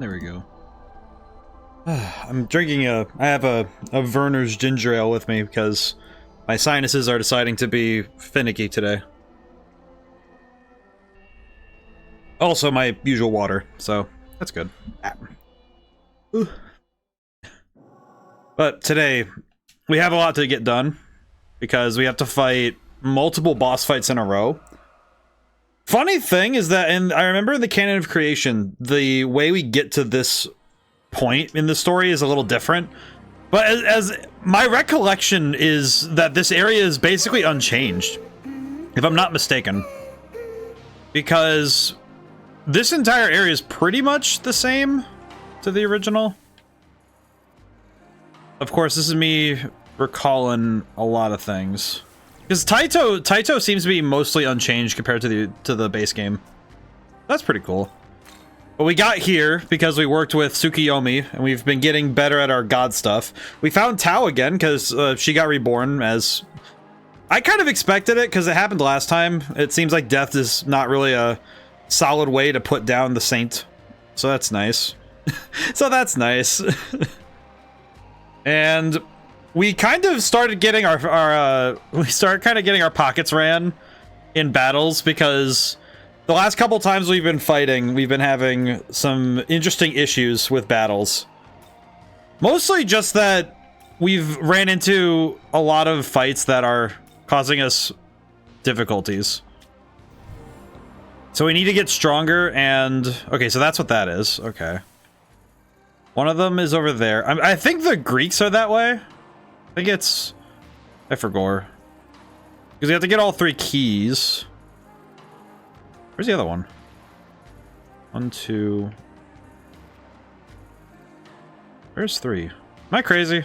There we go. I'm drinking I have a Werner's ginger ale with me because my sinuses are deciding to be finicky today. Also my usual water, so that's good. But today, we have a lot to get done because we have to fight multiple boss fights in a row. Funny thing is that, I remember in the canon of creation, the way we get to this point in the story is a little different. But as my recollection is that this area is basically unchanged, if I'm not mistaken. Because this entire area is pretty much the same to the original. Of course, this is me recalling a lot of things. Because Taito seems to be mostly unchanged compared to the base game. That's pretty cool. But we got here because we worked with Tsukiyomi, and we've been getting better at our god stuff. We found Tao again because she got reborn as... I kind of expected it because it happened last time. It seems like death is not really a solid way to put down the saint. So that's nice. So that's nice. And we kind of started getting our pockets ran in battles because the last couple times we've been fighting, we've been having some interesting issues with battles. Mostly just that we've ran into a lot of fights that are causing us difficulties. So we need to get stronger and... Okay, so that's what that is. Okay. One of them is over there. I think the Greeks are that way. I think it's... I forgot. Because you have to get all 3 keys. Where's the other one? 1, 2... Where's 3? Am I crazy?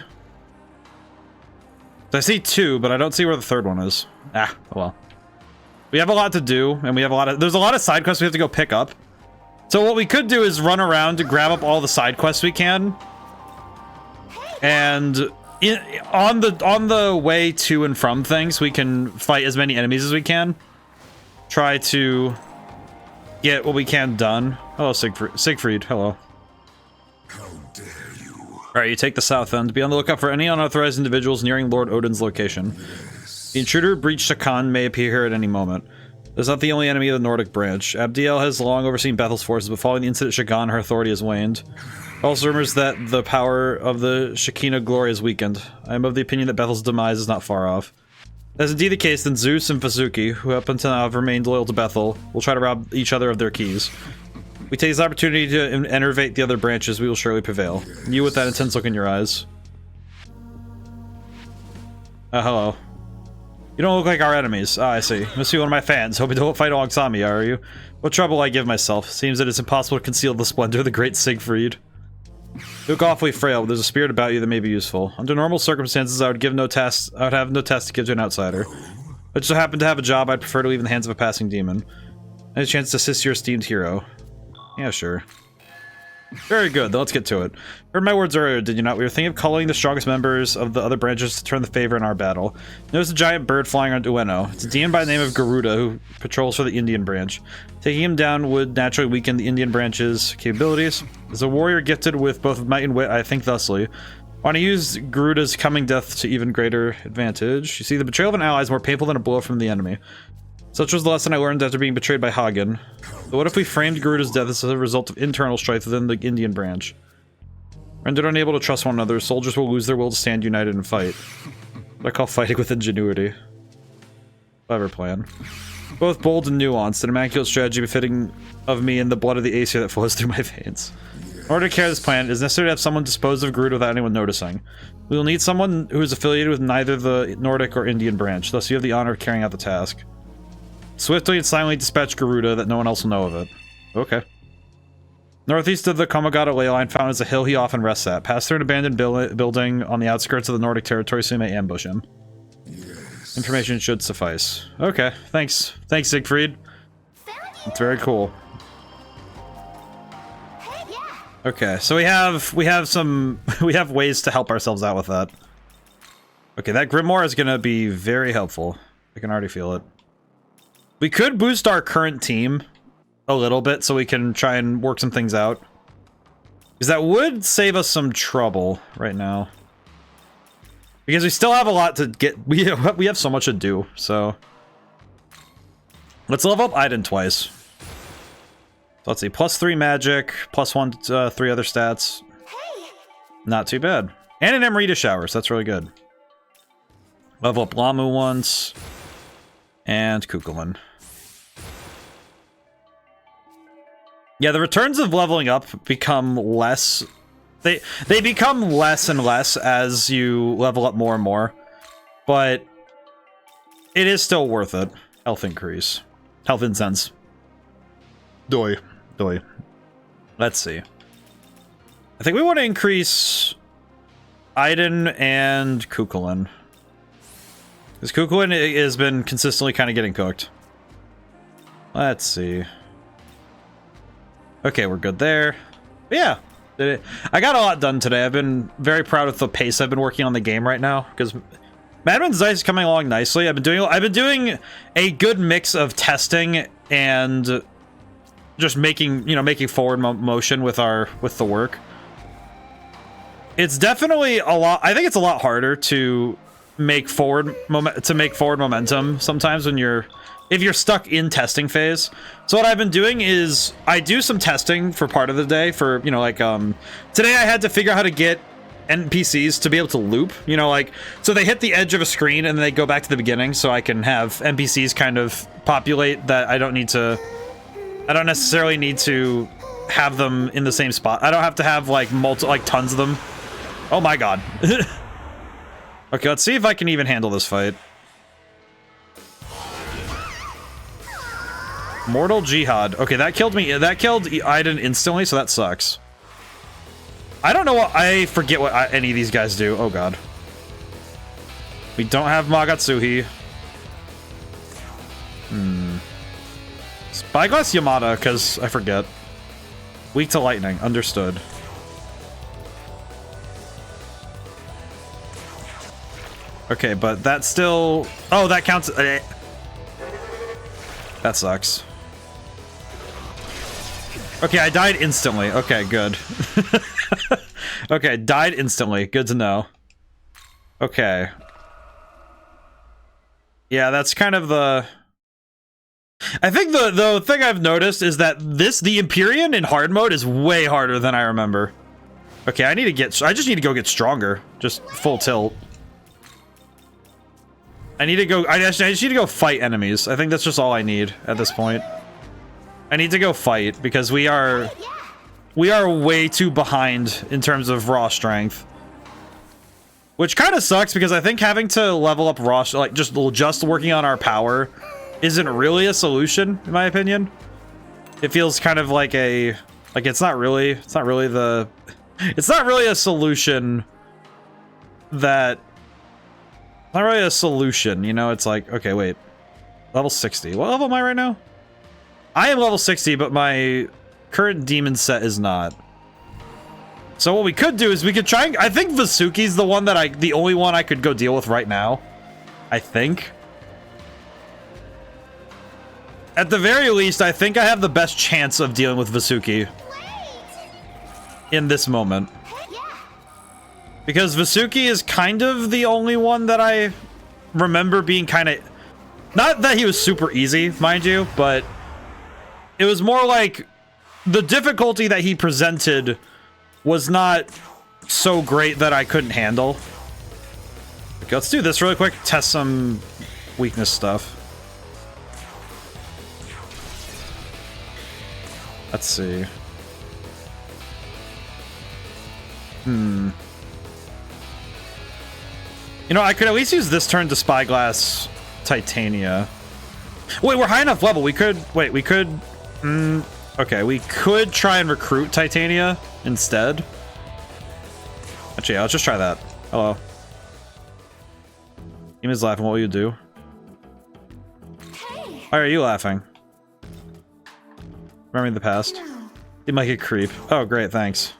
I see 2, but I don't see where the 3rd one is. Ah, well. We have a lot to do, and we have a lot of... There's a lot of side quests we have to go pick up. So what we could do is run around to grab up all the side quests we can. And on the way to and from things, we can fight as many enemies as we can. Try to get what we can done. Hello, Siegfried. Hello. How dare you? Alright, you take the south end. Be on the lookout for any unauthorized individuals nearing Lord Odin's location. The intruder, breached Khan, may appear here at any moment. That's not the only enemy of the Nordic branch. Abdiel has long overseen Bethel's forces, but following the incident at Shagan, her authority has waned. Also rumors that the power of the Shekinah glory is weakened. I am of the opinion that Bethel's demise is not far off. If that's indeed the case, then Zeus and Fazuki, who up until now have remained loyal to Bethel, will try to rob each other of their keys. We take this opportunity to enervate the other branches, we will surely prevail. You with that intense look in your eyes. Hello. You don't look like our enemies. Ah, I see. Must be one of my fans, hoping to fight alongside me, are you? What trouble I give myself. Seems that it's impossible to conceal the splendor of the great Siegfried. You look awfully frail, but there's a spirit about you that may be useful. Under normal circumstances, I would have no test to give to an outsider. I just so happen to have a job I'd prefer to leave in the hands of a passing demon. I had a chance to assist your esteemed hero. Yeah, sure. Very good, then let's get to it. Heard my words earlier, did you not? We were thinking of culling the strongest members of the other branches to turn the favor in our battle. Notice a giant bird flying around Ueno. It's a demon by the name of Garuda who patrols for the Indian branch. Taking him down would naturally weaken the Indian branch's capabilities. As a warrior gifted with both might and wit, I think thusly. Want to use Garuda's coming death to even greater advantage. You see, the betrayal of an ally is more painful than a blow from the enemy. Such was the lesson I learned after being betrayed by Hagen. But what if we framed Garuda's death as a result of internal strife within the Indian branch? Rendered unable to trust one another, soldiers will lose their will to stand united and fight. What I call fighting with ingenuity. Clever plan. Both bold and nuanced, an immaculate strategy befitting of me and the blood of the Aesir that flows through my veins. In order to carry this plan, it is necessary to have someone dispose of Garuda without anyone noticing. We will need someone who is affiliated with neither the Nordic or Indian branch, thus you have the honor of carrying out the task. Swiftly and silently dispatch Garuda that no one else will know of it. Okay. Northeast of the Komagata ley line found is a hill he often rests at. Pass through an abandoned building on the outskirts of the Nordic territory so you may ambush him. Yes. Information should suffice. Okay, thanks. Thanks, Siegfried. It's very cool. Okay, so we have ways to help ourselves out with that. Okay, that Grimoire is gonna be very helpful. I can already feel it. We could boost our current team a little bit so we can try and work some things out. Because that would save us some trouble right now. Because we still have a lot to get. We have so much to do, so. Let's level up Eidon twice. So let's see, +3 magic, +1, 3 other stats. Not too bad. And an Amrita shower, so that's really good. Level up Lamu once. And Kukulin. Yeah, the returns of leveling up become less. They become less and less as you level up more and more. But it is still worth it. Health increase. Health incense. Doi. Let's see. I think we want to increase Eidon and Kukulin. Because Kukulin has been consistently kind of getting cooked. Let's see. Okay, we're good there. But yeah, I got a lot done today. I've been very proud of the pace I've been working on the game right now. Because Madman's Dice is coming along nicely. I've been doing a good mix of testing and just making forward motion with the work. It's definitely a lot. I think it's a lot harder to make forward momentum sometimes when if you're stuck in testing phase. So what I've been doing is I do some testing for part of the day for, today I had to figure out how to get NPCs to be able to loop, so they hit the edge of a screen and then they go back to the beginning, so I can have NPCs kind of populate that I don't necessarily need to have them in the same spot. I don't have to have tons of them. Oh my god. Okay, let's see if I can even handle this fight. Mortal Jihad. Okay, that killed me. That killed Eidon instantly, so that sucks. I don't know what... I forget what any of these guys do. Oh god. We don't have Magatsuhi. Spyglass Yamada, because I forget. Weak to lightning. Understood. Okay, but that's still... Oh, that counts... That sucks. Okay, I died instantly. Okay, good. Okay, died instantly. Good to know. Okay. Yeah, that's kind of the... I think the thing I've noticed is that the Empyrean in hard mode is way harder than I remember. Okay, I just need to go get stronger. Just full tilt. I just need to go fight enemies. I think that's just all I need at this point. I need to go fight because we are way too behind in terms of raw strength. Which kind of sucks because I think having to level up raw, just working on our power isn't really a solution in my opinion. It feels kind of like it's not really a solution that... Not really a solution, it's like, okay, wait. Level 60. What level am I right now? I am level 60, but my current demon set is not. So what we could do is we could try... I think Vasuki's the only one I could go deal with right now. I think. At the very least, I think I have the best chance of dealing with Vasuki. In this moment. Because Vasuki is kind of the only one that I remember being kind of... Not that he was super easy, mind you, but... It was more like... The difficulty that he presented was not so great that I couldn't handle. Okay, let's do this really quick. Test some weakness stuff. Let's see. I could at least use this turn to Spyglass Titania. Wait, we're high enough level. We could... Wait, we could... okay, we could try and recruit Titania instead. Actually, let's just try that. Hello. Demon's laughing. What will you do? Why are you laughing? Remembering the past. You might get creep. Oh, great, thanks.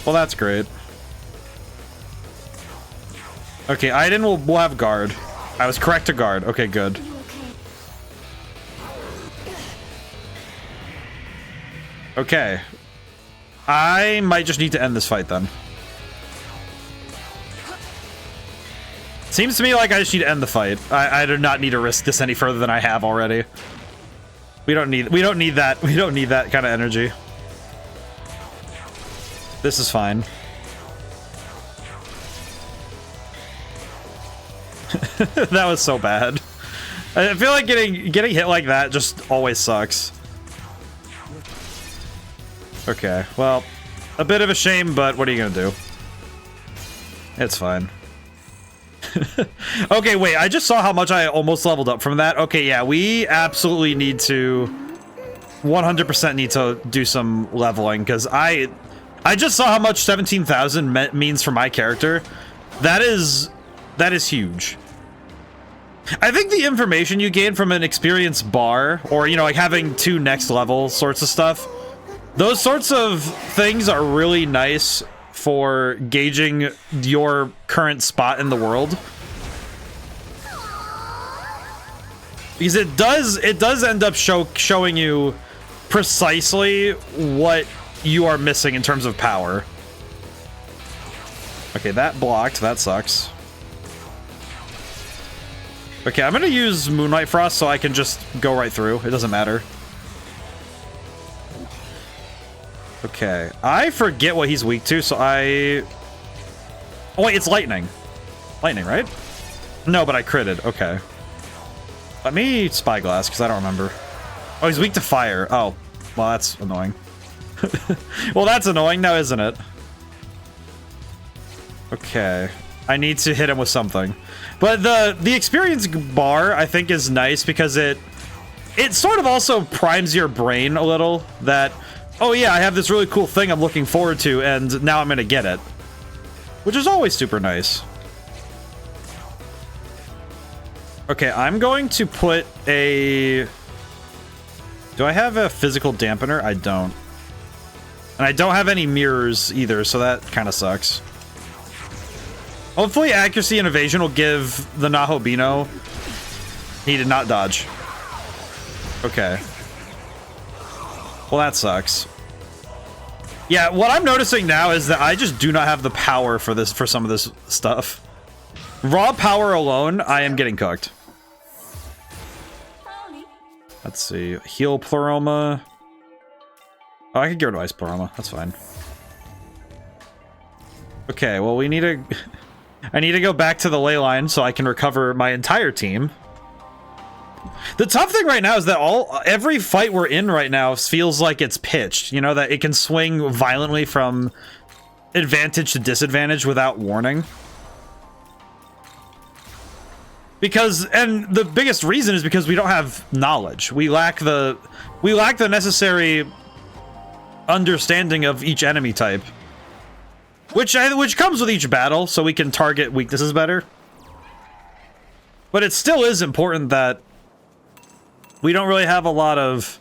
Well, that's great. Okay, Eidon will have guard. I was correct to guard. Okay, good. Okay. I might just need to end this fight then. Seems to me like I just need to end the fight. I do not need to risk this any further than I have already. We don't need that. We don't need that kind of energy. This is fine. That was so bad. I feel like getting hit like that just always sucks. Okay, well, a bit of a shame, but what are you gonna do? It's fine. Okay, wait, I just saw how much I almost leveled up from that. Okay, yeah, we absolutely need to 100% need to do some leveling, because I just saw how much 17,000 means for my character. That is huge. I think the information you gain from an experience bar, or, you know, like having 2 next level sorts of stuff, those sorts of things are really nice for gauging your current spot in the world. Because it does end up showing you precisely what you are missing in terms of power. Okay, that blocked. That sucks. Okay, I'm gonna use Moonlight Frost so I can just go right through. It doesn't matter. Okay, I forget what he's weak to, so I... Oh wait, it's lightning. Lightning, right? No, but I critted. Okay. Let me Spyglass, because I don't remember. Oh, he's weak to fire. Oh, well, that's annoying. Well, that's annoying now, isn't it? Okay. I need to hit him with something. But the experience bar, I think, is nice because it sort of also primes your brain a little that, oh yeah, I have this really cool thing I'm looking forward to, and now I'm gonna get it. Which is always super nice. Okay, I'm going to put a... Do I have a physical dampener? I don't. And I don't have any mirrors either, so that kind of sucks. Hopefully accuracy and evasion will give the Nahobino. He did not dodge. Okay. Well, that sucks. Yeah, what I'm noticing now is that I just do not have the power for this, for some of this stuff. Raw power alone, I am getting cooked. Let's see. Heal Pleroma. Oh, I could get rid of Ice Pleroma. That's fine. Okay, well, we need to... I need to go back to the ley line so I can recover my entire team. The tough thing right now is that every fight we're in right now feels like it's pitched. You know, that it can swing violently from advantage to disadvantage without warning. Because, and the biggest reason is because we don't have knowledge. We lack the necessary understanding of each enemy type. Which comes with each battle, so we can target weaknesses better. But it still is important that we don't really have a lot of...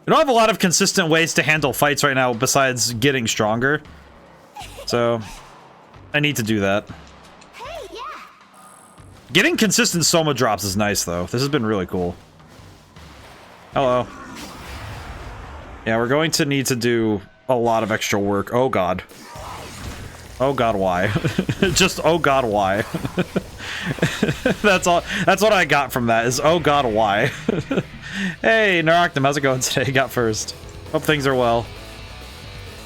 We don't have a lot of consistent ways to handle fights right now besides getting stronger. So, I need to do that. Getting consistent Soma drops is nice, though. This has been really cool. Hello. Yeah, we're going to need to do a lot of extra work. Oh, God. Oh, God, why? Just, oh, God, why? That's all. That's what I got from that, is, oh, God, why? Hey, Naroctum, how's it going today? Got first. Hope things are well.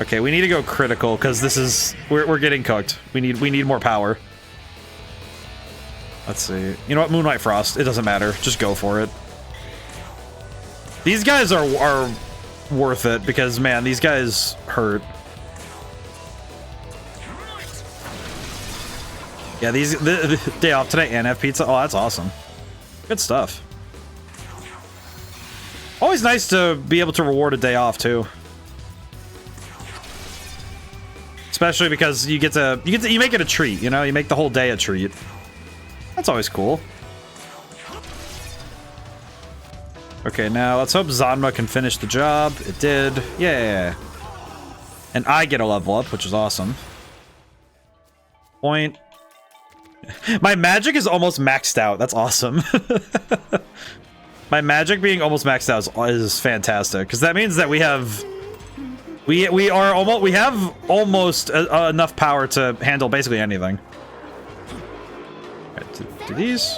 Okay, we need to go critical, because this is... We're getting cooked. We need more power. Let's see. You know what? Moonlight Frost. It doesn't matter. Just go for it. These guys are worth it because, man, these guys hurt. Yeah, the day off today and have pizza. Oh, that's awesome. Good stuff. Always nice to be able to reward a day off too. Especially because you make it a treat, you know? You make the whole day a treat. That's always cool. Okay, now let's hope Zanma can finish the job. It did. Yeah. And I get a level up, which is awesome. Point. My magic is almost maxed out. That's awesome. My magic being almost maxed out is fantastic. Because that means that we have We are almost, we have almost enough power to handle basically anything. Right, do these?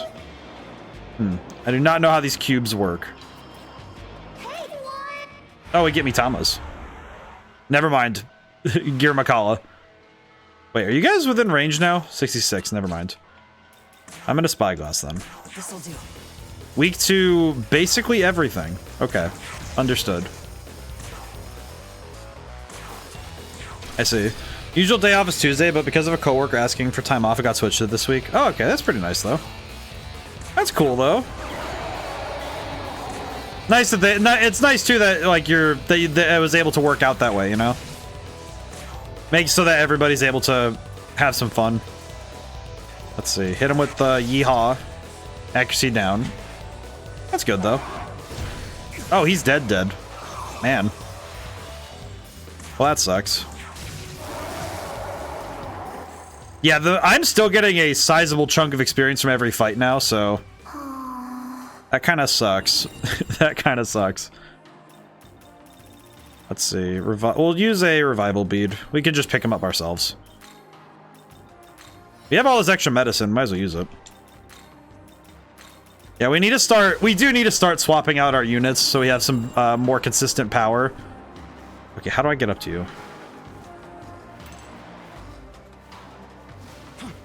I do not know how these cubes work. Oh, we get Mitamas. Never mind. Gear Makala. Wait, are you guys within range now? 66, never mind. I'm in a spyglass then. This'll do. Weak to basically everything. Okay, understood. I see. Usual day off is Tuesday, but because of a coworker asking for time off, it got switched to this week. Oh, okay, that's pretty nice though. That's cool though. Nice that they. It's nice too that like that it was able to work out that way, you know. Make so that everybody's able to have some fun. Let's see. Hit him with the yeehaw. Accuracy down. That's good though. Oh, he's dead. Man. Well, that sucks. Yeah, I'm still getting a sizable chunk of experience from every fight now, so that kind of sucks. That kind of sucks. Let's see. We'll use a revival bead. We can just pick him up ourselves. We have all this extra medicine. Might as well use it. Yeah, we need to start. We do need to start swapping out our units so we have some more consistent power. Okay, how do I get up to you?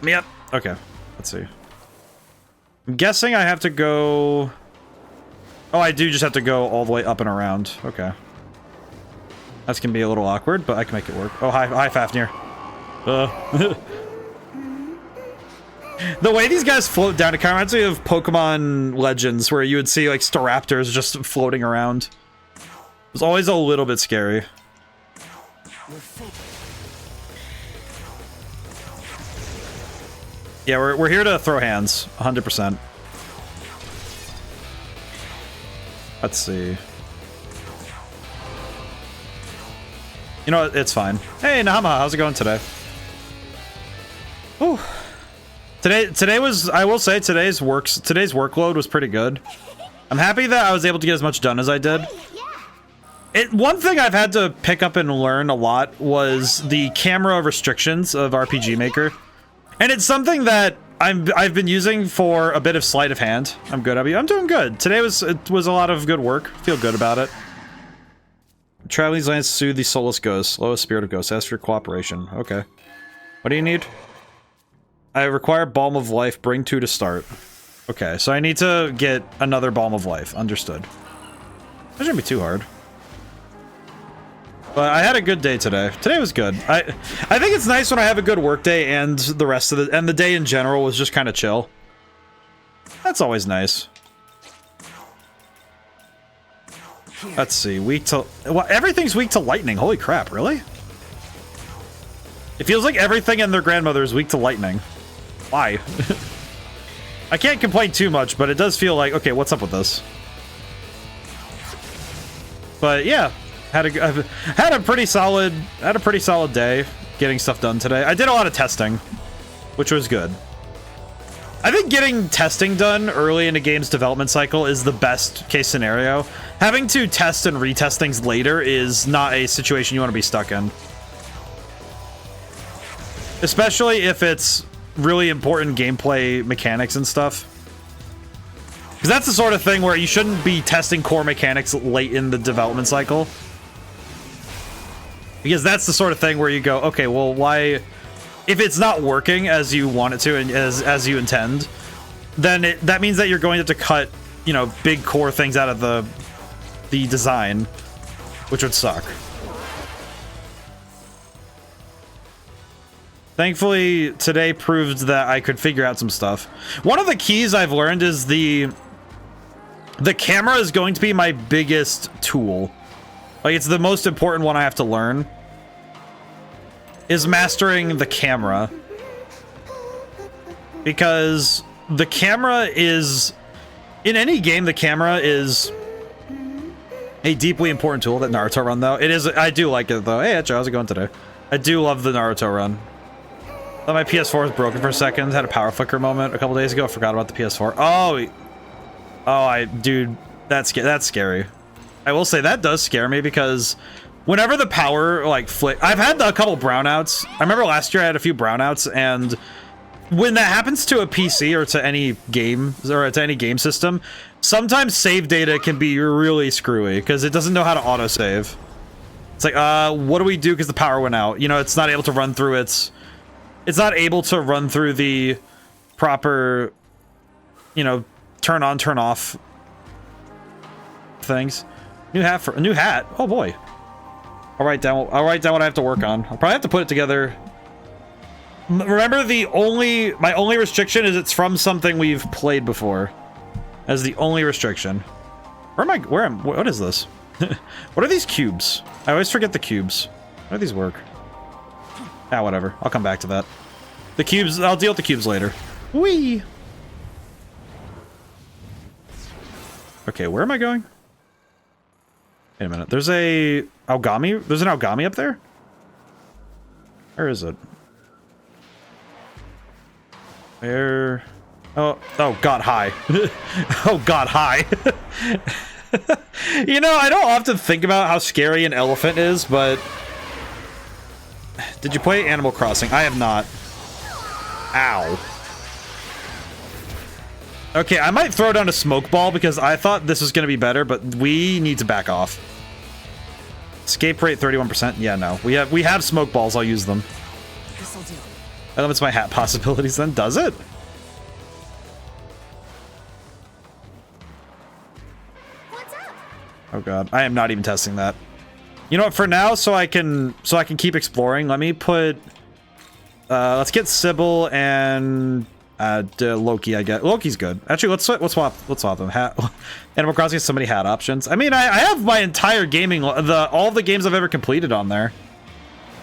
Yep. Okay. Let's see. I'm guessing I have to go... Oh, I do just have to go all the way up and around. Okay. That's gonna be a little awkward, but I can make it work. Oh, hi Fafnir. The way these guys float down, it kind of reminds me of Pokemon Legends, where you would see, like, Staraptors just floating around. It was always a little bit scary. Yeah, we're here to throw hands, 100%. Let's see. You know what? It's fine. Hey, Nahama, how's it going today? Ooh. Today was, I will say, today's workload was pretty good. I'm happy that I was able to get as much done as I did. One thing I've had to pick up and learn a lot was the camera restrictions of RPG Maker. And it's something that I've been using for a bit of sleight of hand. I'm good. I'm doing good. Today it was a lot of good work. Feel good about it. Traveling lands soothe the soulless ghosts. Lowest spirit of ghosts. Ask for your cooperation. Okay. What do you need? I require Balm of Life. Bring 2 to start. Okay, so I need to get another Balm of Life. Understood. That shouldn't be too hard. But I had a good day today. Today was good. I think it's nice when I have a good work day and the rest of the day in general was just kind of chill. That's always nice. Let's see. Weak to... Well, everything's weak to lightning. Holy crap, really? It feels like everything and their grandmother is weak to lightning. Why? I can't complain too much, but it does feel like, okay, what's up with this? But yeah, I've had a pretty solid day getting stuff done today. I did a lot of testing, which was good. I think getting testing done early in a game's development cycle is the best case scenario. Having to test and retest things later is not a situation you want to be stuck in. Especially if it's really important gameplay mechanics and stuff. Because that's the sort of thing where you shouldn't be testing core mechanics late in the development cycle. Because that's the sort of thing where you go, okay, well, why... If it's not working as you want it to and as you intend, then that means that you're going to have to cut, you know, big core things out of the design, which would suck. Thankfully, today proved that I could figure out some stuff. One of the keys I've learned is the camera is going to be my biggest tool. Like, it's the most important one I have to learn. Is mastering the camera. Because the camera is... In any game, the camera is a deeply important tool. That Naruto run, though. It is... I do like it, though. Hey, Echo, how's it going today? I do love the Naruto run. Thought my PS4 was broken for a second. Had a power flicker moment a couple days ago. Forgot about the PS4. Oh, dude, that's scary. I will say that does scare me because whenever the power like flick, I've had a couple brownouts. I remember last year I had a few brownouts, and when that happens to a PC or to any game or to any game system, sometimes save data can be really screwy because it doesn't know how to autosave. It's like, what do we do because the power went out? You know, it's not able to run through it's not able to run through the proper, you know, turn on, turn off things. New hat. Oh boy. I'll write down what I have to work on. I'll probably have to put it together. Remember, my only restriction is it's from something we've played before. As the only restriction. What is this? What are these cubes? I always forget the cubes. How do these work? Ah, whatever. I'll come back to that. The cubes, I'll deal with the cubes later. Whee! Okay, where am I going? Wait a minute. There's a Aogami? There's an Aogami up there? Where is it? Where? Oh, God, hi. Oh, God, hi. You know, I don't often think about how scary an elephant is, but... Did you play Animal Crossing? I have not. Ow. Okay, I might throw down a smoke ball because I thought this was going to be better, but we need to back off. Escape rate 31%. Yeah, no. We have smoke balls. I'll use them. This'll do. That limits my hat possibilities then. Does it? What's up? Oh god, I am not even testing that. You know what, for now, so I can keep exploring, let me put let's get Sybil and Loki, I guess. Loki's good. Actually, let's swap them. Animal Crossing has so many hat options. I mean, I have my entire gaming, all the games I've ever completed on there.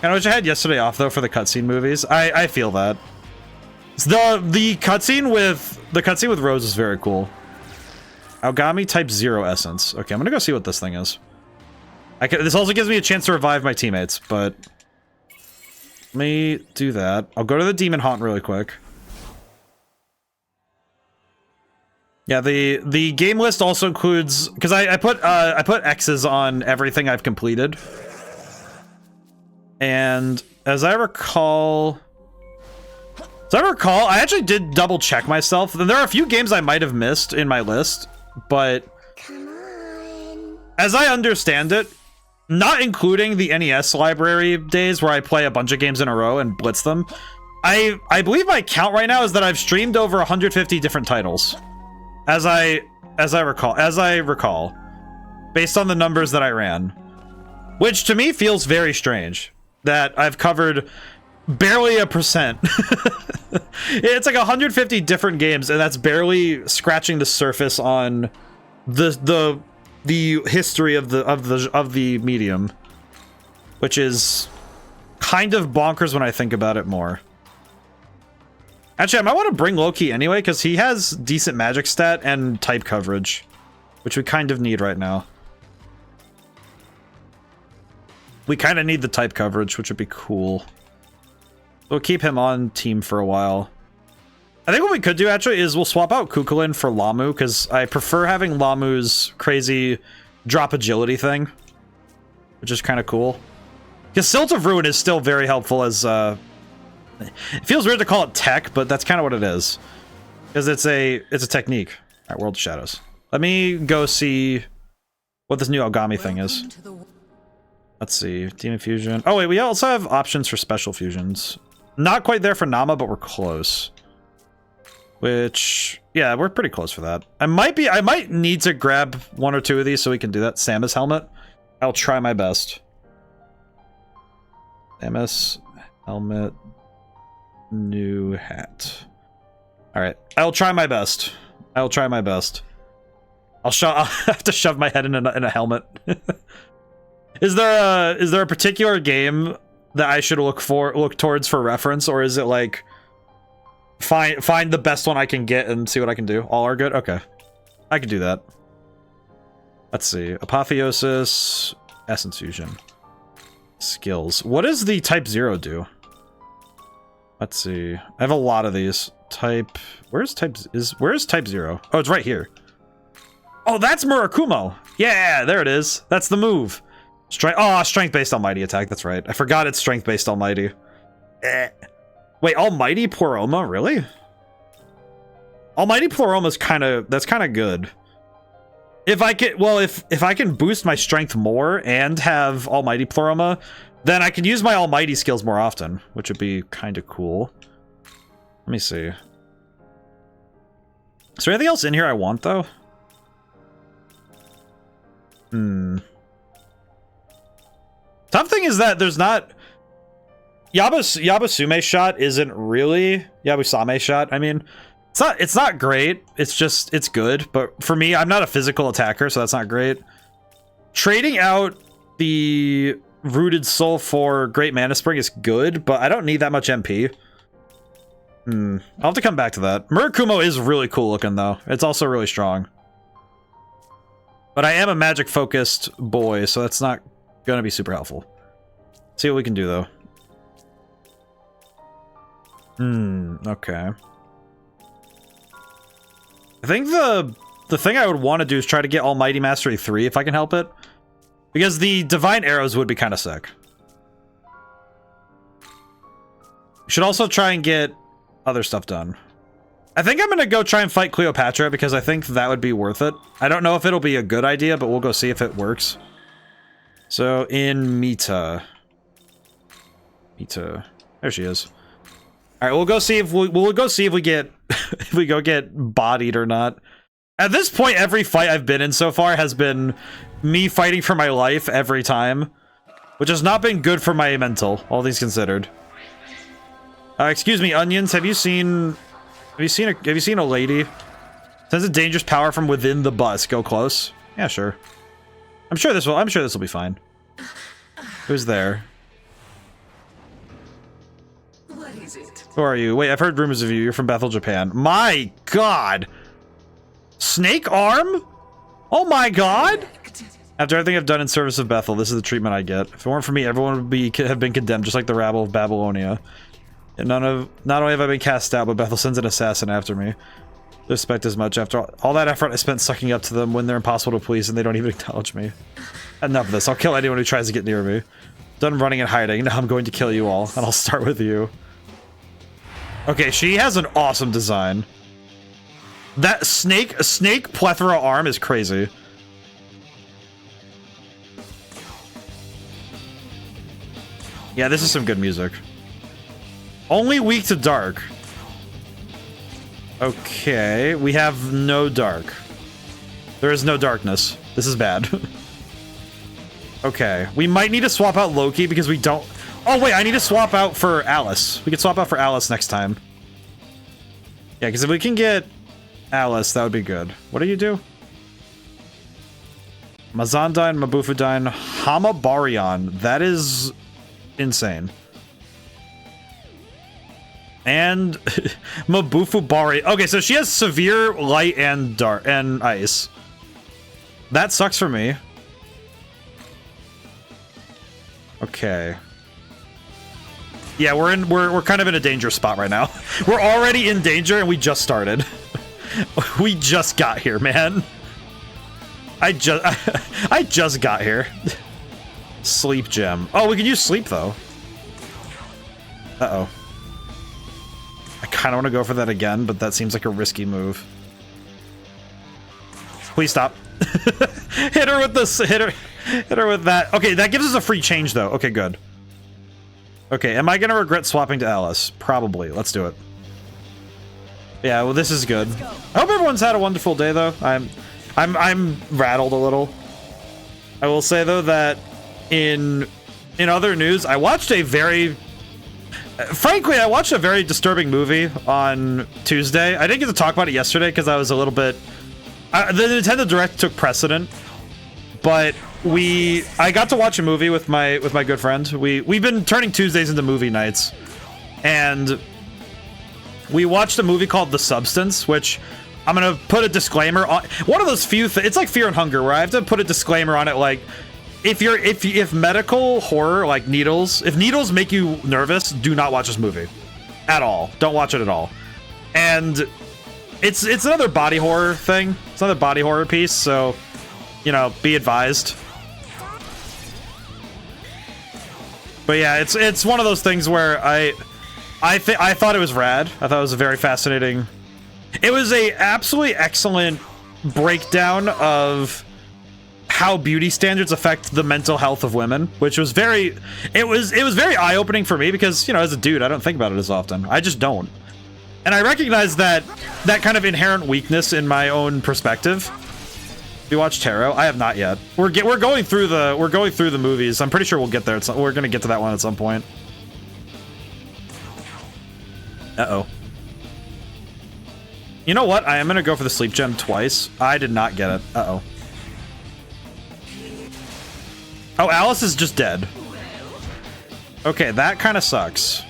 And I wish I had yesterday off though for the cutscene movies. I feel that. The cutscene with Rose is very cool. Aogami type 0 essence. Okay, I'm gonna go see what this thing is. This also gives me a chance to revive my teammates, but let me do that. I'll go to the Demon Haunt really quick. Yeah, the game list also includes, because I put X's on everything I've completed, and as I recall, I actually did double check myself. There are a few games I might have missed in my list, but as I understand it, not including the NES library days where I play a bunch of games in a row and blitz them, I believe my count right now is that I've streamed over 150 different titles. As I recall, based on the numbers that I ran, which to me feels very strange that I've covered barely 1%. It's like 150 different games, and that's barely scratching the surface on the history of the medium, which is kind of bonkers when I think about it more. Actually, I might want to bring Loki anyway, because he has decent magic stat and type coverage, which we kind of need right now. We kind of need the type coverage, which would be cool. We'll keep him on team for a while. I think what we could do, actually, is we'll swap out Kukulin for Lamu, because I prefer having Lamu's crazy drop agility thing, which is kind of cool. Because Silt of Ruin is still very helpful as... It feels weird to call it tech, but that's kind of what it is. Because it's a technique. Alright, World of Shadows. Let me go see what this new Aogami thing is. Let's see. Demon Fusion. Oh wait, we also have options for special fusions. Not quite there for Nama, but we're close. Which, yeah, we're pretty close for that. I might need to grab one or two of these so we can do that. Samus helmet. I'll try my best. Samus helmet. New hat. Alright. I'll try my best. I'll try my best. I'll have to shove my head in a helmet. Is there a particular game that I should look towards for reference, or is it like find the best one I can get and see what I can do? All are good? Okay. I can do that. Let's see. Apotheosis, Essence Fusion. Skills. What does the Type 0 do? Let's see. I have a lot of these. Type... Where's Type 0? Oh, it's right here. Oh, that's Murakumo! Yeah, there it is. That's the move. Strength-based Almighty attack, that's right. I forgot it's strength-based Almighty. Wait, Almighty Pleroma, really? Almighty Pleroma is that's kind of good. If I can, well, if I can boost my strength more and have Almighty Pleroma, then I can use my Almighty skills more often, which would be kind of cool. Let me see. Is there anything else in here I want, though? Tough thing is that there's not... Yabasume shot isn't really... Yabusame shot, I mean... It's not great. It's good. But for me, I'm not a physical attacker, so that's not great. Trading out the Rooted Soul for Great Mana Spring is good, but I don't need that much MP. I'll have to come back to that. Murakumo is really cool looking, though. It's also really strong. But I am a magic-focused boy, so that's not gonna be super helpful. See what we can do, though. Okay. I think the thing I would want to do is try to get Almighty Mastery 3 if I can help it. Because the Divine Arrows would be kind of sick. Should also try and get other stuff done. I think I'm going to go try and fight Cleopatra because I think that would be worth it. I don't know if it'll be a good idea, but we'll go see if it works. So, in Mita. There she is. All right, we'll go see if we'll go see if we get if we go get bodied or not. At this point, every fight I've been in so far has been me fighting for my life every time, which has not been good for my mental, all things considered. Excuse me, Onions, have you seen a lady? Sends a dangerous power from within the bus. Go close. Yeah, sure. I'm sure this will be fine. Who's there? Who are you? Wait, I've heard rumors of you. You're from Bethel, Japan. My god! Snake arm? Oh my god! After everything I've done in service of Bethel, this is the treatment I get. If it weren't for me, everyone would have been condemned, just like the rabble of Babylonia. And not only have I been cast out, but Bethel sends an assassin after me. They expect as much after all that effort I spent sucking up to them when they're impossible to please and they don't even acknowledge me. Enough of this. I'll kill anyone who tries to get near me. Done running and hiding. Now I'm going to kill you all, and I'll start with you. Okay, she has an awesome design. That snake plethora arm is crazy. Yeah, this is some good music. Only weak to dark. Okay, we have no dark. There is no darkness. This is bad. Okay, we might need to swap out Loki because we don't... Oh wait, I need to swap out for Alice. We could swap out for Alice next time. Yeah, because if we can get Alice, that would be good. What do you do? Mazandine, Mabufudine, Hamabarion. That is insane. And Mabufubari. Okay, so she has severe light and dark and ice. That sucks for me. Okay. Yeah, we're kind of in a dangerous spot right now. We're already in danger and we just started. We just got here, man. I just got here. Sleep gem. Oh, we can use sleep though. Uh-oh. I kind of want to go for that again, but that seems like a risky move. Please stop. Hit her with this. Hit her with that. Okay, that gives us a free change though. Okay, good. Okay, am I gonna regret swapping to Alice? Probably. Let's do it. Yeah, well, this is good. I hope everyone's had a wonderful day though. I'm rattled a little. I will say though that in other news, I watched a very frankly, I watched a very disturbing movie on Tuesday. I didn't get to talk about it yesterday because I was a little bit... the Nintendo Direct took precedent, but I got to watch a movie with my good friend. We've been turning Tuesdays into movie nights, and we watched a movie called The Substance, which I'm gonna put a disclaimer on. One of those few it's like Fear and Hunger, where I have to put a disclaimer on it, like if medical horror, like needles, if needles make you nervous, do not watch this movie at all. Don't watch it at all. And it's another body horror thing. It's another body horror piece, so you know, be advised. But yeah, it's one of those things where I thought it was rad. I thought it was a very fascinating. It was a absolutely excellent breakdown of how beauty standards affect the mental health of women, which was very it was very eye-opening for me because, you know, as a dude, I don't think about it as often. I just don't. And I recognize that kind of inherent weakness in my own perspective. You watch Tarot? I have not yet. We're going through the movies. I'm pretty sure we'll get there. We're gonna get to that one at some point. Uh-oh. You know what? I am gonna go for the sleep gem twice. I did not get it. Uh-oh. Oh, Alice is just dead. Okay, that kind of sucks.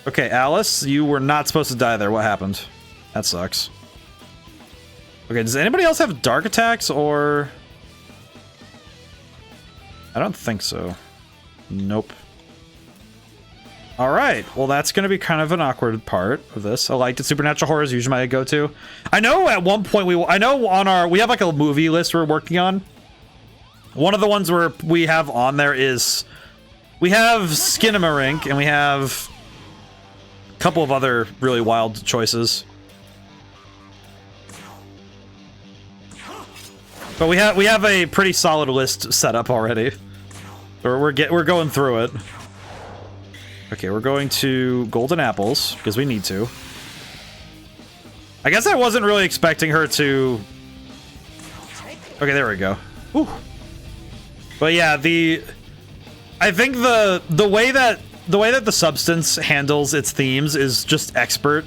Okay, Alice, you were not supposed to die there. What happened? That sucks. Okay, does anybody else have dark attacks, or... I don't think so. Nope. Alright, well that's gonna be kind of an awkward part of this. I liked it. Supernatural horror is usually my go-to. I know at one point we have like a movie list we're working on. One of the ones where we have on there is... We have Skinamarink, and we have... a couple of other really wild choices. But we have a pretty solid list set up already. We're going through it. Okay, we're going to golden apples because we need to. I guess I wasn't really expecting her to. Okay, there we go. Whew. But yeah, I think the way that the substance handles its themes is just expert.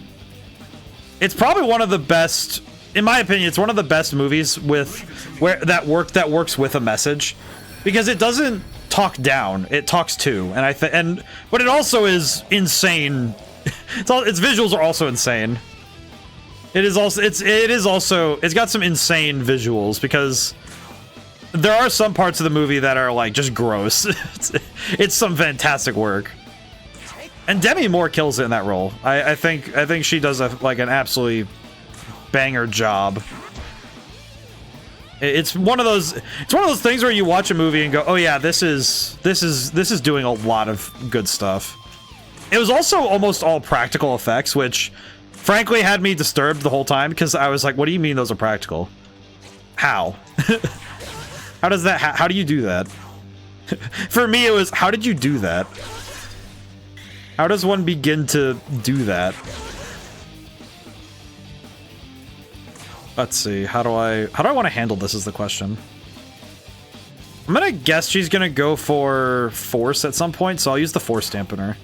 It's probably one of the best. In my opinion, it's one of the best movies that works with a message, because it doesn't talk down, it talks to, but it also is insane. Its visuals are also insane. It's got some insane visuals, because there are some parts of the movie that are like just gross. It's some fantastic work. And Demi Moore kills it in that role. I think she does an absolutely banger job. It's one of those things where you watch a movie and go, oh yeah, this is doing a lot of good stuff. It was also almost all practical effects, which frankly had me disturbed the whole time, because I was like, what do you mean those are practical? How? How do you do that? For me, it was, how did you do that? How does one begin to do that? Let's see, how do I want to handle this is the question. I'm gonna guess she's gonna go for force at some point, so I'll use the force stamp in her.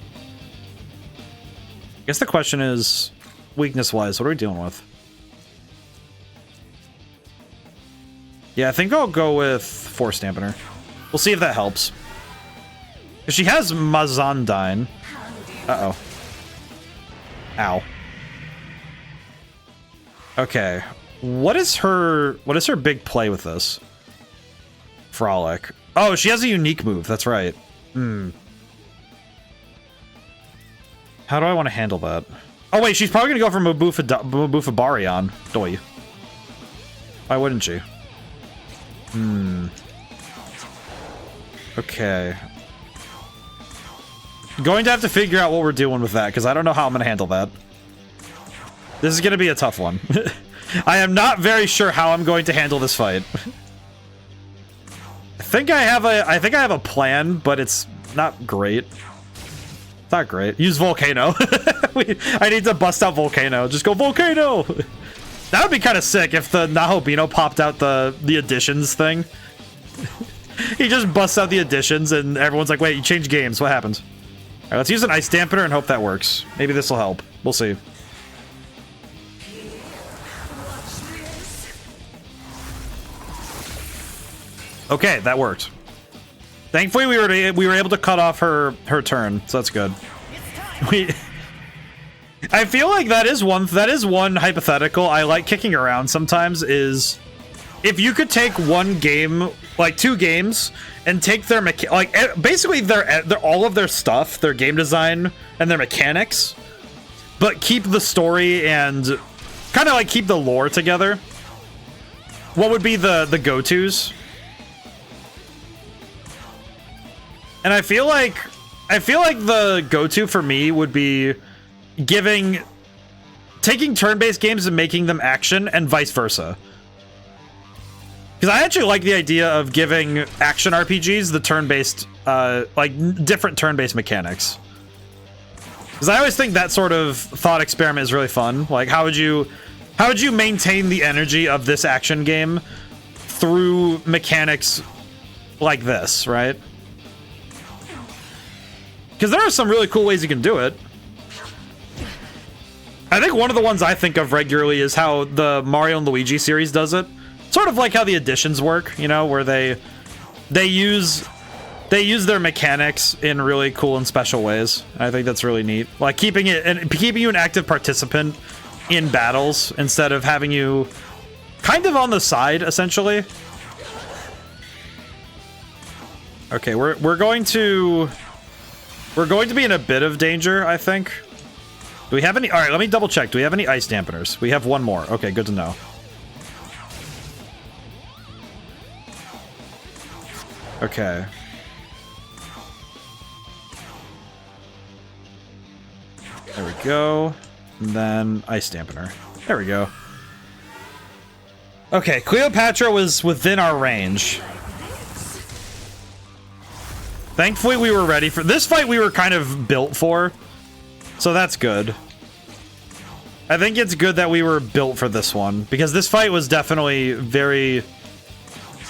I guess the question is, weakness-wise, what are we dealing with? Yeah, I think I'll go with force stamp in her. We'll see if that helps. She has Mazandine. Uh-oh. Ow. Okay. What is her big play with this? Frolic. Oh, she has a unique move. That's right. How do I want to handle that? Oh wait, she's probably gonna go for Mabufabarion. Doi. Why wouldn't she? Okay. Going to have to figure out what we're doing with that, because I don't know how I'm gonna handle that. This is gonna be a tough one. I am not very sure how I'm going to handle this fight. I think I have a plan, but it's not great. It's not great. Use Volcano. I need to bust out Volcano. Just go Volcano. That would be kind of sick if the Nahobino popped out the additions thing. He just busts out the additions and everyone's like, wait, you changed games. What happened? All right, let's use an ice dampener and hope that works. Maybe this will help. We'll see. Okay, that worked. Thankfully, we were able to cut off her turn, so that's good. I feel like that is one hypothetical I like kicking around sometimes, is if you could take one game, like 2 games, and take their basically their all of their stuff, their game design and their mechanics, but keep the story and kind of like keep the lore together. What would be the go-tos? And I feel like the go-to for me would be taking turn-based games and making them action, and vice versa. Because I actually like the idea of giving action RPGs the turn-based, like different turn-based mechanics. Because I always think that sort of thought experiment is really fun. Like, how would you maintain the energy of this action game through mechanics like this, right? Because there are some really cool ways you can do it. I think one of the ones I think of regularly is how the Mario and Luigi series does it. Sort of like how the editions work, you know, where they use their mechanics in really cool and special ways. I think that's really neat. Like keeping you an active participant in battles instead of having you kind of on the side, essentially. Okay, we're going to be in a bit of danger, I think. Do we have any? All right, let me double check. Do we have any ice dampeners? We have one more. Okay, good to know. Okay. There we go. And then ice dampener. There we go. Okay, Cleopatra was within our range. Thankfully, we were ready for this fight. We were kind of built for, so that's good. I think it's good that we were built for this one, because this fight was definitely very,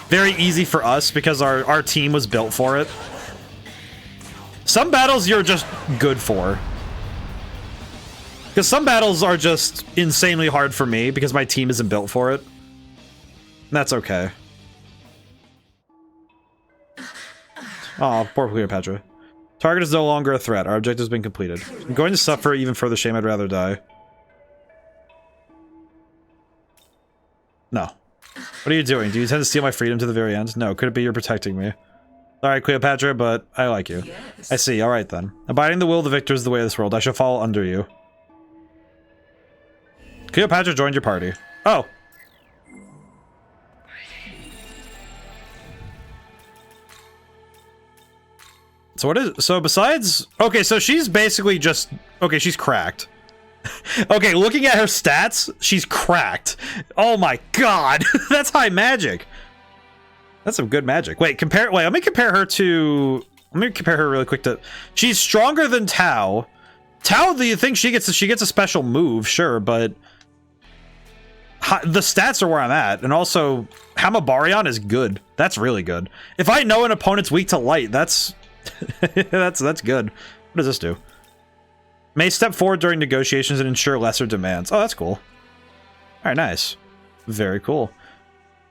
very easy for us because our team was built for it. Some battles you're just good for. Because some battles are just insanely hard for me because my team isn't built for it. And that's okay. Oh, poor Cleopatra. Target is no longer a threat. Our objective has been completed. I'm going to suffer even further shame. I'd rather die. No. What are you doing? Do you intend to steal my freedom to the very end? No. Could it be you're protecting me? Sorry, Cleopatra, but I like you. Yes. I see. Alright then. Abiding the will of the victor is the way of this world. I shall follow under you. Cleopatra joined your party. Oh. So what is... So besides... Okay, so she's basically just... Okay, she's cracked. Okay, looking at her stats, she's cracked. Oh my god. That's high magic. That's some good magic. Wait, let me compare her to... Let me compare her really quick to... She's stronger than Tao. Tao, do you think she gets a special move? Sure, but... The stats are where I'm at, and also Hamabarion is good. That's really good. If I know an opponent's weak to light, that's that's good. What does this do? May step forward during negotiations and ensure lesser demands. Oh, that's cool. All right, nice. Very cool.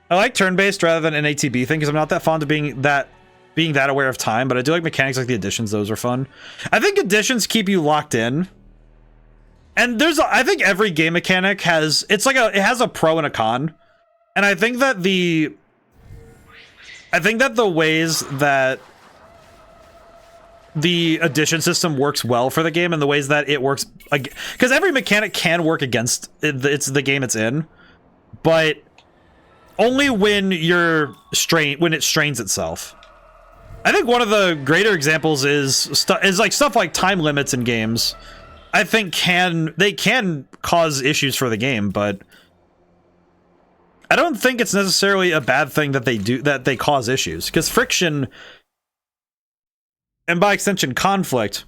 I like turn-based rather than an ATB thing because I'm not that fond of being that aware of time, but I do like mechanics like the additions. Those are fun. I think additions keep you locked in. And I think every game mechanic has, it has a pro and a con. And I think that the ways that the addition system works well for the game and the ways that it works, because every mechanic can work against it's the game it's in, but only when when it strains itself. I think one of the greater examples is like stuff like time limits in games. I think they can cause issues for the game, but I don't think it's necessarily a bad thing that they cause issues, because friction and by extension conflict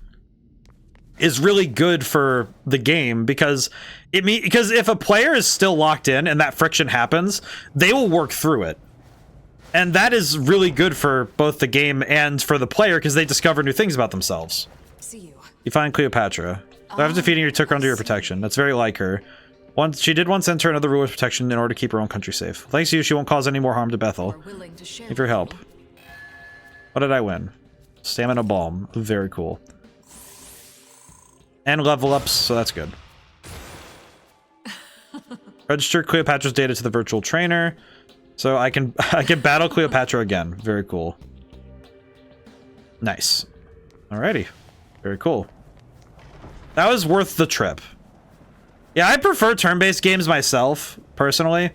is really good for the game, because if a player is still locked in and that friction happens, they will work through it. And that is really good for both the game and for the player, because they discover new things about themselves. See you. You find Cleopatra. After defeating her, you took her under your protection. That's very like her. She did once enter another ruler's protection in order to keep her own country safe. Thanks to you, she won't cause any more harm to Bethel. Thank you for your help. What did I win? Stamina Balm. Very cool. And level ups, so that's good. Register Cleopatra's data to the virtual trainer. So I can battle Cleopatra again. Very cool. Nice. Alrighty. Very cool. That was worth the trip. Yeah, I prefer turn-based games myself, personally.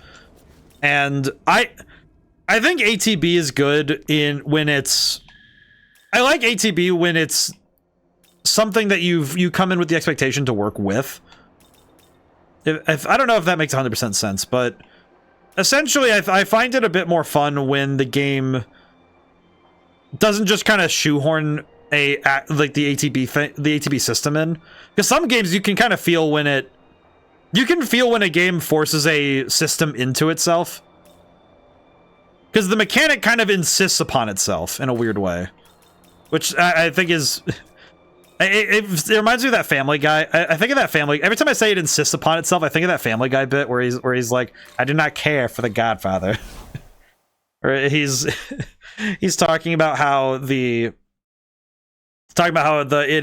And I think ATB is good when it's I like ATB when it's something that you come in with the expectation to work with. If I don't know if that makes 100% sense, but essentially I find it a bit more fun when the game doesn't just kind of shoehorn like the ATB system in, because some games you can kind of feel when a game forces a system into itself, because the mechanic kind of insists upon itself in a weird way, which I think is it reminds me of that Family Guy. I think of that Family, every time I say it insists upon itself, I think of that Family Guy bit where he's like, I do not care for the Godfather. Or he's talking about how it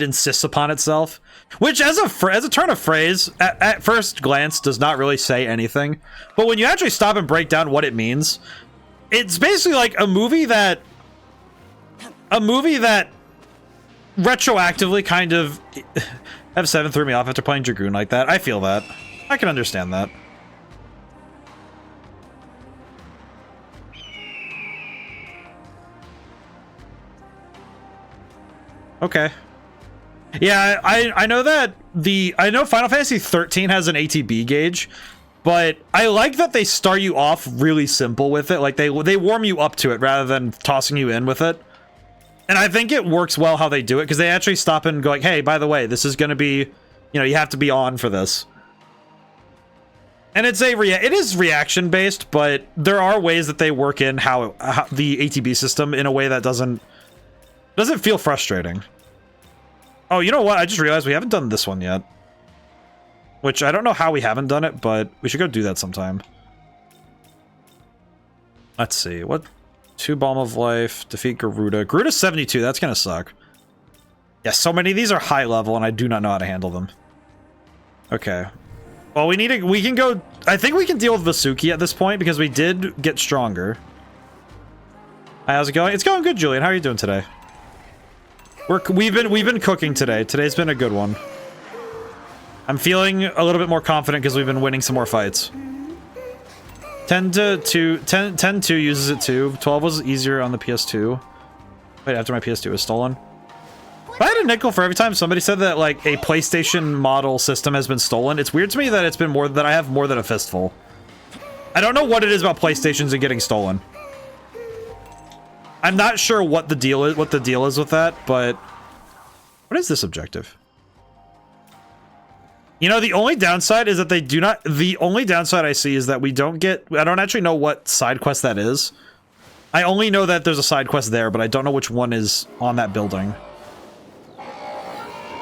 insists upon itself, which as a turn of phrase at first glance does not really say anything, but when you actually stop and break down what it means, it's basically like a movie that retroactively kind of F7 threw me off after playing Dragoon like that. I feel that. I can understand that. Okay. Yeah, I know that I know Final Fantasy 13 has an ATB gauge, but I like that they start you off really simple with it. Like they warm you up to it rather than tossing you in with it. And I think it works well how they do it, because they actually stop and go like, hey, by the way, this is going to be, you know, you have to be on for this. And it is reaction based, but there are ways that they work in how the ATB system in a way that doesn't feel frustrating. Oh, you know what? I just realized we haven't done this one yet. Which I don't know how we haven't done it, but we should go do that sometime. Let's see. What? 2 Balm of Life, defeat Garuda. Garuda's 72, that's gonna suck. Yeah, so many of these are high level and I do not know how to handle them. Okay. Well, we can go, I think we can deal with Vasuki at this point because we did get stronger. Hi, how's it going? It's going good, Julian. How are you doing today? We've been cooking today. Today's been a good one. I'm feeling a little bit more confident because we've been winning some more fights. 10-2 uses it too. 12 was easier on the PS2. Wait, after my PS2 was stolen. If I had a nickel for every time somebody said that like a PlayStation model system has been stolen, it's weird to me that it's been that I have more than a fistful. I don't know what it is about PlayStations and getting stolen. I'm not sure what the deal is with that, but what is this objective? You know, the only downside is that they do not... The only downside I see is that we don't get... I don't actually know what side quest that is. I only know that there's a side quest there, but I don't know which one is on that building.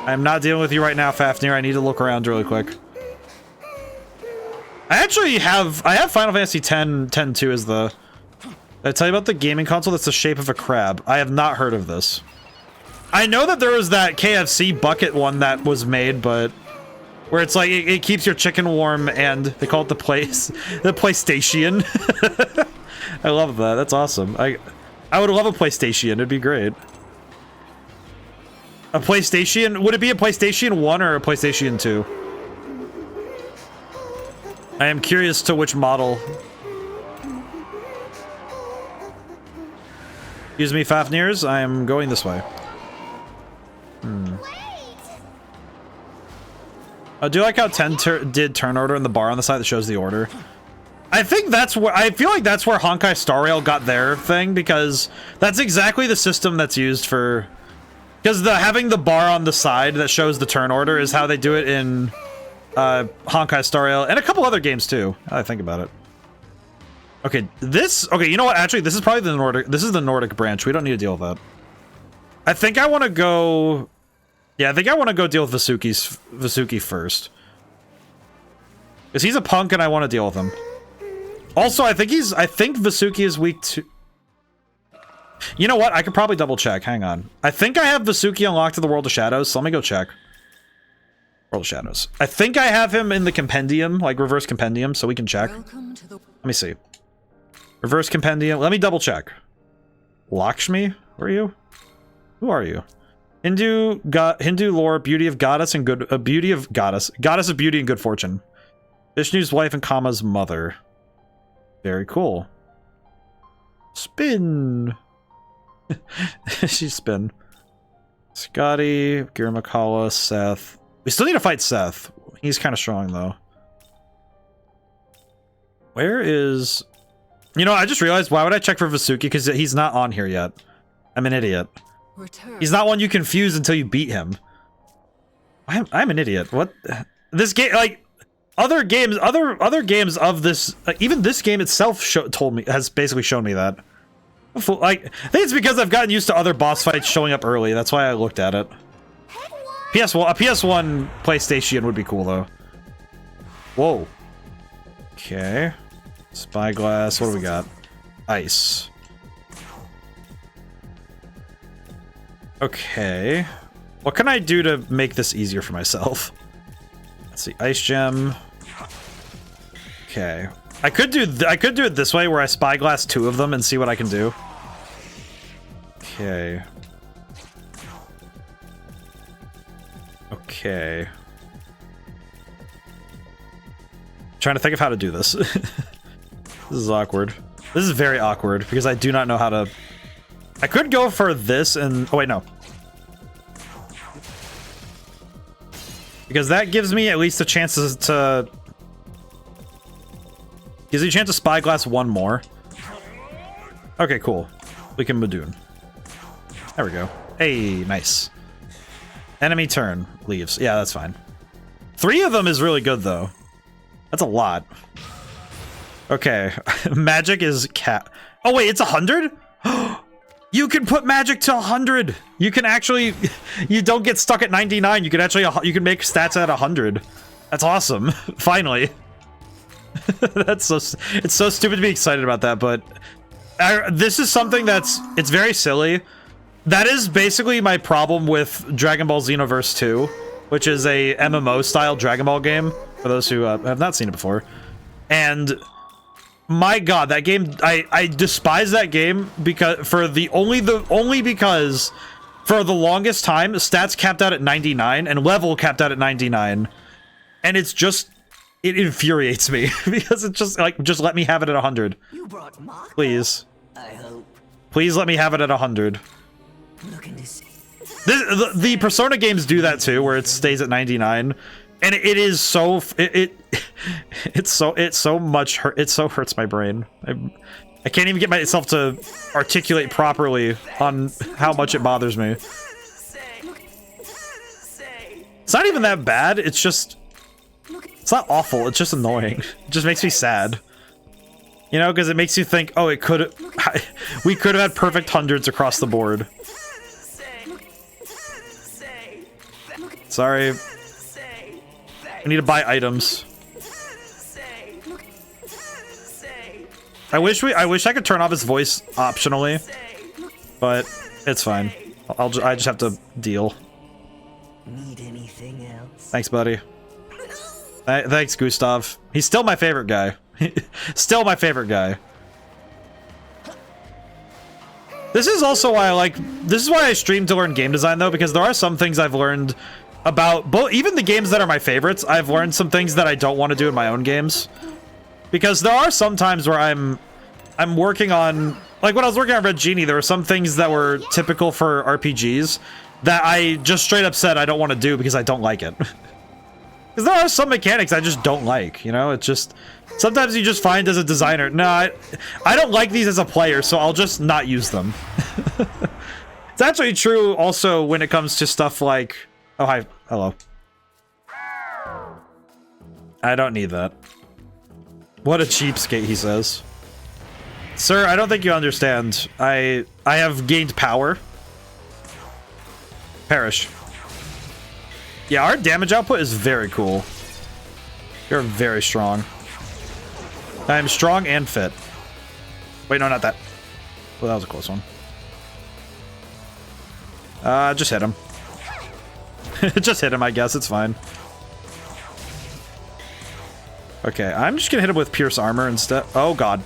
I'm not dealing with you right now, Fafnir. I need to look around really quick. I have Final Fantasy X-2 as the... Did I tell you about the gaming console that's the shape of a crab? I have not heard of this. I know that there was that KFC bucket one that was made, but... Where it's like, it keeps your chicken warm, and they call it the PlayStation. I love that. That's awesome. I would love a PlayStation. It'd be great. A PlayStation? Would it be a PlayStation 1 or a PlayStation 2? I am curious to which model. Excuse me, Fafnirs. I am going this way. I do like how 10 did turn order in the bar on the side that shows the order. I think that's where... I feel like that's where Honkai Star Rail got their thing, because that's exactly the system that's used for... Because having the bar on the side that shows the turn order is how they do it in Honkai Star Rail, and a couple other games too, now that I think about it. Okay, okay, you know what? Actually, this is probably the Nordic... This is the Nordic branch. We don't need to deal with that. I think I want to go... Yeah, I think I want to go deal with Vasuki first. Because he's a punk and I want to deal with him. Also, I think Vasuki is weak to... You know what? I could probably double check. Hang on. I think I have Vasuki unlocked to the World of Shadows, so let me go check. World of Shadows. I think I have him in the compendium, like reverse compendium, so we can check. Let me see. Reverse compendium. Let me double check. Lakshmi? Who are you? Who are you? Hindu lore, beauty of goddess and good, goddess of beauty and good fortune. Vishnu's wife and Kama's mother. Very cool. Spin. She's been Scotty, Giramacala, Seth. We still need to fight Seth. He's kind of strong though. Where is... You know, I just realized, why would I check for Vasuki? Because he's not on here yet. I'm an idiot. Return. He's not one you confuse until you beat him. I'm an idiot. What? This game, like, other games of this, even this game itself has basically shown me that. Like, I think it's because I've gotten used to other boss fights showing up early. That's why I looked at it. A PS1 PlayStation would be cool though. Whoa. Okay. Spyglass. What do we got? Ice. Okay. What can I do to make this easier for myself? Let's see. Ice gem. Okay. I could do it this way, where I spyglass 2 of them and see what I can do. Okay. Okay. Trying to think of how to do this. This is awkward. This is very awkward because I do not know how to... I could go for this and... Oh, wait, no. Because that gives me at least a chance to... Gives me a chance to spyglass 1 more. Okay, cool. We can Madoon. There we go. Hey, nice. Enemy turn. Leaves. Yeah, that's fine. 3 of them is really good, though. That's a lot. Okay. Magic is cat. Oh, wait, it's 100? You can put magic to 100. You can actually... You don't get stuck at 99. You can actually... You can make stats at 100. That's awesome. Finally. That's so... It's so stupid to be excited about that, but... this is something that's... It's very silly. That is basically my problem with Dragon Ball Xenoverse 2, which is a MMO-style Dragon Ball game, for those who have not seen it before. And... My god, that game, I despise that game because only because for the longest time stats capped out at 99 and level capped out at 99, and it's just, it infuriates me because it's just like, just let me have it at 100. You brought Mach? Please. I hope. Please let me have it at 100. Looking to see. The Persona games do that too, where it stays at 99. And it is so it so much hurt. It so hurts my brain. I can't even get myself to articulate properly on how much it bothers me. It's not even that bad. It's just, it's not awful. It's just annoying. It just makes me sad. You know, because it makes you think, oh, it could, we could have had perfect hundreds across the board. Sorry. I need to buy items. I wish I could turn off his voice optionally, but it's fine. I just have to deal. Need anything else? Thanks, buddy. Thanks, Gustav. He's still my favorite guy. Still my favorite guy. This is also why this is why I stream to learn game design though, because there are some things I've learned about even the games that are my favorites. I've learned some things that I don't want to do in my own games, because there are some times where I'm working on, like when I was working on Red Genie, there were some things that were typical for RPGs that I just straight up said I don't want to do because I don't like it. Because there are some mechanics I just don't like, you know? It's just, sometimes you just find as a designer, no, I don't like these as a player, so I'll just not use them. It's actually true also when it comes to stuff like, oh, hi. Hello. I don't need that. What a cheapskate, he says. Sir, I don't think you understand. I have gained power. Perish. Yeah, our damage output is very cool. You're very strong. I am strong and fit. Wait, no, not that. Well, that was a close one. Just hit him. Just hit him, I guess. It's fine. Okay, I'm just gonna hit him with Pierce Armor instead. Oh, God.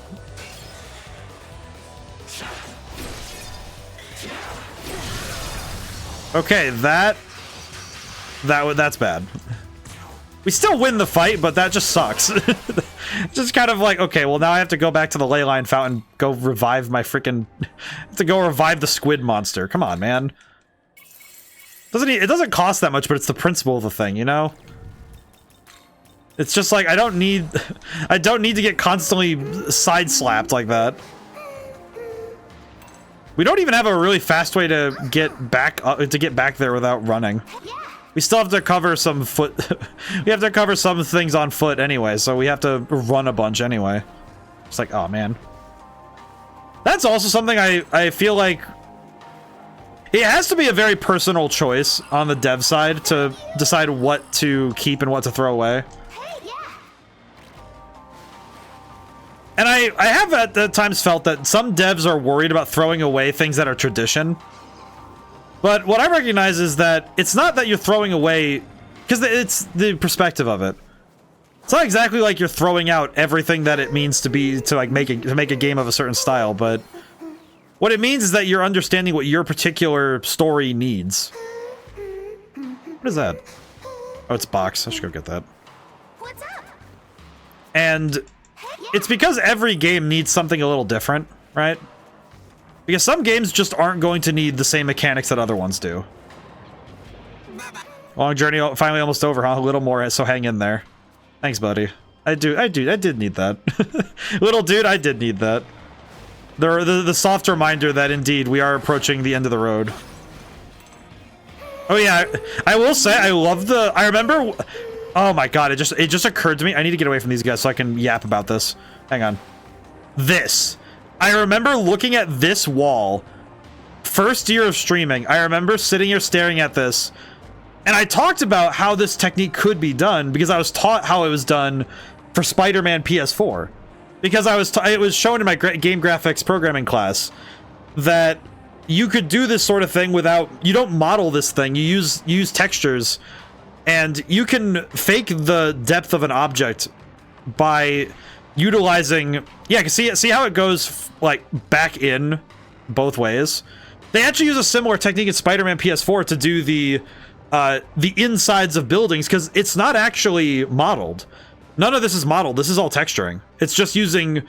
Okay, that's bad. We still win the fight, but that just sucks. Just kind of like, okay, well now I have to go back to the ley line fountain, go revive my freaking... to go revive the squid monster. Come on, man. It doesn't cost that much, but it's the principle of the thing, you know? It's just like, I don't need to get constantly side-slapped like that. We don't even have a really fast way to get back there without running. We still have to cover some foot. We have to cover some things on foot anyway, so we have to run a bunch anyway. It's like, oh man. That's also something I feel like it has to be a very personal choice on the dev side to decide what to keep and what to throw away. And I have at times felt that some devs are worried about throwing away things that are tradition. But what I recognize is that it's not that you're throwing away, because it's the perspective of it. It's not exactly like you're throwing out everything that it means to make a game of a certain style, but what it means is that you're understanding what your particular story needs. What is that? Oh, it's a box. I should go get that. What's up? And it's because every game needs something a little different, right? Because some games just aren't going to need the same mechanics that other ones do. Long journey finally almost over, huh? A little more, so hang in there. Thanks, buddy. I did need that. Little dude, I did need that. The soft reminder that indeed we are approaching the end of the road. Oh yeah, I will say I love I remember. Oh my god, it just occurred to me. I need to get away from these guys so I can yap about this. Hang on. I remember looking at this wall, first year of streaming. I remember sitting here staring at this, and I talked about how this technique could be done because I was taught how it was done for Spider-Man PS4. Because it was shown in my game graphics programming class that you could do this sort of thing you don't model this thing, you use textures, and you can fake the depth of an object by utilizing, yeah, see how it goes like back in both ways. They actually use a similar technique in Spider-Man PS4 to do the insides of buildings, because it's not actually modeled. None of this is modeled. This is all texturing. It's just using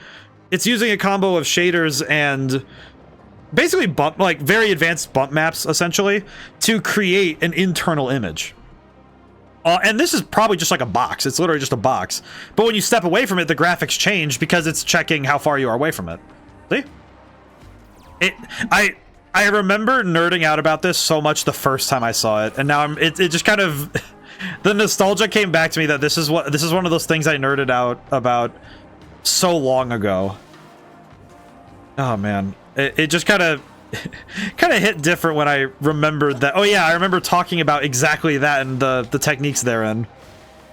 a combo of shaders and basically very advanced bump maps essentially to create an internal image. And this is probably just like a box. It's literally just a box. But when you step away from it, the graphics change because it's checking how far you are away from it. See? I remember nerding out about this so much the first time I saw it, and now it just kind of the nostalgia came back to me that this is one of those things I nerded out about so long ago. Oh man, it just kind of hit different when I remembered that. Oh yeah, I remember talking about exactly that and the techniques therein.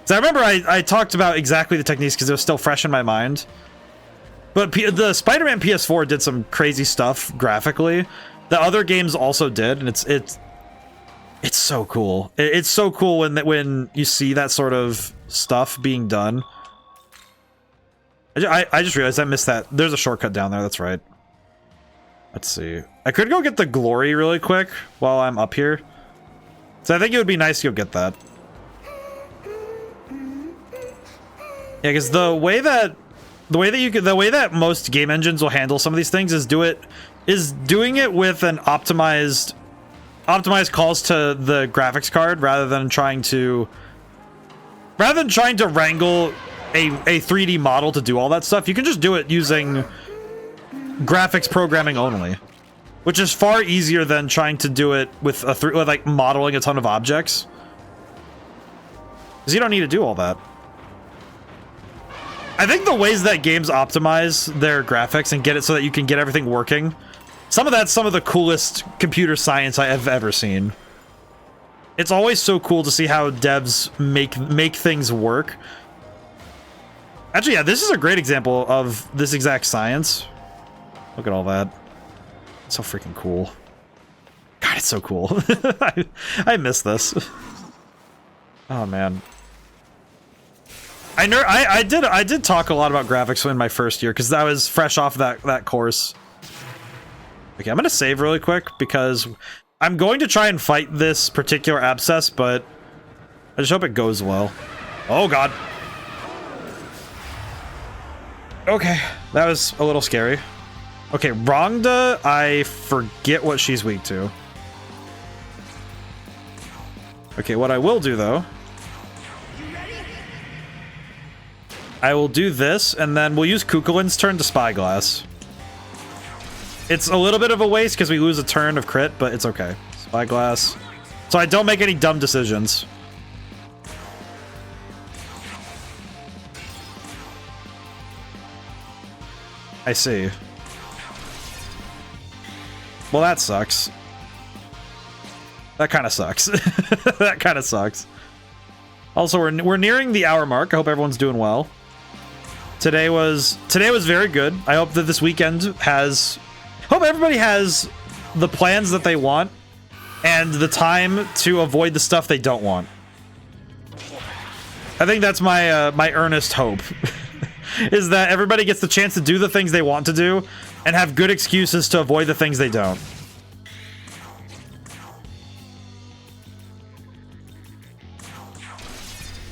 So I remember I talked about exactly the techniques because it was still fresh in my mind. But the Spider-Man PS4 did some crazy stuff graphically that other games also did, and it's so cool. It's so cool when you see that sort of stuff being done. I just realized I missed that. There's a shortcut down there. That's right. Let's see. I could go get the glory really quick while I'm up here. So I think it would be nice to go get that. Yeah, because the way that most game engines will handle some of these things is doing it with an optimized calls to the graphics card rather than trying to wrangle a 3D model to do all that stuff. You can just do it using graphics programming only, which is far easier than trying to do it with like modeling a ton of objects, because you don't need to do all that. I think the ways that games optimize their graphics and get it so that you can get everything working, some of the coolest computer science I have ever seen. It's always so cool to see how devs make things work. Actually, yeah, this is a great example of this exact science. Look at all that. It's so freaking cool. God, it's so cool. I miss this. Oh man. I did talk a lot about graphics in my first year because I was fresh off that course. Okay, I'm gonna save really quick because I'm going to try and fight this particular abscess, but I just hope it goes well. Oh god. Okay, that was a little scary. Okay, Rongda, I forget what she's weak to. Okay, what I will do though, I will do this, and then we'll use Kukulin's turn to Spyglass. It's a little bit of a waste because we lose a turn of crit, but it's okay. Spyglass. So I don't make any dumb decisions. I see. Well, that sucks. That kind of sucks. That kind of sucks. Also, we're nearing the hour mark. I hope everyone's doing well. Today was very good. I hope that this weekend has... Hope everybody has the plans that they want and the time to avoid the stuff they don't want. I think that's my my earnest hope. Is that everybody gets the chance to do the things they want to do and have good excuses to avoid the things they don't.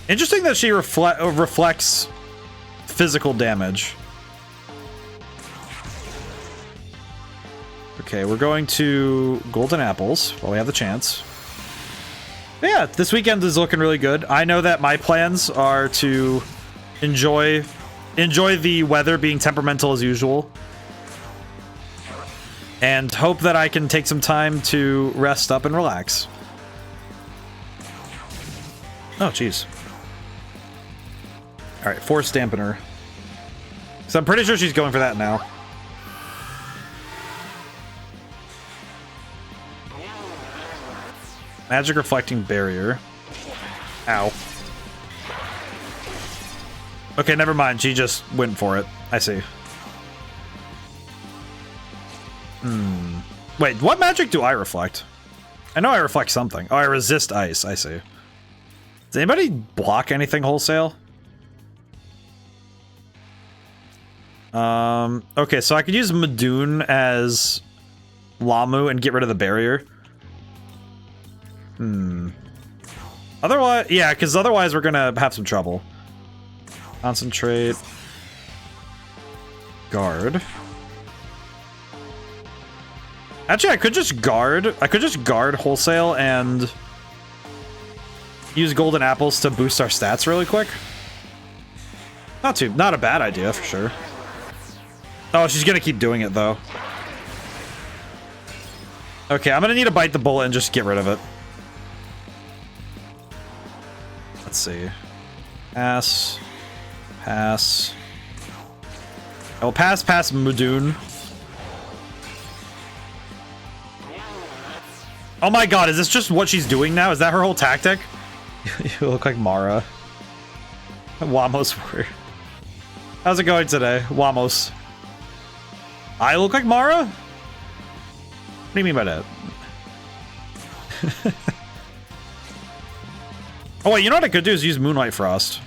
Interesting that she reflects physical damage. Okay, we're going to Golden Apples while we have the chance. But yeah, this weekend is looking really good. I know that my plans are to enjoy the weather being temperamental as usual. And hope that I can take some time to rest up and relax. Oh, jeez. Alright, Force Dampener. So I'm pretty sure she's going for that now. Magic Reflecting Barrier. Ow. Okay, never mind. She just went for it. I see. Wait, what magic do I reflect? I know I reflect something. Oh, I resist ice. I see. Does anybody block anything wholesale? Okay, so I could use Madoon as Lamu and get rid of the barrier. Otherwise, yeah, because otherwise we're gonna have some trouble. Concentrate. Guard. Actually, I could just guard. I could just guard wholesale and use golden apples to boost our stats really quick. Not a bad idea for sure. Oh, she's gonna keep doing it though. Okay, I'm gonna need to bite the bullet and just get rid of it. Let's see. Pass. Pass. I will pass Madoon. Oh my god, is this just what she's doing now? Is that her whole tactic? You look like Mara. Wamos word. How's it going today? Wamos. I look like Mara? What do you mean by that? Oh wait, you know what I could do is use Moonlight Frost.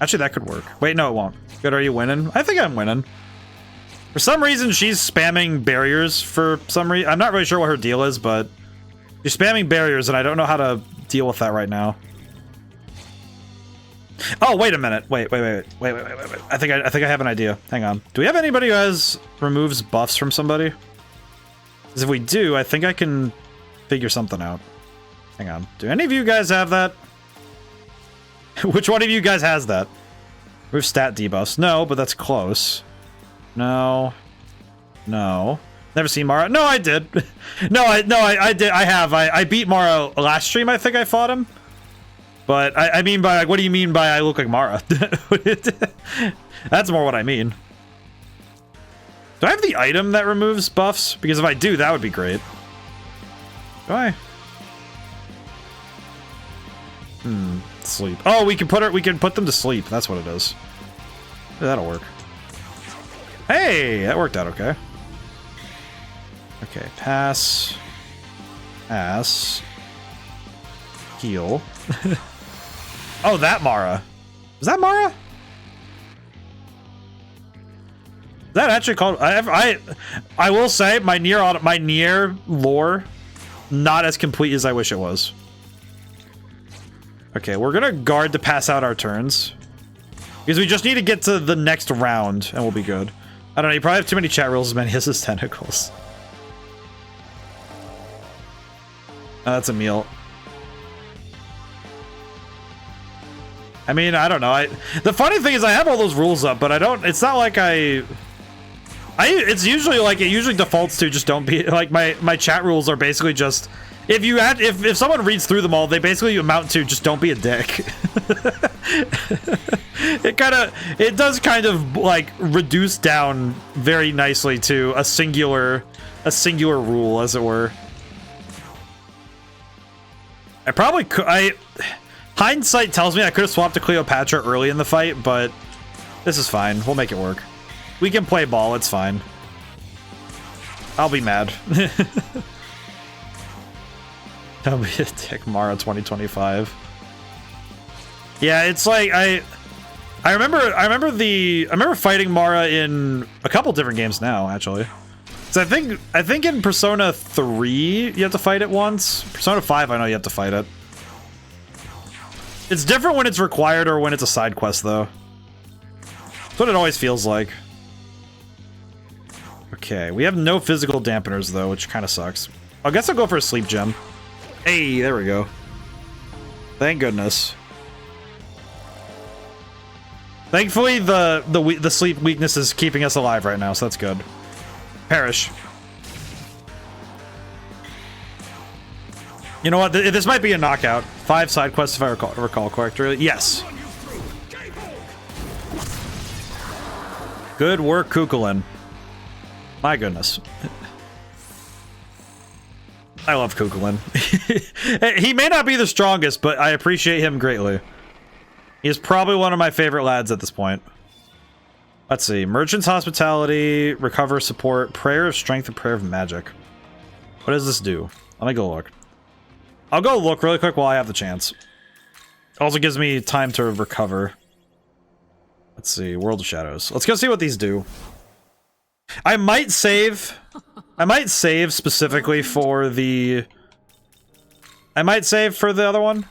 Actually, that could work. Wait, no, it won't. Good, are you winning? I think I'm winning. For some reason, she's spamming barriers for some reason. I'm not really sure what her deal is, but she's spamming barriers, and I don't know how to deal with that right now. Oh, wait a minute. Wait. I think I have an idea. Hang on. Do we have anybody who removes buffs from somebody? Because if we do, I think I can figure something out. Hang on. Do any of you guys have that? Which one of you guys has that? Remove stat debuffs. No, but that's close. No. Never seen Mara. No, I did. I did. I have. I beat Mara last stream. I think I fought him. But I mean by, like, what do you mean by I look like Mara? That's more what I mean. Do I have the item that removes buffs? Because if I do, that would be great. Do I? Sleep. Oh, we can put them to sleep. That's what it is. That'll work. Hey, that worked out okay. Okay, pass. Heal. Oh, that Mara. Is that Mara? Is that actually called? I will say my Nier lore not as complete as I wish it was. Okay, we're gonna guard to pass out our turns. Because we just need to get to the next round, and we'll be good. I don't know, you probably have too many chat rules as many as his tentacles. Oh, that's a meal. I mean, I don't know. The funny thing is I have all those rules up, but I don't... It's not like it's usually like... It usually defaults to just don't be... Like, my chat rules are basically just... If someone reads through them all, they basically amount to just don't be a dick. It does kind of, like, reduce down very nicely to a singular rule, as it were. I probably could... Hindsight tells me I could have swapped to Cleopatra early in the fight, but this is fine. We'll make it work. We can play ball, it's fine. I'll be mad. That'll be a dick, Mara 2025. Yeah, it's like I remember fighting Mara in a couple different games now, actually. So I think in Persona 3 you have to fight it once. Persona 5 I know you have to fight it. It's different when it's required or when it's a side quest, though. That's what it always feels like. Okay, we have no physical dampeners, though, which kind of sucks. I guess I'll go for a sleep gem. Hey, there we go. Thank goodness. Thankfully, the sleep weakness is keeping us alive right now, so that's good. Perish. You know what? This might be a knockout. 5 side quests if I recall correctly. Yes. Good work, Kukulin. My goodness. I love Kukulin. He may not be the strongest, but I appreciate him greatly. He is probably one of my favorite lads at this point. Let's see. Merchant's Hospitality, Recover Support, Prayer of Strength, and Prayer of Magic. What does this do? Let me go look. I'll go look really quick while I have the chance. Also gives me time to recover. Let's see. World of Shadows. Let's go see what these do. I might save specifically for the... I might save for the other one.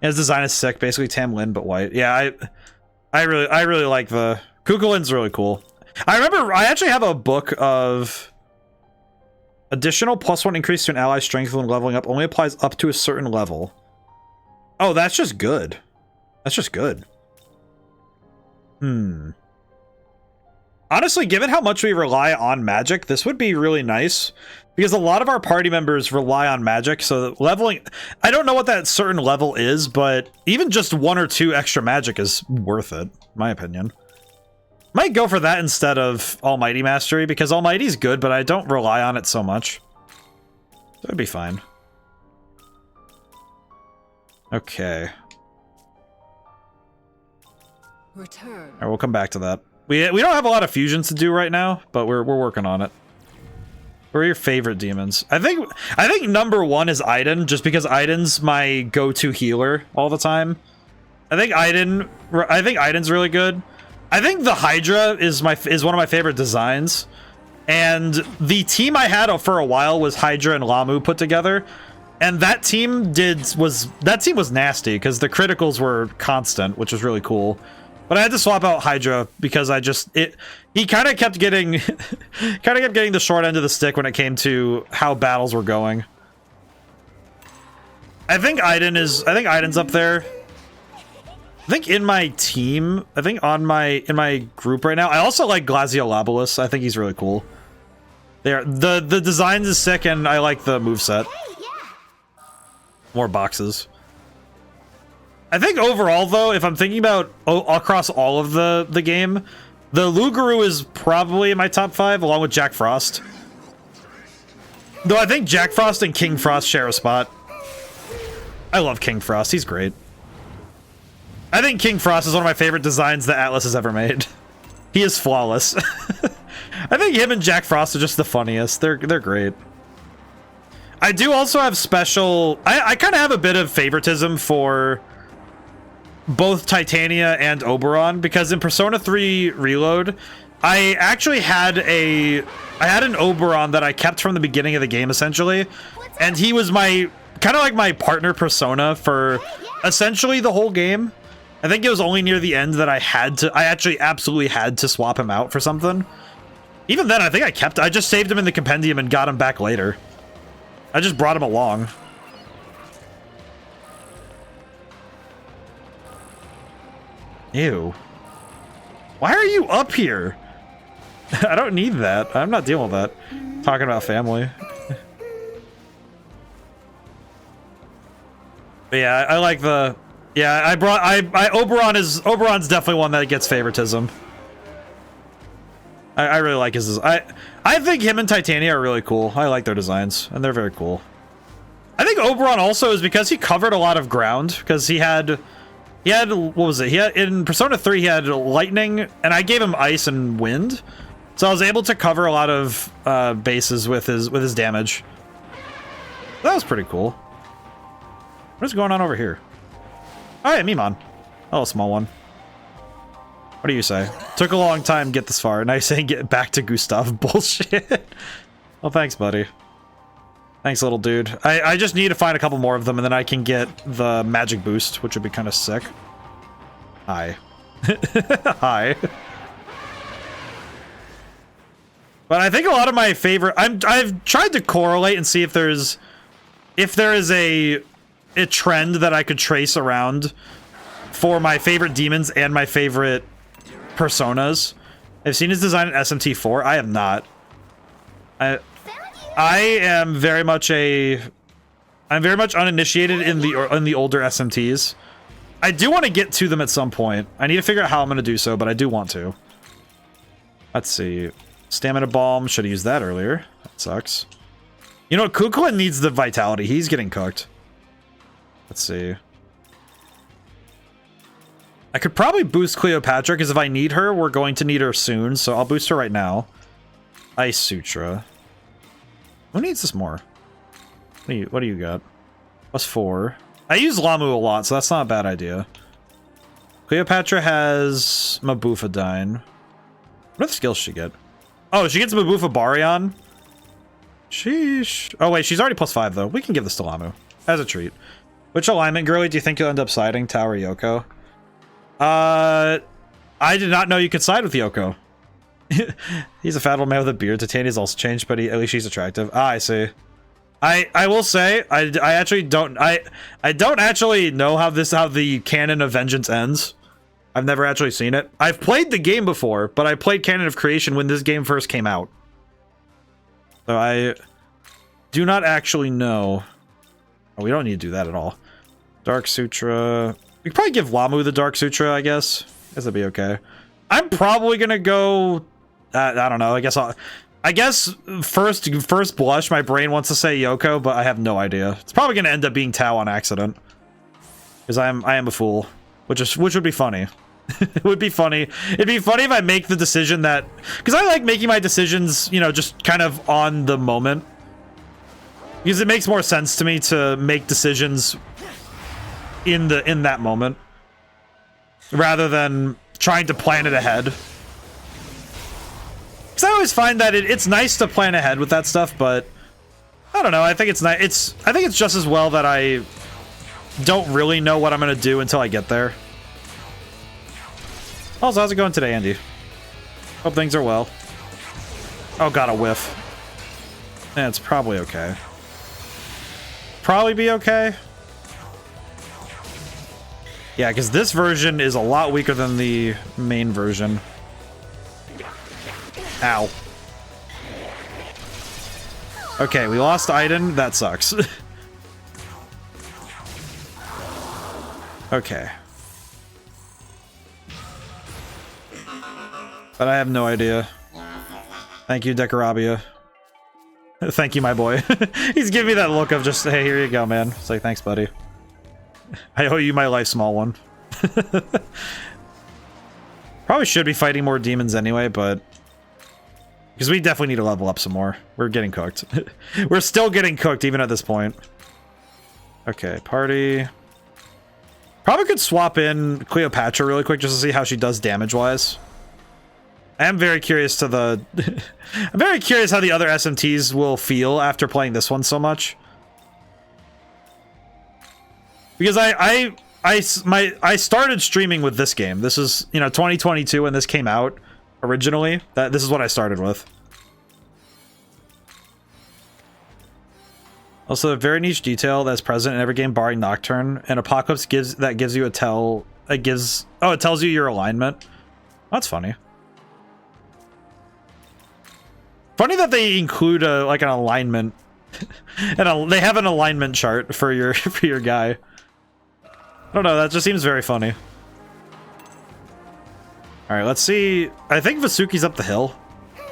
His design is sick. Basically Tam Lin, but white. Yeah, I really like the... Kukulin's really cool. I remember I actually have a book of... Additional +1 increase to an ally's strength when leveling up only applies up to a certain level. Oh, that's just good. That's just good. Honestly, given how much we rely on magic, this would be really nice. Because a lot of our party members rely on magic, so leveling... I don't know what that certain level is, but even just 1 or 2 extra magic is worth it, in my opinion. Might go for that instead of Almighty Mastery, because Almighty's good, but I don't rely on it so much. That'd be fine. Okay. Return. Alright, we'll come back to that. We don't have a lot of fusions to do right now, but we're working on it. Who are your favorite demons? I think number 1 is Aiden, just because Aiden's my go-to healer all the time. I think Aiden's really good. I think the Hydra is one of my favorite designs, and the team I had for a while was Hydra and Lamu put together, and that team was nasty because the criticals were constant, which was really cool. But I had to swap out Hydra because he kind of kept getting the short end of the stick when it came to how battles were going. I think Aiden's up there. I think in my team, in my group right now, I also like Glaciolabalus. I think he's really cool. The design is sick, and I like the moveset. More boxes. I think overall, though, if I'm thinking about across all of the game, the Luguru is probably in my top 5, along with Jack Frost. Though I think Jack Frost and King Frost share a spot. I love King Frost. He's great. I think King Frost is one of my favorite designs that Atlas has ever made. He is flawless. I think him and Jack Frost are just the funniest. They're great. I do also have special... I kind of have a bit of favoritism for both Titania and Oberon, because in Persona 3 Reload, I actually had an Oberon that I kept from the beginning of the game, essentially. And he was my kind of like my partner persona for essentially the whole game. I think it was only near the end that I actually absolutely had to swap him out for something. Even then, I think I just saved him in the compendium and got him back later. I just brought him along. Ew. Why are you up here? I don't need that. I'm not dealing with that. Talking about family. But yeah, I like the... Yeah, Oberon's definitely one that gets favoritism. I really like his... I think him and Titania are really cool. I like their designs, and they're very cool. I think Oberon also is because he covered a lot of ground, because he had, what was it? In Persona 3, he had lightning, and I gave him ice and wind. So I was able to cover a lot of bases with his damage. That was pretty cool. What is going on over here? Oh yeah, Mimon. Oh, a small one. What do you say? Took a long time to get this far. Now you're saying get back to Gustav. Bullshit. Well, thanks, buddy. Thanks, little dude. I just need to find a couple more of them, and then I can get the magic boost, which would be kind of sick. Hi. Hi. But I think a lot of my favorite... I've tried to correlate and see if there is a trend that I could trace around for my favorite demons and my favorite personas. I've seen his design in SMT4. I have not. I am very much uninitiated in the older SMTs. I do want to get to them at some point. I need to figure out how I'm going to do so, but I do want to. Let's see. Stamina Balm. Should have used that earlier. That sucks. You know, Kukulin needs the vitality. He's getting cooked. Let's see. I could probably boost Cleopatra, because if I need her, we're going to need her soon, so I'll boost her right now. Ice Sutra. Who needs this more? What do you got? +4. I use Lamu a lot, so that's not a bad idea. Cleopatra has Mabufadine. What other skills she get? Oh, she gets Mabufa Baryon. Sheesh. Oh wait, she's already +5 though. We can give this to Lamu as a treat. Which alignment, girly, do you think you'll end up siding, Tao or Yoko? I did not know you could side with Yoko. He's a fat old man with a beard. Titania's also changed, but at least she's attractive. Ah, I see. I will say, I actually don't... I don't actually know how the canon of Vengeance ends. I've never actually seen it. I've played the game before, but I played Canon of Creation when this game first came out. So I do not actually know. Oh, we don't need to do that at all. Dark Sutra. We could probably give Lamu the Dark Sutra, I guess. Guess that'd be okay. I'm probably gonna go... I don't know. I guess first blush, my brain wants to say Yoko, but I have no idea. It's probably gonna end up being Tao on accident. Because I am a fool. Which would be funny. It would be funny. It'd be funny if I make the decision that... Because I like making my decisions, you know, just kind of on the moment. Because it makes more sense to me to make decisions in that moment. Rather than trying to plan it ahead. Because I always find that it's nice to plan ahead with that stuff, but... I don't know, I think it's nice. I think it's just as well that I don't really know what I'm going to do until I get there. Also, how's it going today, Andy? Hope things are well. Oh, got a whiff. Yeah, it's probably okay. Probably be okay. Yeah, because this version is a lot weaker than the main version. Ow. Okay, we lost Aiden. That sucks. Okay. But I have no idea. Thank you, Decorabia. Thank you, my boy. He's giving me that look of just, hey, here you go, man. It's like, thanks, buddy. I owe you my life, small one. Probably should be fighting more demons anyway, but... Because we definitely need to level up some more. We're getting cooked. We're still getting cooked, even at this point. Okay, party. Probably could swap in Cleopatra really quick just to see how she does damage-wise. I am very curious to the... I'm very curious how the other SMTs will feel after playing this one so much. Because I started streaming with this game. This is, you know, 2022 when this came out originally. This is what I started with. Also, a very niche detail that's present in every game barring Nocturne, and Apocalypse gives you a tell. It tells you your alignment. That's funny. Funny that they include like an alignment, and they have an alignment chart for your guy. I don't know. That just seems very funny. All right, let's see. I think Vasuki's up the hill.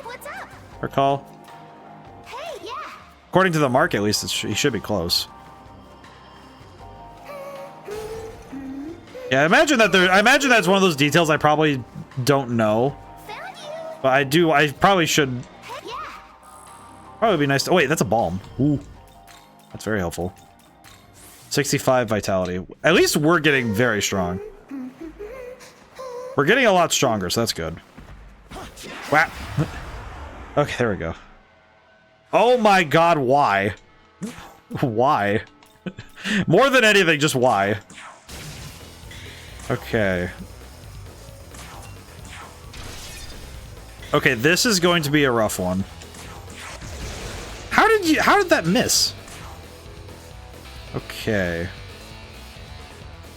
What's up? Recall. Hey, yeah. According to the mark, at least he should be close. Yeah, I imagine that's one of those details I probably don't know, Found you. but I do. I probably should. Yeah. Probably be nice to. Oh, wait, that's a balm. Ooh, that's very helpful. 65 vitality. At least we're getting very strong. We're getting a lot stronger, so that's good. Wow. Okay, there we go. Oh my god, why? Why? More than anything, just why? Okay. Okay, this is going to be a rough one. How did that miss? Okay.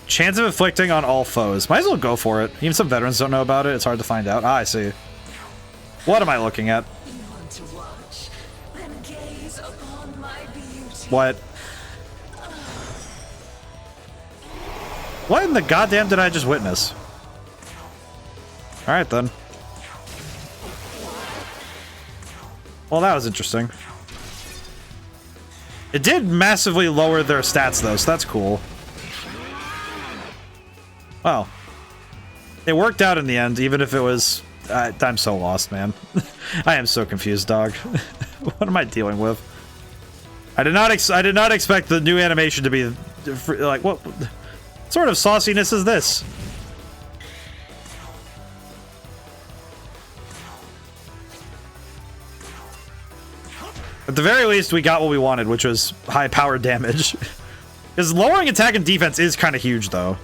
Chance of inflicting on all foes. Might as well go for it. Even some veterans don't know about it. It's hard to find out. Ah, I see. What am I looking at? You want to watch? Then gaze upon my beauty. What? What in the goddamn did I just witness? Alright then. Well, that was interesting. It did massively lower their stats though, so that's cool. Well, it worked out in the end, even if it was... I'm so lost, man. I am so confused, dog. What am I dealing with? I did not expect the new animation to be... like, what sort of sauciness is this? At the very least, we got what we wanted, which was high power damage. Because lowering attack and defense is kind of huge, though.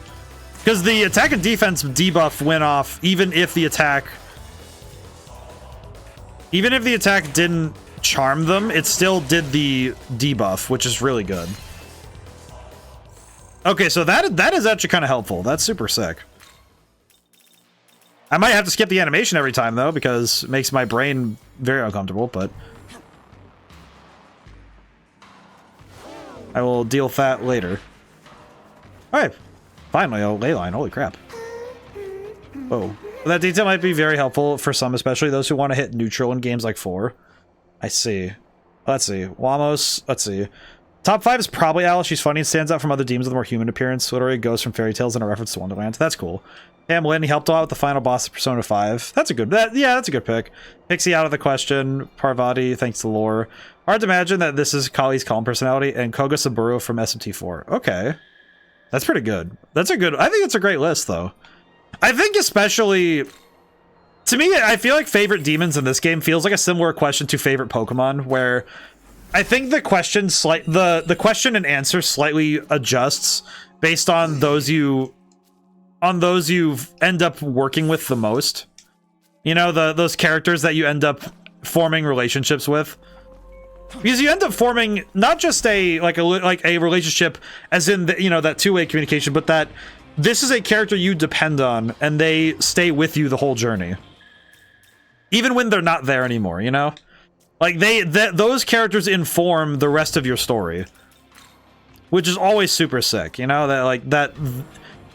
Because the attack and defense debuff went off even if the attack... even if the attack didn't charm them, it still did the debuff, which is really good. Okay, so that is actually kind of helpful. That's super sick. I might have to skip the animation every time, though, because it makes my brain very uncomfortable, but... I will deal with that later. Alright. Finally, a ley line. Holy crap. Whoa. That detail might be very helpful for some, especially those who want to hit neutral in games like 4. I see. Let's see. Wamos. Let's see. Top 5 is probably Alice. She's funny and stands out from other demons with a more human appearance. Literally goes from fairy tales and a reference to Wonderland. That's cool. Lynn, he helped out with the final boss of Persona 5. That's a good... yeah, that's a good pick. Pixie out of the question. Parvati, thanks to lore. Hard to imagine that this is Kali's calm personality. And Koga Saburo from SMT4. Okay. That's pretty good. That's a good... I think it's a great list, though. I think especially... to me, I feel like favorite demons in this game feels like a similar question to favorite Pokemon, where I think the question the question and answer slightly adjusts based on those you end up working with the most. You know, those characters that you end up forming relationships with. Because you end up forming not just a relationship as in the, you know, that two-way communication, but that this is a character you depend on and they stay with you the whole journey. Even when they're not there anymore, you know? Like those characters inform the rest of your story. Which is always super sick, you know? That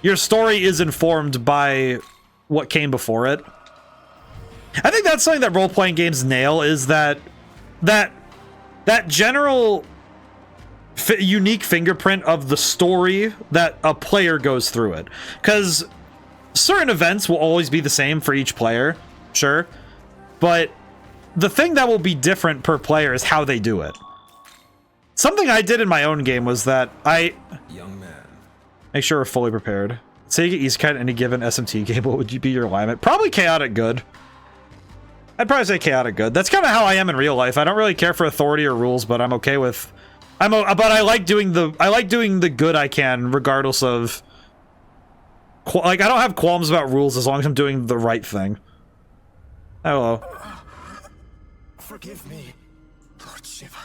your story is informed by what came before it. I think that's something that role-playing games nail, is that general unique fingerprint of the story that a player goes through it. Because certain events will always be the same for each player, sure. But the thing that will be different per player is how they do it. Something I did in my own game was that Young man. make sure we're fully prepared. Say you get Isekai in any given SMT game, what would you be your alignment? Probably chaotic good. I'd probably say chaotic good. That's kind of how I am in real life. I don't really care for authority or rules, but I'm okay with But I like doing the good I can, regardless of. Like, I don't have qualms about rules as long as I'm doing the right thing. Hello. Forgive me, Lord Shiva.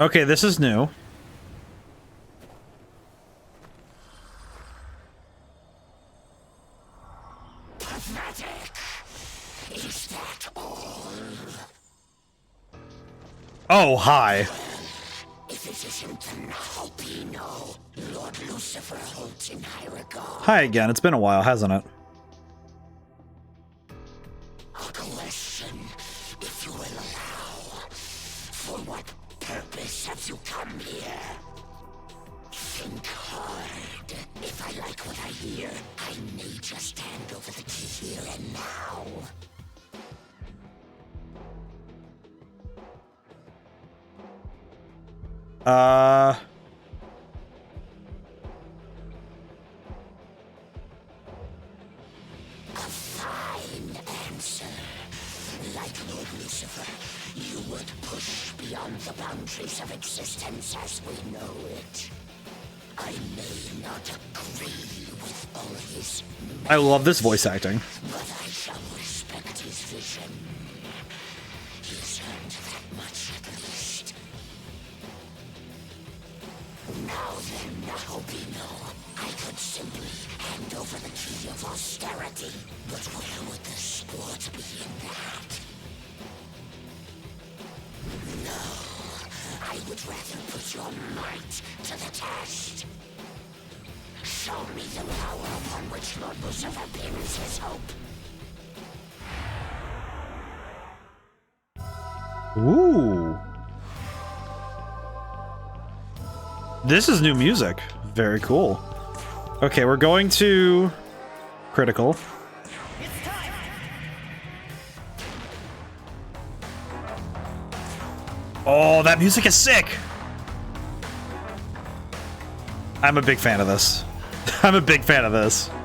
Okay, this is new. Is that all? Oh, hi. If it isn't the Nahopino, Lord Lucifer holds in high regard. Hi again. It's been a while, hasn't it? A question, if you will allow. For what purpose have you come here? Think hard. If I like what I hear, I may just hand over the key here and now. A fine answer. Like Lord Lucifer, you would push beyond the boundaries of existence as we know it. I may not agree with all his I love this voice acting. but I shall respect his vision. He's earned that much at least. Now then, Nahopino, I could simply hand over the key of austerity, but where would the sport be in that? No, I would rather put your might to the test. Show me the power upon which Lord Lucifer pins his hope. Ooh. This is new music. Very cool. Okay, we're going to critical. Oh, that music is sick. I'm a big fan of this. I'm a big fan of this. All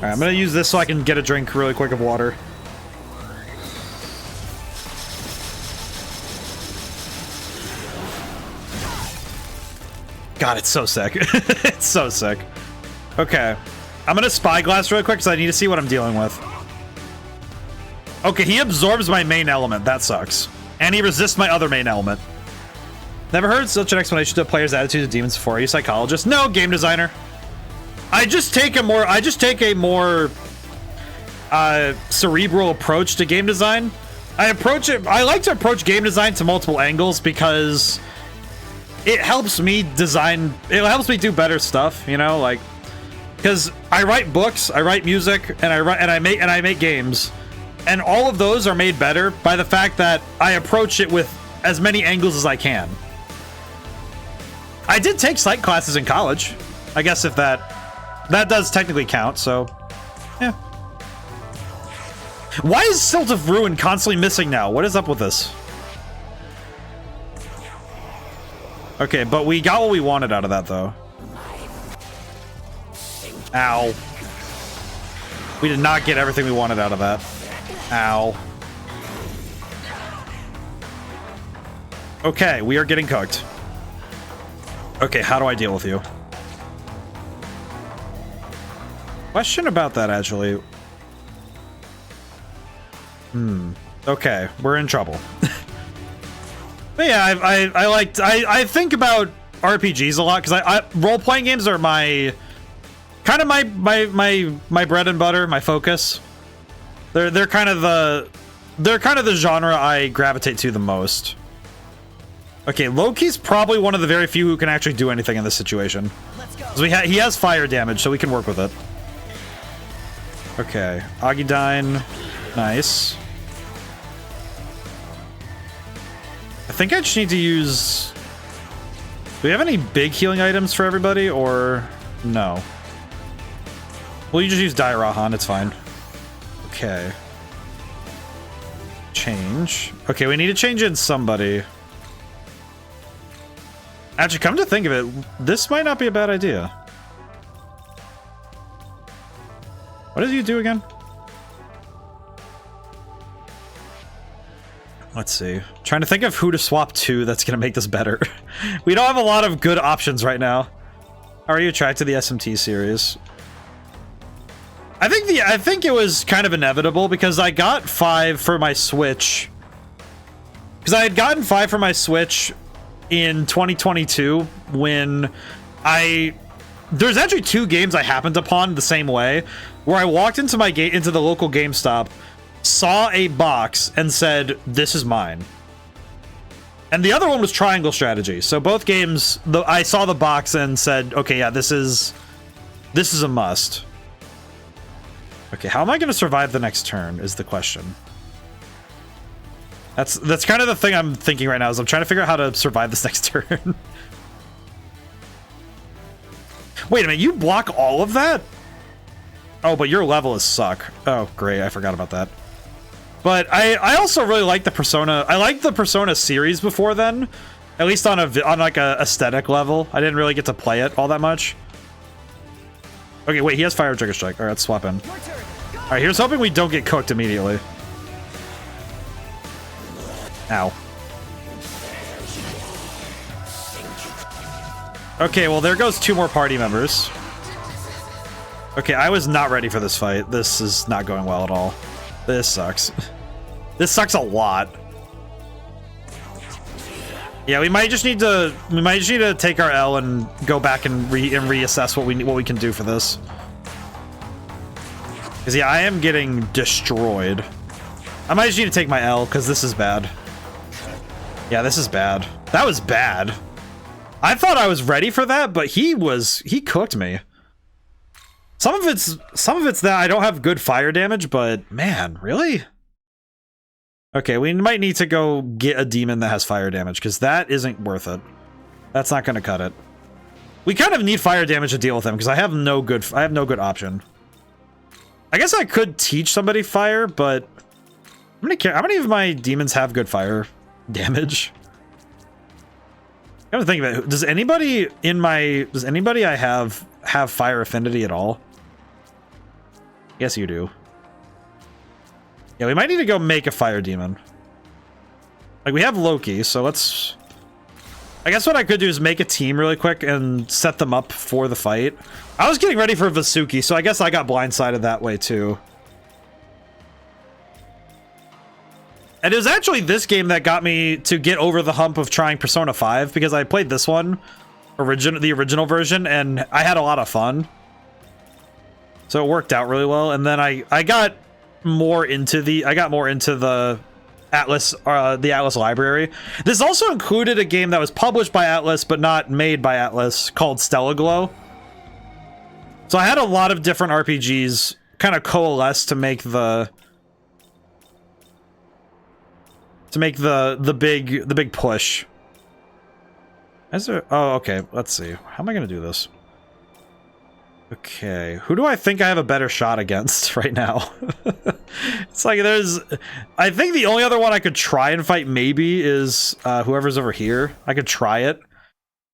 right, I'm gonna use this so I can get a drink really quick of water. God, it's so sick. It's so sick. Okay. I'm gonna spyglass really quick because I need to see what I'm dealing with. Okay, he absorbs my main element. That sucks. And he resists my other main element. Never heard such an explanation to a player's attitude to demons before. Are you a psychologist? No, game designer. I just take a more cerebral approach to game design. I like to approach game design to multiple angles because it helps me design. It helps me do better stuff, you know, like because I write books, I write music, and I make games, and all of those are made better by the fact that I approach it with as many angles as I can. I did take psych classes in college. I guess if that does technically count, so yeah. Why is Silt of Ruin constantly missing now? What is up with this? Okay, but we got what we wanted out of that, though. Ow. We did not get everything we wanted out of that. Ow. Okay, we are getting cooked. Okay, how do I deal with you? Question about that, actually. Okay, we're in trouble. But yeah, I think about RPGs a lot because role-playing games are my kind of my bread and butter, my focus. They're kind of the genre I gravitate to the most. Okay, Loki's probably one of the very few who can actually do anything in this situation. So he has fire damage, so we can work with it. Okay, Agidine, nice. I think I just need to use... Do we have any big healing items for everybody, or no? Well, you just use Dairahan, it's fine. Okay. Change. Okay, we need to change in somebody. Actually, come to think of it, this might not be a bad idea. What did you do again? Let's see. Trying to think of who to swap to that's gonna make this better. We don't have a lot of good options right now. How are you attracted to the SMT series? I think it was kind of inevitable because I got 5 for my Switch. Because I had gotten 5 for my Switch in 2022 when there's actually 2 games I happened upon the same way, where I walked into into the local GameStop, saw a box and said, "This is mine." And the other one was Triangle Strategy. So both games, I saw the box and said, "Okay, yeah, this is a must." Okay, how am I going to survive the next turn is the question. That's kind of the thing I'm thinking right now, is I'm trying to figure out how to survive this next turn. Wait a minute, you block all of that? Oh, but your level is suck. Oh, great, I forgot about that. But I also really like the Persona. I liked the Persona series before then, at least on like a aesthetic level. I didn't really get to play it all that much. Okay, wait, he has Fire Trigger Strike. All right, let's swap in. All right, here's hoping we don't get cooked immediately. Ow. Okay, well, there goes 2 more party members. Okay, I was not ready for this fight. This is not going well at all. This sucks. This sucks a lot. Yeah, we might just need to take our L and go back and reassess what we can do for this. Because yeah, I am getting destroyed. I might just need to take my L because this is bad. Yeah, this is bad. That was bad. I thought I was ready for that, but he cooked me. Some of it's that I don't have good fire damage, but man, really? Okay, we might need to go get a demon that has fire damage, because that isn't worth it. That's not gonna cut it. We kind of need fire damage to deal with him, because I have no good option. I guess I could teach somebody fire, but how many of my demons have good fire damage? I gotta think about it. Does anybody I have fire affinity at all? Yes, you do. Yeah, we might need to go make a fire demon. Like, we have Loki, so let's... I guess what I could do is make a team really quick and set them up for the fight. I was getting ready for Vasuki, so I guess I got blindsided that way too. And it was actually this game that got me to get over the hump of trying Persona 5, because I played this one, the original version, and I had a lot of fun. So it worked out really well, and then I got more into the Atlas library. This also included a game that was published by Atlas but not made by Atlas called Stella Glow. So I had a lot of different RPGs kind of coalesce to make the big push. Oh, okay, let's see. How am I gonna do this? Okay, who do I think I have a better shot against right now? It's like I think the only other one I could try and fight maybe is whoever's over here. I could try it.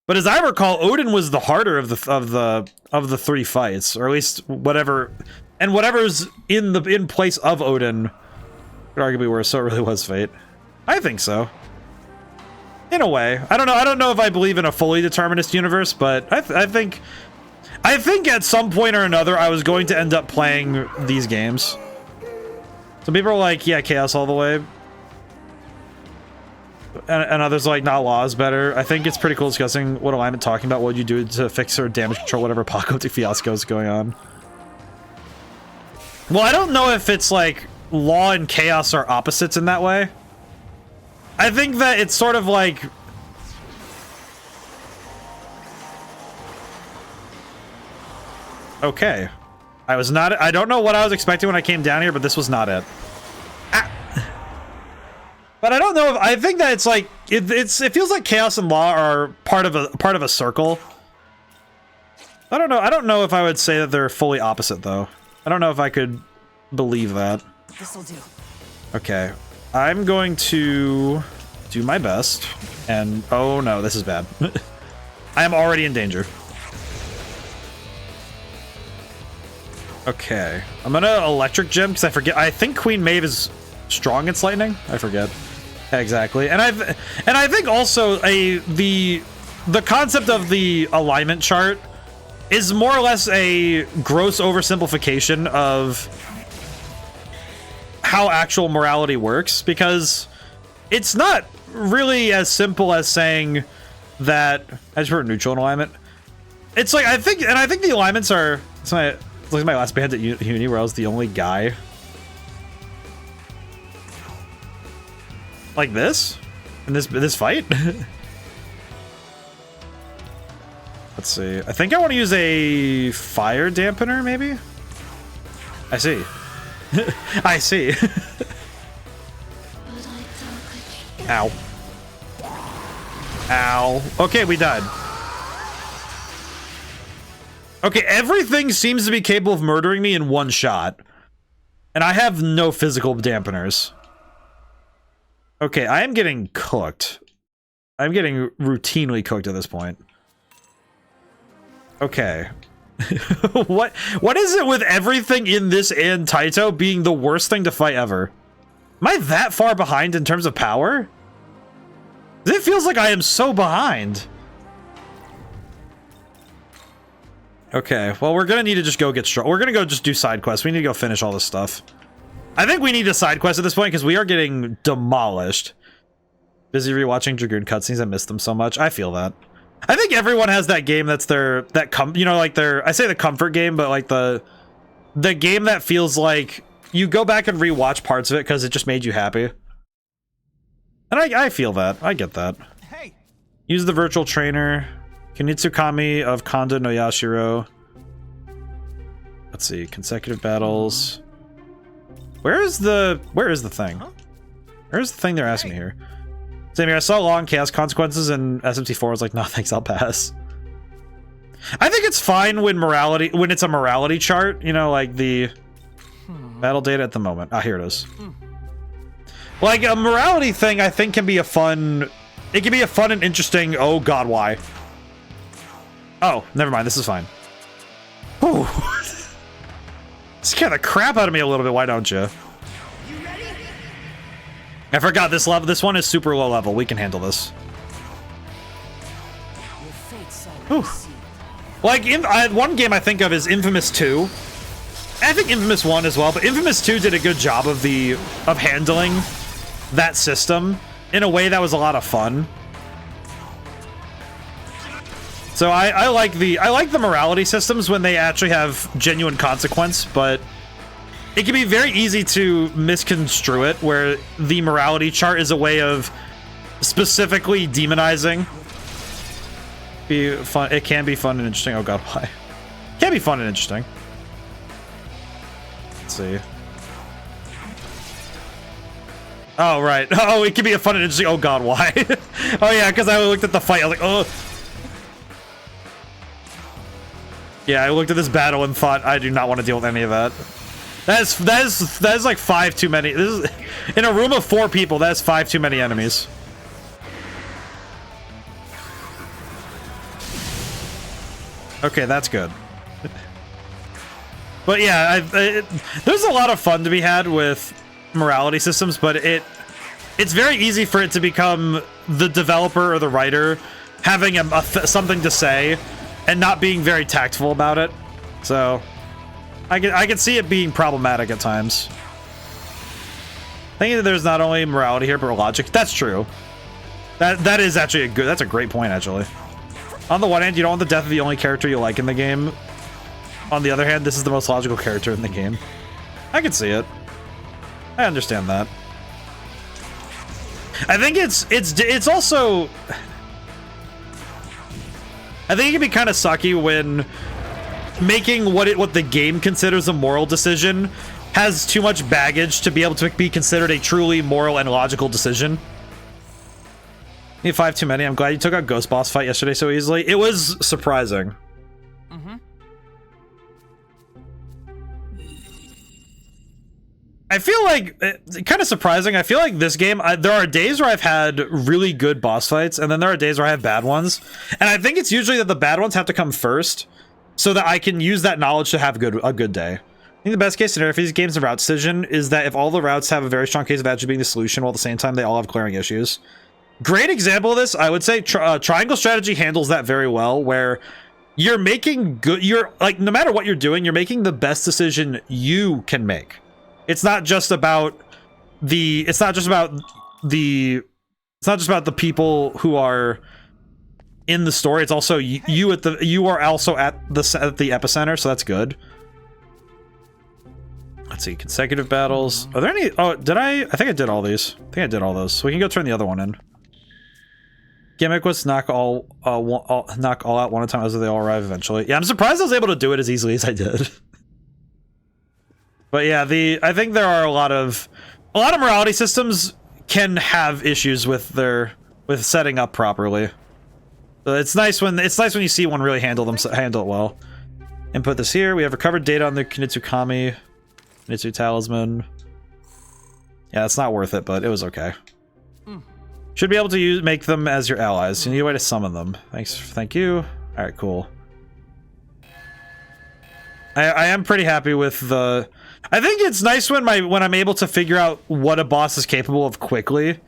But as I recall, Odin was the harder of the 3 fights, or at least whatever's in place of Odin could arguably worse, so it really was fate. I think so. In a way. I don't know if I believe in a fully determinist universe, but I think at some point or another I was going to end up playing these games. Some people are like, yeah, Chaos all the way. And others are like, nah, Law is better. I think it's pretty cool discussing what alignment talking about. What would you do to fix or damage control whatever apocalyptic fiasco is going on? Well, I don't know if it's like Law and Chaos are opposites in that way. I think that it's sort of like... Okay. I don't know what I was expecting when I came down here, but this was not it. Ah. But I don't know if... I think that it's like... It feels like Chaos and Law are part of a circle. I don't know. I don't know if I would say that they're fully opposite, though. I don't know if I could believe that. This'll do. Okay. I'm going to do my best. And... Oh, no. This is bad. I am already in danger. Okay, I'm gonna electric gem because I forget. I think Queen Maeve is strong against lightning. I forget exactly, and I think also the concept of the alignment chart is more or less a gross oversimplification of how actual morality works, because it's not really as simple as saying that I just put neutral in alignment. It's like I think the alignments are. Look at my last band at uni where I was the only guy. Like this? In this fight? Let's see. I think I want to use a fire dampener, maybe? I see. I see. Ow. Ow. Okay, we died. Okay, everything seems to be capable of murdering me in one shot. And I have no physical dampeners. Okay, I am getting cooked. I'm getting routinely cooked at this point. Okay. What is it with everything in this and Taito being the worst thing to fight ever? Am I that far behind in terms of power? It feels like I am so behind. Okay, well, we're gonna need to just go get strong. We're gonna go just do side quests. We need to go finish all this stuff. I think we need a side quest at this point because we are getting demolished. Busy rewatching Dragoon cutscenes. I missed them so much. I feel that. I think everyone has that game that's I say the comfort game, but like the game that feels like you go back and rewatch parts of it because it just made you happy. And I feel that. I get that. Hey. Use the virtual trainer. Kunitsukami of Kondo no Yashiro. Let's see, consecutive battles. Where is the thing? Where's the thing they're asking me here? Same here, I saw long chaos consequences and SMT4 was like, no thanks, I'll pass. I think it's fine when it's a morality chart, you know, like the battle data at the moment. Ah, here it is. Like a morality thing I think can be a fun and interesting, oh god, why? Oh, never mind. This is fine. Whew. Scare the crap out of me a little bit. Why don't you? I forgot this level. This one is super low level. We can handle this. Whew. Like, one game I think of is Infamous 2. I think Infamous 1 as well, but Infamous 2 did a good job of handling that system in a way that was a lot of fun. So I like the morality systems when they actually have genuine consequence, but it can be very easy to misconstrue it, where the morality chart is a way of specifically demonizing. Be fun. It can be fun and interesting. Oh god, why? It can be fun and interesting. Let's see. Oh right. Oh, it can be a fun and interesting. Oh god, why? Oh yeah, because I looked at the fight. I was like, oh. Yeah, I looked at this battle and thought I do not want to deal with any of that. That is like 5 too many. This is in a room of 4 people. That's 5 too many enemies. Okay, that's good. But yeah, there's a lot of fun to be had with morality systems, but it's very easy for it to become the developer or the writer having something to say and not being very tactful about it. So I can see it being problematic at times. I think that there's not only morality here, but logic. That's true. That is actually that's a great point, actually. On the one hand, you don't want the death of the only character you like in the game. On the other hand, this is the most logical character in the game. I can see it. I understand that. I think it's also, I think it can be kind of sucky when making what the game considers a moral decision has too much baggage to be able to be considered a truly moral and logical decision. 5 too many. I'm glad you took out Ghost Boss fight yesterday so easily. It was surprising. I feel like, kind of surprising, I feel like this game, there are days where I've had really good boss fights, and then there are days where I have bad ones. And I think it's usually that the bad ones have to come first, so that I can use that knowledge to have a good day. I think the best case scenario for these games of route decision is that if all the routes have a very strong case of actually being the solution, while at the same time they all have clearing issues. Great example of this, I would say, Triangle Strategy handles that very well, where you're making good, like, no matter what you're doing, you're making the best decision you can make. It's not just about the people who are in the story. It's also you are also at the epicenter, so that's good. Let's see, consecutive battles. Are there any? Oh, I think I did all these. I think I did all those. So we can go turn the other one in. Gimmick was knock all out one at a time as they all arrive eventually. Yeah, I'm surprised I was able to do it as easily as I did. But yeah, I think there are a lot of morality systems can have issues with setting up properly. So it's nice when you see one really handle it well. Input this here. We have recovered data on the Kinitsukami, Kinitsu Talisman. Yeah, it's not worth it, but it was okay. Should be able to make them as your allies. You need a way to summon them. Thank you. All right, cool. I am pretty happy with the. I think it's nice when I'm able to figure out what a boss is capable of quickly,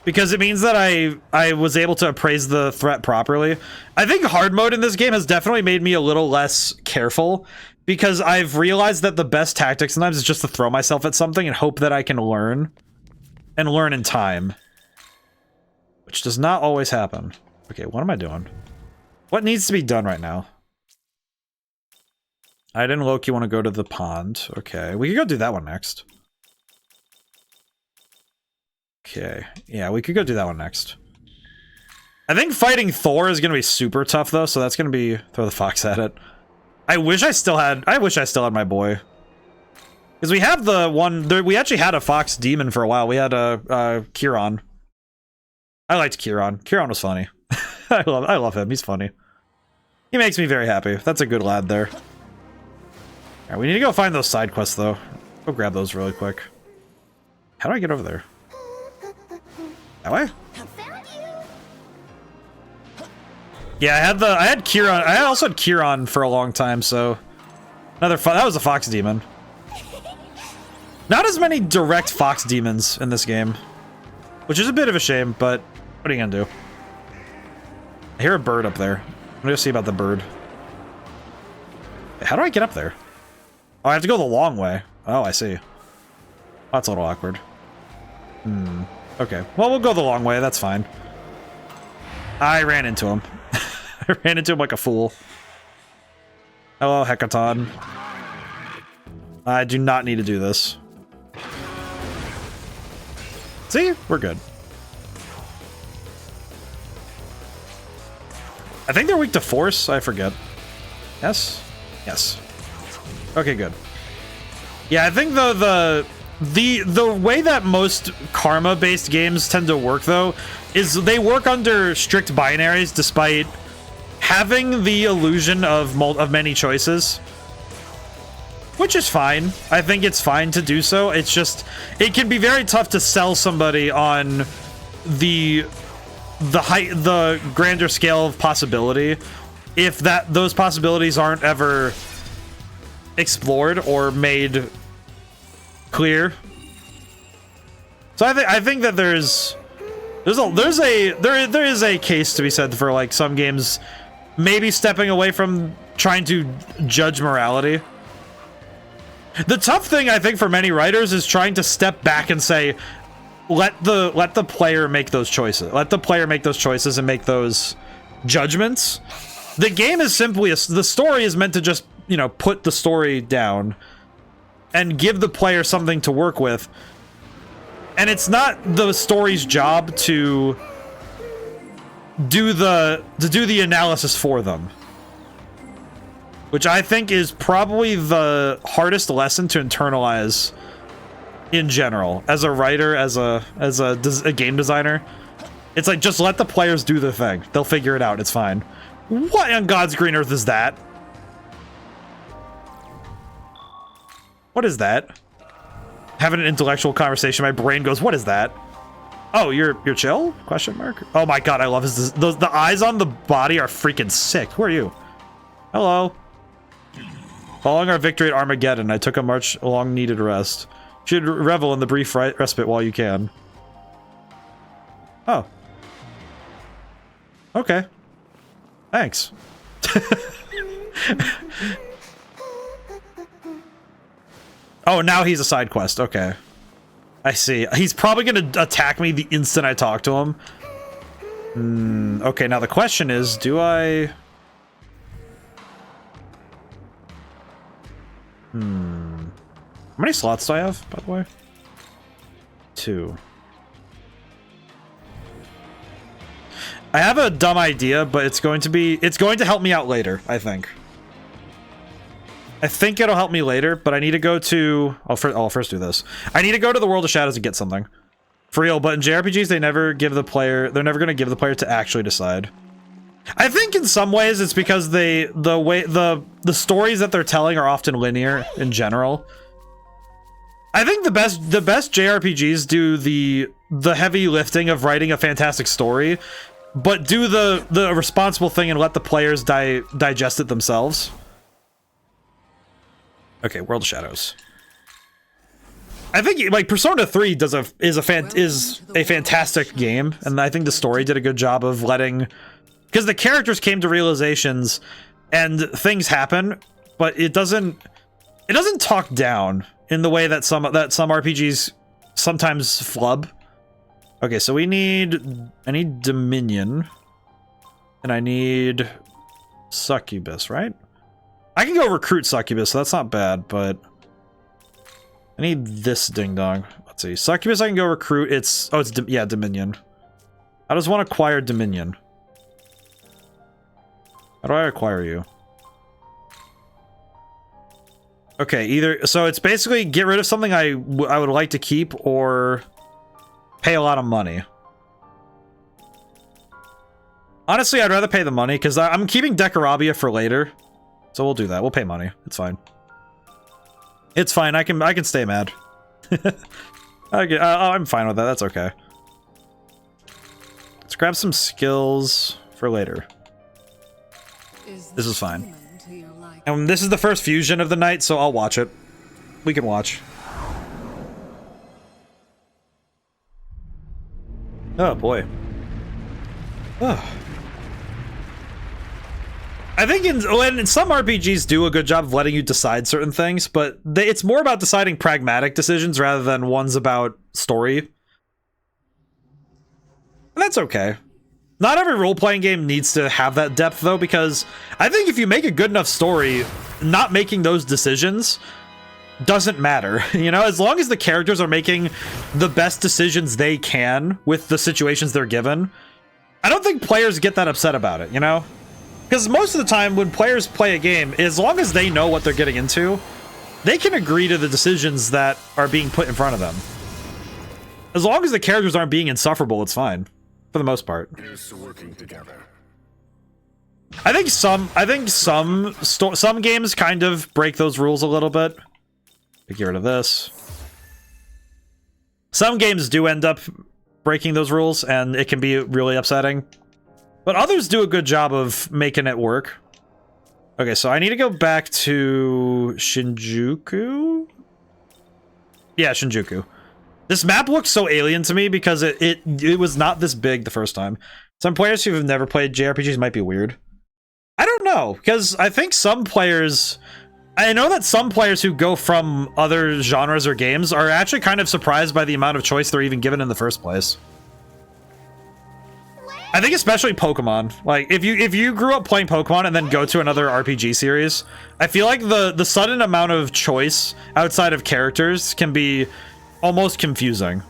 because it means that I was able to appraise the threat properly. I think hard mode in this game has definitely made me a little less careful, because I've realized that the best tactic sometimes is just to throw myself at something and hope that I can learn in time, which does not always happen. Okay, what am I doing? What needs to be done right now? Aiden and Loki want to go to the pond. Okay, we could go do that one next. Okay, yeah, we could go do that one next. I think fighting Thor is going to be super tough, though, so that's going to be throw the fox at it. I wish I still had my boy. Because we have the one, we actually had a fox demon for a while. We had a Kieran. I liked Kieran. Kieran was funny. I love him. He's funny. He makes me very happy. That's a good lad there. Alright, we need to go find those side quests, though. Go grab those really quick. How do I get over there? That way? Yeah, I had Kieran. I also had Kieran for a long time, so that was a fox demon. Not as many direct fox demons in this game, which is a bit of a shame, but what are you gonna do? I hear a bird up there. I'm gonna go see about the bird. How do I get up there? Oh, I have to go the long way. Oh, I see. That's a little awkward. Okay. Well, we'll go the long way. That's fine. I ran into him. I ran into him like a fool. Hello, Hecaton. I do not need to do this. See? We're good. I think they're weak to force. I forget. Yes? Yes. Okay, good. Yeah, I think though the way that most karma-based games tend to work, though, is they work under strict binaries despite having the illusion of many choices. Which is fine. I think it's fine to do so. It's just, it can be very tough to sell somebody on the grander scale of possibility if those possibilities aren't ever explored or made clear. So I think that there is a case to be said for, like, some games maybe stepping away from trying to judge morality. The tough thing, I think, for many writers is trying to step back and say, let the player make those choices. Let the player make those choices and make those judgments. The game is simply the story is meant to just, you know, put the story down and give the player something to work with. And it's not the story's job to do the analysis for them. Which I think is probably the hardest lesson to internalize in general. As a writer, as a game designer. It's like, just let the players do the thing. They'll figure it out. It's fine. What on God's green earth is that? What is that? having an intellectual conversation, my brain goes, what is that? Oh, you're chill? Question mark. Oh my god, I love his the eyes on the body are freaking sick. Who are you? Hello. Following our victory at Armageddon, I took a much long needed rest. You should revel in the brief respite while you can. Oh. Okay. Thanks. Oh, now he's a side quest. Okay. I see. He's probably going to attack me the instant I talk to him. Okay, now the question is, do I... How many slots do I have, by the way? 2. I have a dumb idea, but it's going to help me out later, I think. I think it'll help me later, but I need to go to... I'll first do this. I need to go to the World of Shadows and get something. For real, but in JRPGs, they never give the player... They're never going to give the player to actually decide. I think in some ways it's because the stories that they're telling are often linear in general. I think the best JRPGs do the heavy lifting of writing a fantastic story, but do the responsible thing and let the players digest it themselves. Okay, World of Shadows. I think like Persona 3 is a fantastic game, and I think the story did a good job of letting, because the characters came to realizations and things happen, but it doesn't talk down in the way that some RPGs sometimes flub. Okay, so I need Dominion, and I need Succubus, right? I can go recruit Succubus, so that's not bad, but I need this ding-dong. Let's see. Succubus I can go recruit. Yeah, Dominion. I just want to acquire Dominion. How do I acquire you? Okay, so it's basically get rid of something I would like to keep or pay a lot of money. Honestly, I'd rather pay the money because I'm keeping Decorabia for later. So we'll do that. We'll pay money. It's fine. It's fine. I can stay mad. I'm fine with that. That's okay. Let's grab some skills for later. This is fine. And this is the first fusion of the night, so I'll watch it. We can watch. Oh boy. Oh. I think when some RPGs do a good job of letting you decide certain things, but it's more about deciding pragmatic decisions rather than ones about story. And that's okay. Not every role-playing game needs to have that depth, though, because I think if you make a good enough story, not making those decisions doesn't matter. You know, as long as the characters are making the best decisions they can with the situations they're given, I don't think players get that upset about it, you know? Because most of the time when players play a game, as long as they know what they're getting into, they can agree to the decisions that are being put in front of them. As long as the characters aren't being insufferable, it's fine. For the most part. Here's to working together. I think some games kind of break those rules a little bit. Get rid of this. Some games do end up breaking those rules, and it can be really upsetting. But others do a good job of making it work. Okay, so I need to go back to Shinjuku? Yeah, Shinjuku. This map looks so alien to me because it was not this big the first time. Some players who have never played JRPGs might be weird. I don't know, because I think some players... I know that some players who go from other genres or games are actually kind of surprised by the amount of choice they're even given in the first place. I think especially Pokemon. Like, if you grew up playing Pokemon and then go to another RPG series, I feel like the sudden amount of choice outside of characters can be almost confusing.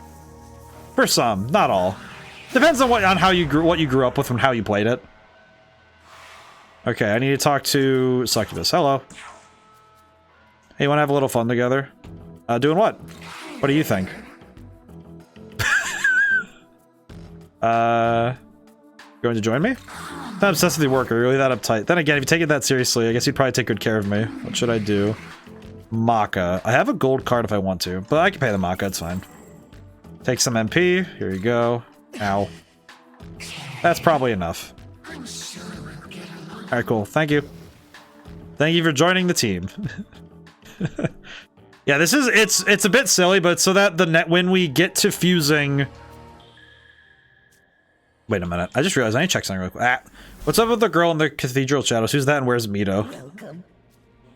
For some, not all. Depends on what you grew up with and how you played it. Okay, I need to talk to Succubus. Hello. Hey, you want to have a little fun together? Doing what? What do you think? Going to join me? Not obsessed with your work. Are you really that uptight? Then again, if you take it that seriously, I guess you'd probably take good care of me. What should I do? Maka. I have a gold card if I want to, but I can pay the Maka, it's fine. Take some MP. Here you go. Ow. That's probably enough. Alright, cool. Thank you. Thank you for joining the team. Yeah, this is it's a bit silly, but so that when we get to fusing. Wait a minute. I just realized I need to check something real quick. Ah. What's up with the girl in the cathedral shadows? Who's that and where's Mito? Welcome.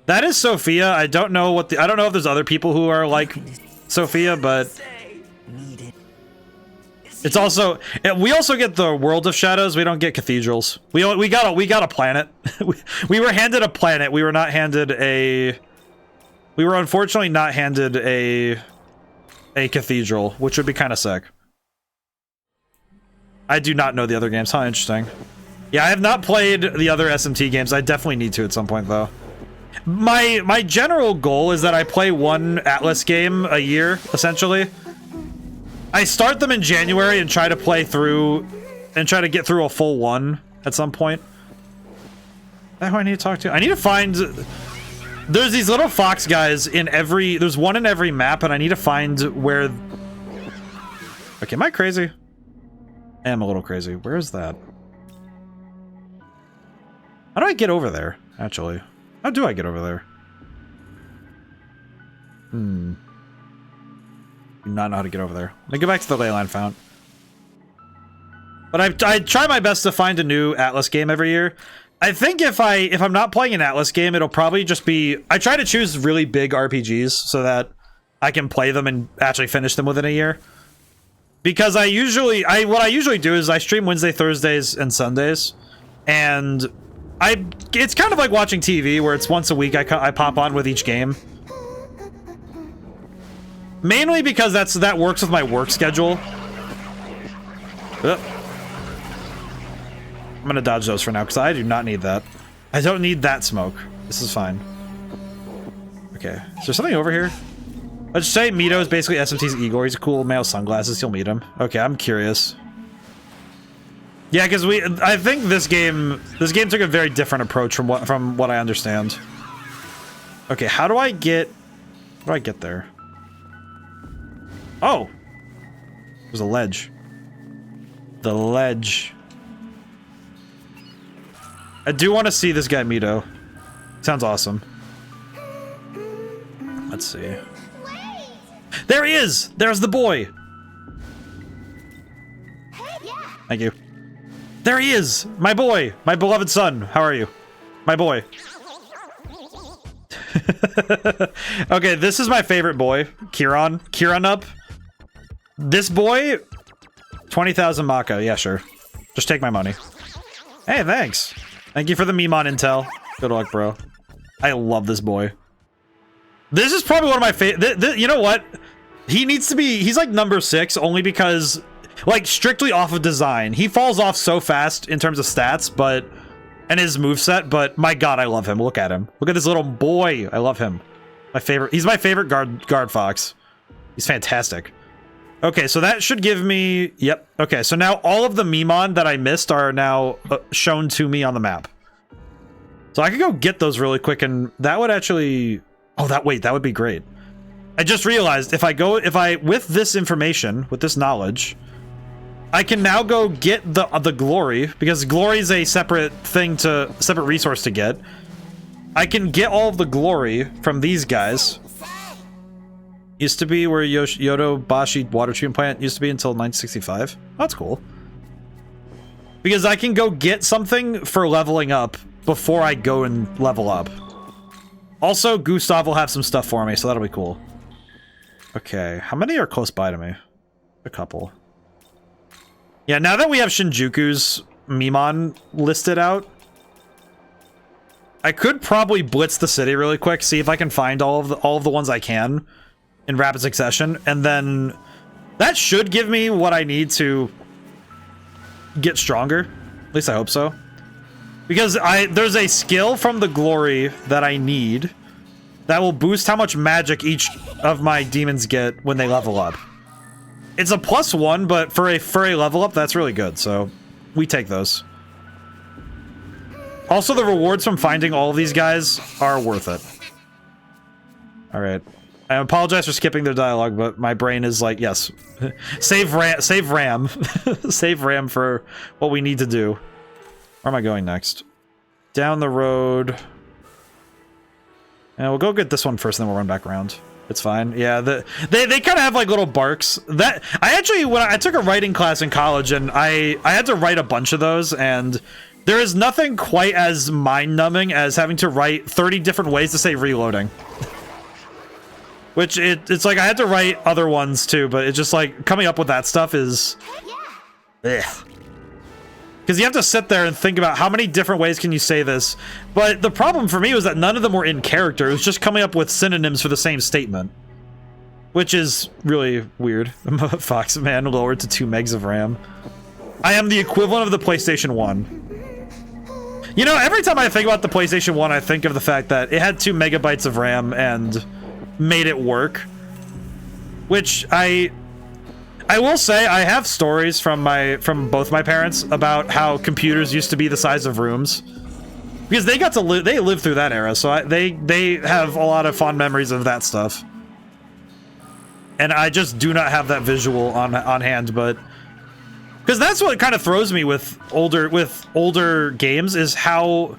That is Sophia. I don't know I don't know if there's other people who are like Sophia, but it's also we also get the world of shadows. We don't get cathedrals. We got a planet. We were handed a planet. We were not handed a. We were unfortunately not handed a cathedral, which would be kind of sick. I do not know the other games. How interesting. Yeah, I have not played the other SMT games. I definitely need to at some point, though. My general goal is that I play one Atlas game a year, essentially. I start them in January and try to play through, and try to get through a full one at some point. That's who I need to talk to. I need to find... There's these little fox guys in every... There's one in every map, and I need to find where... Okay, am I crazy? I am a little crazy. Where is that? How do I get over there, actually? How do I get over there? Do not know how to get over there. Let me go back to the leyline fount. But I try my best to find a new Atlas game every year. I think if I'm not playing an Atlas game, it'll probably just be... I try to choose really big RPGs so that I can play them and actually finish them within a year. Because what I usually do is I stream Wednesday, Thursdays, and Sundays. And it's kind of like watching TV, where it's once a week I pop on with each game. Mainly because that works with my work schedule. I'm gonna dodge those for now, because I do not need that. I don't need that smoke. This is fine. Okay. Is there something over here? Let's say Mito is basically SMT's Igor. He's a cool male sunglasses. You'll meet him. Okay, I'm curious. Yeah, because I think this game took a very different approach from what I understand. Okay, how do I get there? Oh! There's a ledge. The ledge. I do want to see this guy Mito. Sounds awesome. Let's see. There he is! There's the boy! Thank you. There he is! My boy! My beloved son! How are you? My boy. Okay, this is my favorite boy. Kieran up. This boy... 20,000 Maka. Yeah, sure. Just take my money. Hey, thanks. Thank you for the Memon intel. Good luck, bro. I love this boy. This is probably one of my favorite... You know what? He needs to be... He's like number 6 only because... Like, strictly off of design. He falls off so fast in terms of stats, but... And his moveset, but my god, I love him. Look at him. Look at this little boy. I love him. My favorite... He's my favorite guard fox. He's fantastic. Okay, so that should give me... Yep. Okay, so now all of the Memon that I missed are now shown to me on the map. So I could go get those really quick, and that would actually... Oh, that would be great. I just realized with this information, with this knowledge, I can now go get the glory, because glory is a separate resource to get. I can get all of the glory from these guys. Used to be where Yodobashi water treatment plant used to be until 1965. That's cool. Because I can go get something for leveling up before I go and level up. Also, Gustav will have some stuff for me, so that'll be cool. Okay, how many are close by to me? A couple. Yeah, now that we have Shinjuku's Memon listed out, I could probably blitz the city really quick, see if I can find all of the ones I can in rapid succession, and then that should give me what I need to get stronger. At least I hope so. Because there's a skill from the glory that I need that will boost how much magic each of my demons get when they level up. It's a +1, but for a level up, that's really good, so we take those. Also, the rewards from finding all of these guys are worth it. All right. I apologize for skipping their dialogue, but my brain is like, yes, save RAM, save RAM, save RAM for what we need to do. Where am I going next? Down the road. And we'll go get this one first, and then we'll run back around. It's fine. Yeah, they kind of have like little barks. That I actually, when I took a writing class in college, and I had to write a bunch of those, and there is nothing quite as mind-numbing as having to write 30 different ways to say reloading. Which it's like I had to write other ones too, but it's just like coming up with that stuff is, ugh. Because you have to sit there and think about how many different ways can you say this. But the problem for me was that none of them were in character. It was just coming up with synonyms for the same statement. Which is really weird. Fox man lowered to 2 megs of RAM. I am the equivalent of the PlayStation 1. You know, every time I think about the PlayStation 1, I think of the fact that it had 2 megabytes of RAM and made it work. Which I will say, I have stories from both my parents about how computers used to be the size of rooms, because they got to they lived through that era, so they have a lot of fond memories of that stuff, and I just do not have that visual on hand. But because that's what kind of throws me with older games is how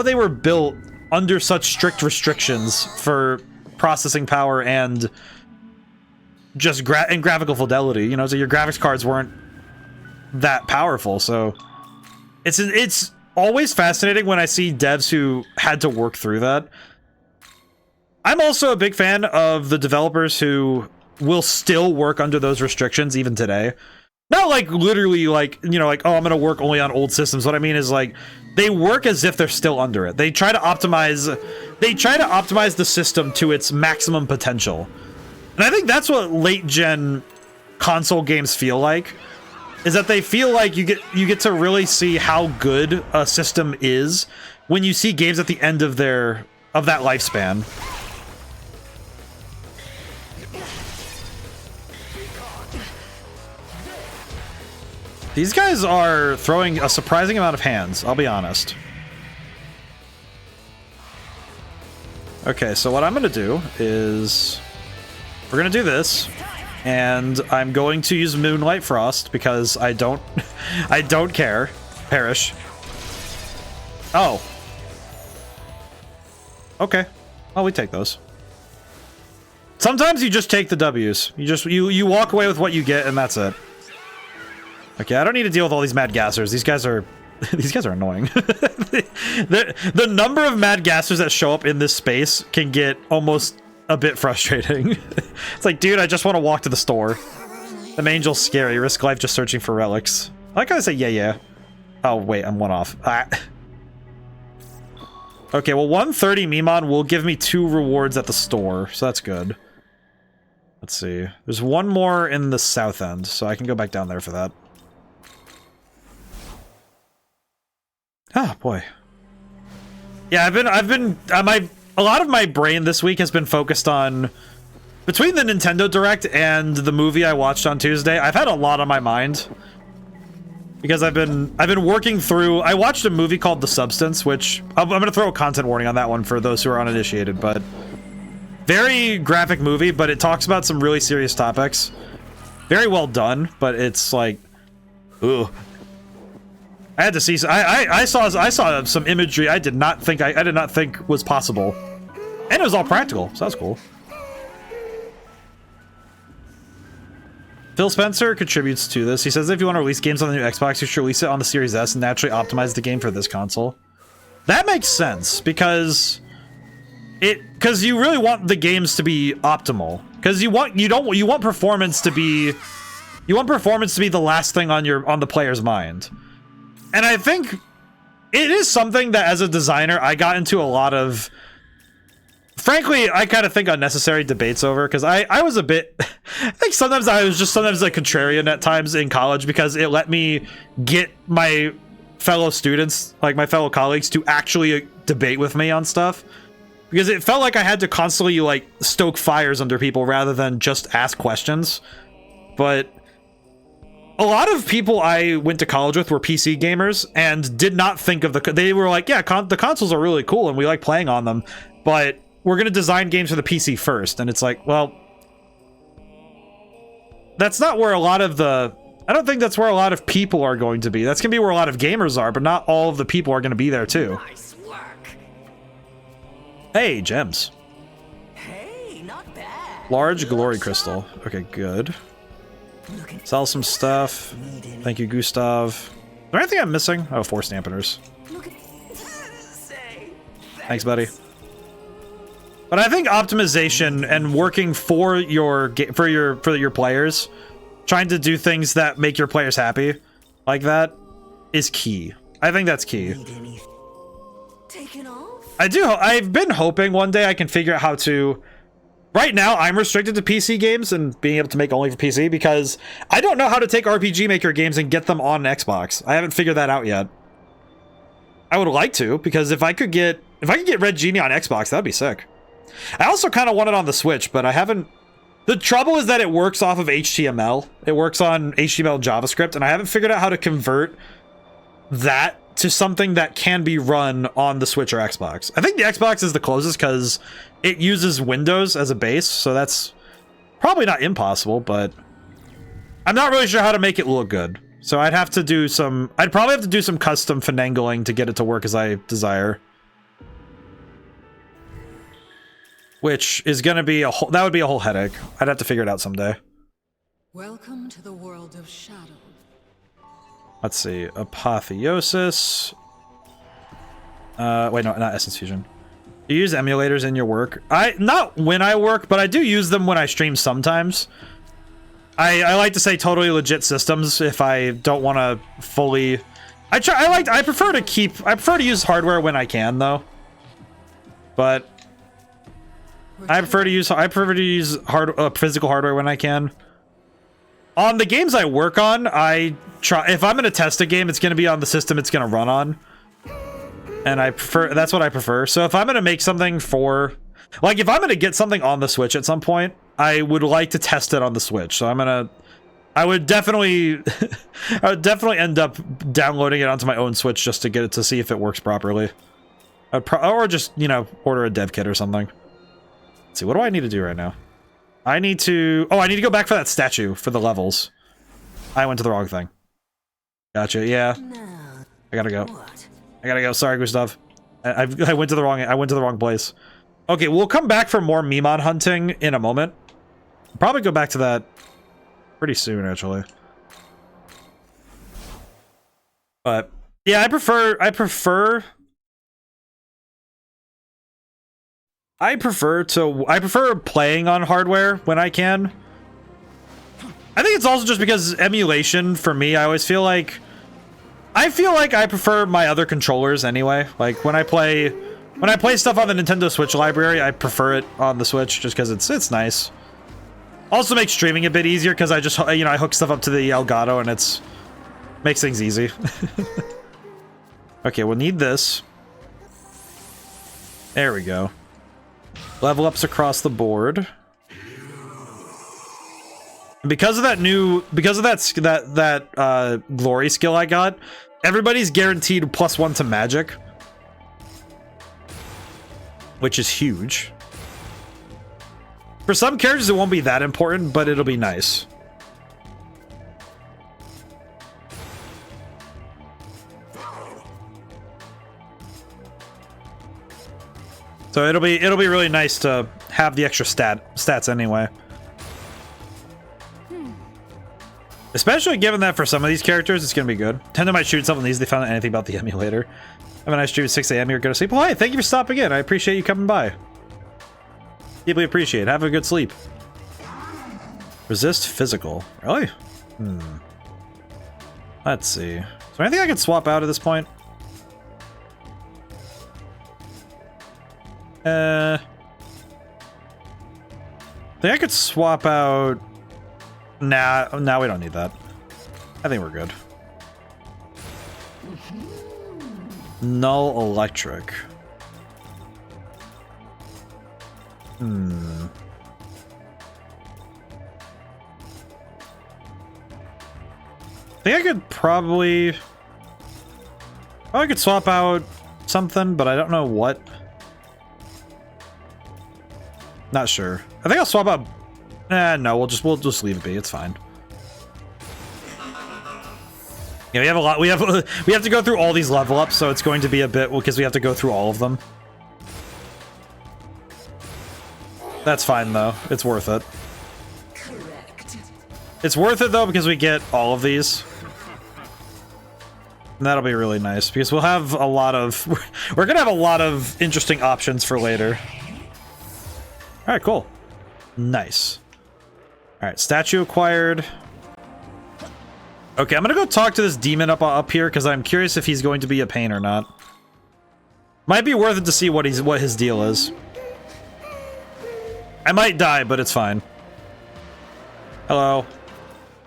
they were built under such strict restrictions for processing power and just graphical fidelity, you know, so your graphics cards weren't that powerful. So it's always fascinating when I see devs who had to work through that. I'm also a big fan of the developers who will still work under those restrictions even today. Not like literally like, you know, like, oh, I'm gonna work only on old systems. What I mean is like they work as if they're still under it. They try to optimize the system to its maximum potential. And I think that's what late-gen console games feel like, is that they feel like you get to really see how good a system is when you see games at the end of that lifespan. These guys are throwing a surprising amount of hands, I'll be honest. Okay, so what I'm gonna do is we're gonna do this, and I'm going to use Moonlight Frost because I don't care. Perish. Oh. Okay. Oh, we take those. Sometimes you just take the W's. You walk away with what you get, and that's it. Okay, I don't need to deal with all these mad gassers. These guys are annoying. the number of mad gassers that show up in this space can get almost a bit frustrating. It's like, dude, I just want to walk to the store. The angel's scary. Risk life just searching for relics. I like how I say yeah. Oh, wait, I'm one off. Ah. Okay, well, 130 Mimon will give me 2 rewards at the store, so that's good. Let's see. There's one more in the south end, so I can go back down there for that. Ah, boy. Yeah, a lot of my brain this week has been focused on, between the Nintendo Direct and the movie I watched on Tuesday, I've had a lot on my mind. Because I've been working through, I watched a movie called The Substance, which, I'm gonna throw a content warning on that one for those who are uninitiated, but very graphic movie, but it talks about some really serious topics. Very well done, but it's like, ugh. I had to see. I saw some imagery I did not think was possible, and it was all practical, so that's cool. Phil Spencer contributes to this. He says if you want to release games on the new Xbox, you should release it on the Series S and naturally optimize the game for this console. That makes sense because you really want the games to be optimal. Because you want performance to be the last thing on the player's mind. And I think it is something that as a designer I got into a lot of, frankly, I kind of think unnecessary debates over, because I was a bit, I think sometimes I was just a contrarian at times in college, because it let me get my fellow students, like my fellow colleagues, to actually debate with me on stuff, because it felt like I had to constantly like stoke fires under people rather than just ask questions. But a lot of people I went to college with were PC gamers and did not think of they were like, yeah, the consoles are really cool and we like playing on them, but we're gonna design games for the PC first, and it's like, well, that's not where a lot of the. I don't think that's where a lot of people are going to be. That's gonna be where a lot of gamers are, but not all of the people are gonna be there too. Nice work. Hey, gems. Hey, not bad. Large glory crystal. Okay, good. Sell some stuff. Thank you, Gustav. Is there anything I'm missing? Oh, 4 stampers. Say, Thanks, buddy. But I think optimization and working for your players, trying to do things that make your players happy, like that, is key. I think that's key. taken off? I've been hoping one day I can figure out how to. Right now, I'm restricted to PC games and being able to make only for PC because I don't know how to take RPG Maker games and get them on Xbox. I haven't figured that out yet. I would like to, because if I could get Red Genie on Xbox, that'd be sick. I also kind of want it on the Switch, but I haven't. The trouble is that it works off of HTML. It works on HTML and JavaScript, and I haven't figured out how to convert that to something that can be run on the Switch or Xbox. I think the Xbox is the closest because it uses Windows as a base, so that's probably not impossible, but I'm not really sure how to make it look good. So I'd probably have to do some custom finagling to get it to work as I desire. Which is going to be that would be a whole headache. I'd have to figure it out someday. Welcome to the world of shadow. Let's see. Apotheosis. Wait, no, not Essence Fusion. Do you use emulators in your work? Not when I work, but I do use them when I stream sometimes. I like to say totally legit systems if I don't want to fully. I prefer to use hardware when I can though. But I prefer to use physical hardware when I can. On the games I work on, if I'm gonna test a game, it's gonna be on the system it's gonna run on. And that's what I prefer. So if I'm gonna make something for, like if I'm gonna get something on the Switch at some point, I would like to test it on the Switch. So I would definitely end up downloading it onto my own Switch just to get it to see if it works properly. Or just, order a dev kit or something. Let's see, what do I need to do right now? I need to go back for that statue for the levels. I went to the wrong thing. Gotcha, yeah. I gotta go. Sorry, Gustav. I went to the wrong place. Okay, we'll come back for more Mimon hunting in a moment. Probably go back to that pretty soon, actually. But yeah, I prefer playing on hardware when I can. I think it's also just because emulation for me, I always feel like I prefer my other controllers anyway. Like when I play stuff on the Nintendo Switch library, I prefer it on the Switch just because it's nice. Also makes streaming a bit easier because I just I hook stuff up to the Elgato and makes things easy. Okay, we'll need this. There we go. Level ups across the board. And because of that glory skill I got, everybody's guaranteed +1 to magic, which is huge. For some characters, it won't be that important, but it'll be nice. So it'll be really nice to have the extra stats anyway. Especially given that for some of these characters, it's gonna be good. Tendo might shoot something these. They found out anything about the emulator. Have a nice stream at 6 a.m. You're gonna sleep. Well, hey, thank you for stopping in. I appreciate you coming by. Deeply appreciate. Have a good sleep. Resist physical. Really? Let's see. Is there anything I could swap out at this point? I think I could swap out. Nah, we don't need that. I think we're good. Null electric. I think I could probably swap out something, but I don't know what. Not sure. I think I'll swap out. No, we'll just leave it be. It's fine. Yeah, we have a lot. We have to go through all these level ups, so it's going to be a bit because we have to go through all of them. That's fine though. It's worth it. Correct. It's worth it though because we get all of these. And that'll be really nice because we'll have a lot of we're gonna have a lot of interesting options for later. All right, cool, nice. All right, statue acquired. Okay, I'm gonna go talk to this demon up here because I'm curious if he's going to be a pain or not. Might be worth it to see what his deal is. I might die, but it's fine. Hello.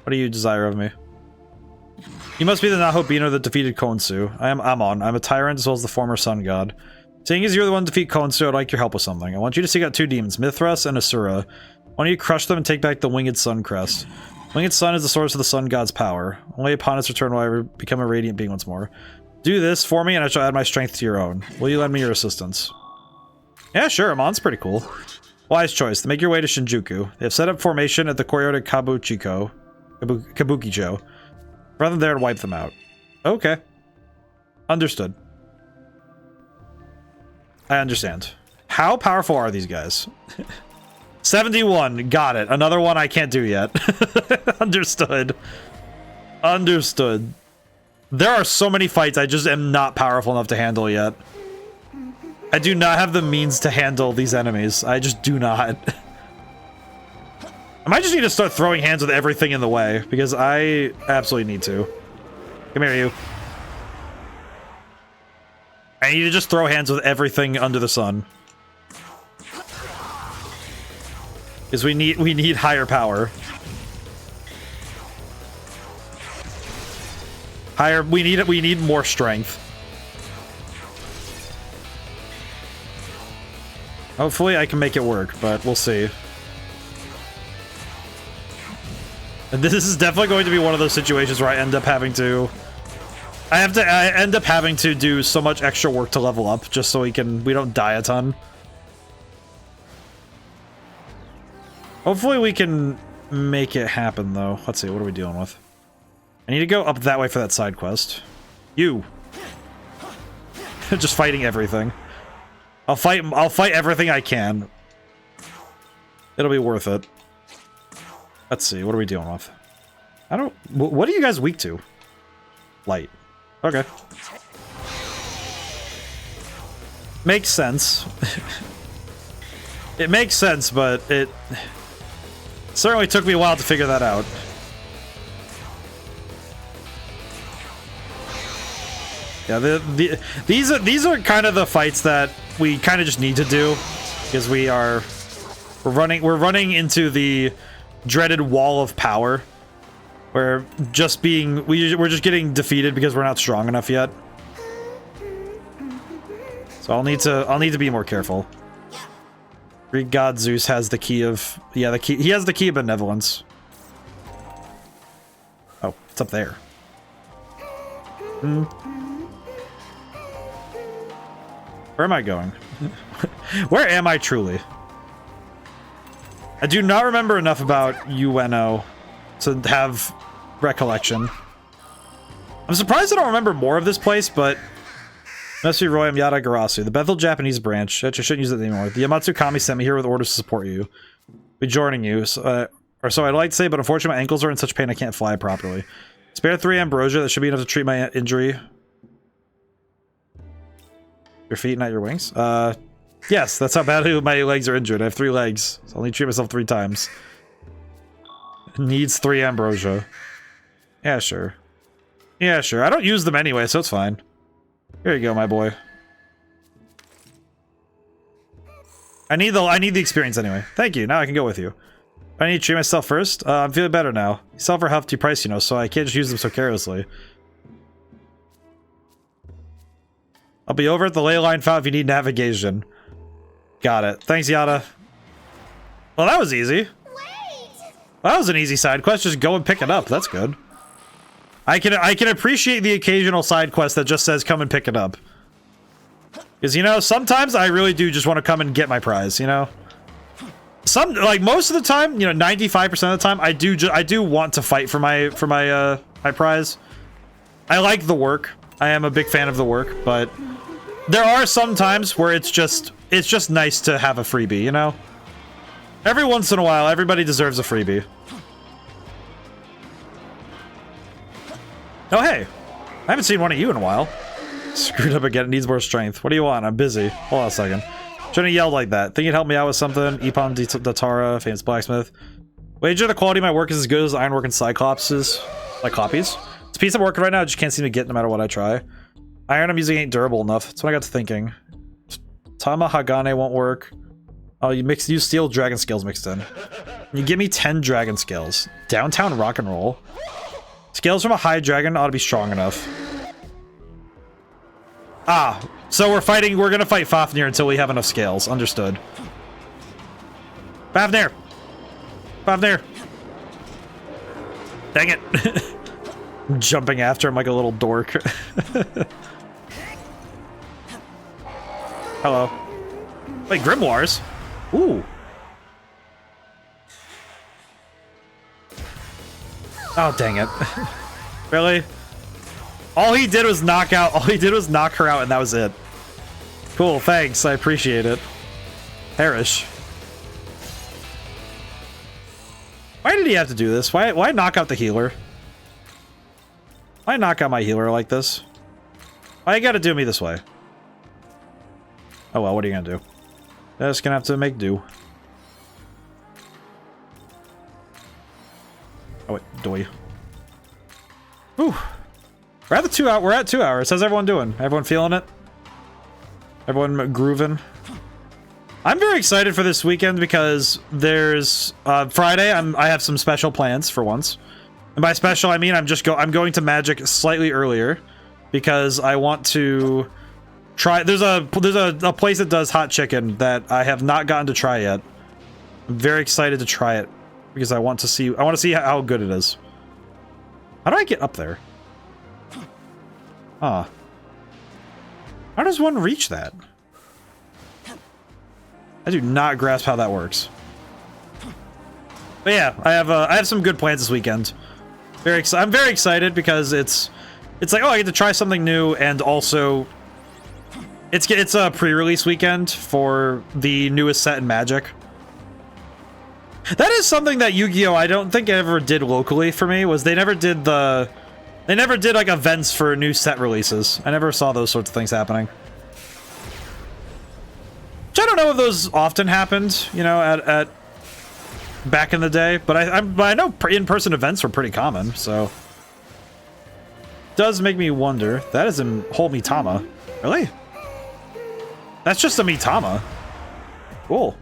What do you desire of me? You must be the Nahobino that defeated Konsu. I'm Amon. I'm a tyrant as well as the former sun god. Seeing as you're the one to defeat Konsu, I'd like your help with something. I want you to seek out two demons, Mithras and Asura. Why don't you crush them and take back the Winged Sun crest? Winged Sun is the source of the sun god's power. Only upon its return will I become a radiant being once more. Do this for me and I shall add my strength to your own. Will you lend me your assistance? Yeah, sure. Amon's pretty cool. Wise choice. Make your way to Shinjuku. They have set up formation at the courtyard of Kabukicho. Run them there and wipe them out. Okay. Understood. I understand. How powerful are these guys? 71. Got it. Another one I can't do yet. Understood. Understood. There are so many fights I just am not powerful enough to handle yet. I do not have the means to handle these enemies. I just do not. I might just need to start throwing hands with everything in the way, because I absolutely need to. Come here, you. I need to just throw hands with everything under the sun. Because we need higher power. We need more strength. Hopefully I can make it work, but we'll see. And this is definitely going to be one of those situations where I end up having to... I end up having to do so much extra work to level up, just so we don't die a ton. Hopefully we can make it happen, though. Let's see, what are we dealing with? I need to go up that way for that side quest. You! Just fighting everything. I'll fight everything I can. It'll be worth it. Let's see, what are we dealing with? What are you guys weak to? Light. Okay. Makes sense. It makes sense, but it certainly took me a while to figure that out. Yeah, these are kind of the fights that we kind of just need to do because we're running into the dreaded wall of power where we're just getting defeated because we're not strong enough yet. So I'll need to be more careful. Greek god Zeus has the key of he has the key of benevolence. Oh, it's up there. Where am I going? Where am I truly? I do not remember enough about Ueno to have recollection. I'm surprised I don't remember more of this place, but Messi Royam Yada Garasu, the Bethel Japanese branch. I shouldn't use it anymore. The Yamatsu Kami sent me here with orders to support you. Be joining you, or so I'd like to say, but unfortunately my ankles are in such pain I can't fly properly. Spare 3 ambrosia, that should be enough to treat my injury. Your feet, not your wings? Yes, that's how badly my legs are injured. I have 3 legs, so I'll only treat myself 3 times. Needs 3 ambrosia. Yeah, sure. Yeah, sure. I don't use them anyway, so it's fine. Here you go, my boy. I need the experience anyway. Thank you. Now I can go with you. I need to treat myself first. I'm feeling better now. You sell for a hefty price, you know, so I can't just use them so carelessly. I'll be over at the ley line fountain if you need navigation. Got it. Thanks, Yada. Well, that was easy. Wait! That was an easy side quest. Just go and pick it up. That's good. I can appreciate the occasional side quest that just says come and pick it up. Because, you know, sometimes I really do just want to come and get my prize, you know? some, like, most of the time, you know, 95% of the time, I do want to fight for my my prize. I like the work. I am a big fan of the work, but there are some times where it's just nice to have a freebie, you know? Every once in a while, everybody deserves a freebie. Oh, hey. I haven't seen one of you in a while. Screwed up again. It needs more strength. What do you want? I'm busy. Hold on a second. Shouldn't have yelled like that. Think you'd help me out with something? Epon Datara, famous blacksmith. Wager the quality of my work is as good as ironwork and Cyclops's. Like copies. It's a piece I'm working right now. I just can't seem to get no matter what I try. Iron I'm using ain't durable enough. That's what I got to thinking. Tama Hagane won't work. Oh, use steel dragon scales mixed in. You give me 10 dragon scales. Downtown rock and roll. Scales from a high dragon ought to be strong enough. Ah, so we're gonna fight Fafnir until we have enough scales. Understood. Fafnir! Fafnir! Dang it! I'm jumping after him like a little dork. Hello. Wait, Grimoires? Ooh. Oh, dang it. Really? All he did was knock her out and that was it. Cool, thanks. I appreciate it. Perish. Why did he have to do this? Why knock out the healer? Why knock out my healer like this? Why you gotta do me this way? Oh well, what are you gonna do? Just gonna have to make do. Oh wait, doy. Ooh. We're at 2 hours. How's everyone doing? Everyone feeling it? Everyone grooving? I'm very excited for this weekend because there's Friday. I have some special plans for once, and by special I mean I'm going to Magic slightly earlier because I want to try. There's a place that does hot chicken that I have not gotten to try yet. I'm very excited to try it because I want to see how good it is. How do I get up there? Huh. How does one reach that? I do not grasp how that works. But yeah, I have some good plans this weekend. I'm very excited because it's like, oh, I get to try something new, and also it's a pre-release weekend for the newest set in Magic. That is something that Yu-Gi-Oh! I don't think ever did locally for me, was they never did like events for new set releases. I never saw those sorts of things happening. Which I don't know if those often happened, you know, at back in the day, but I know in-person events were pretty common, so does make me wonder. That is a whole Mitama. Really? That's just a Mitama. Cool.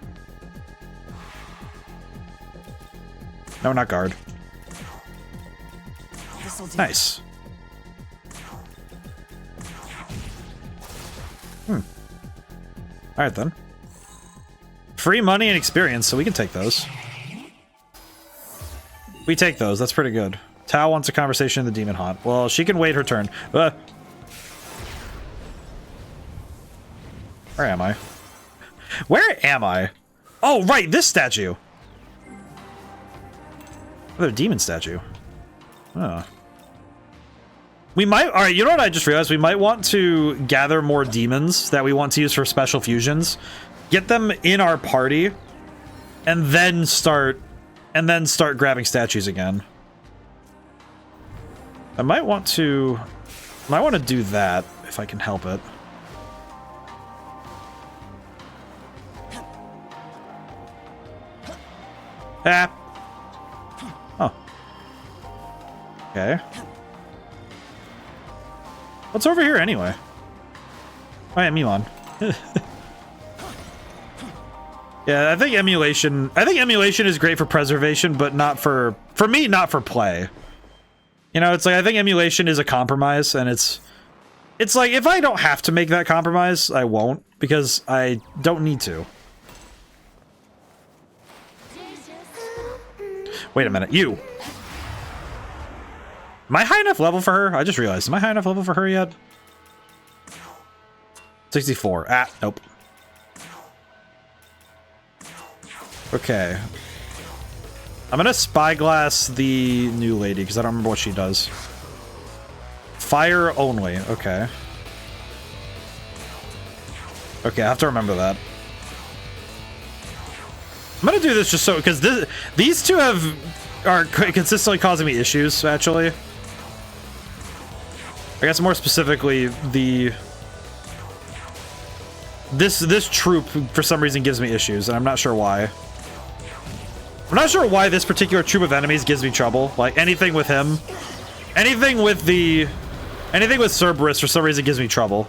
No, not guard. Nice. Alright then. Free money and experience, so we can take those. We take those, that's pretty good. Tao wants a conversation in the Demon Haunt. Well, she can wait her turn. Where am I? Where am I? Oh, right, this statue! Another demon statue. Oh. We might... Alright, you know what I just realized? We might want to gather more demons that we want to use for special fusions. Get them in our party. And then start grabbing statues again. I might want to do that, if I can help it. Ah. Oh. Okay. What's over here anyway? Oh yeah, Milan. Yeah, I think emulation is great for preservation, but not for me, not for play. You know, it's like I think emulation is a compromise, and it's like if I don't have to make that compromise, I won't, because I don't need to. Wait a minute, you. Am I high enough level for her? I just realized. Am I high enough level for her yet? 64. Ah, nope. Okay. I'm gonna spyglass the new lady because I don't remember what she does. Fire only. Okay. Okay, I have to remember that. I'm gonna do this just so because these two are consistently causing me issues. Actually, I guess more specifically this troop for some reason gives me issues, and I'm not sure why. I'm not sure why this particular troop of enemies gives me trouble. Like anything with him, anything with Cerberus for some reason gives me trouble.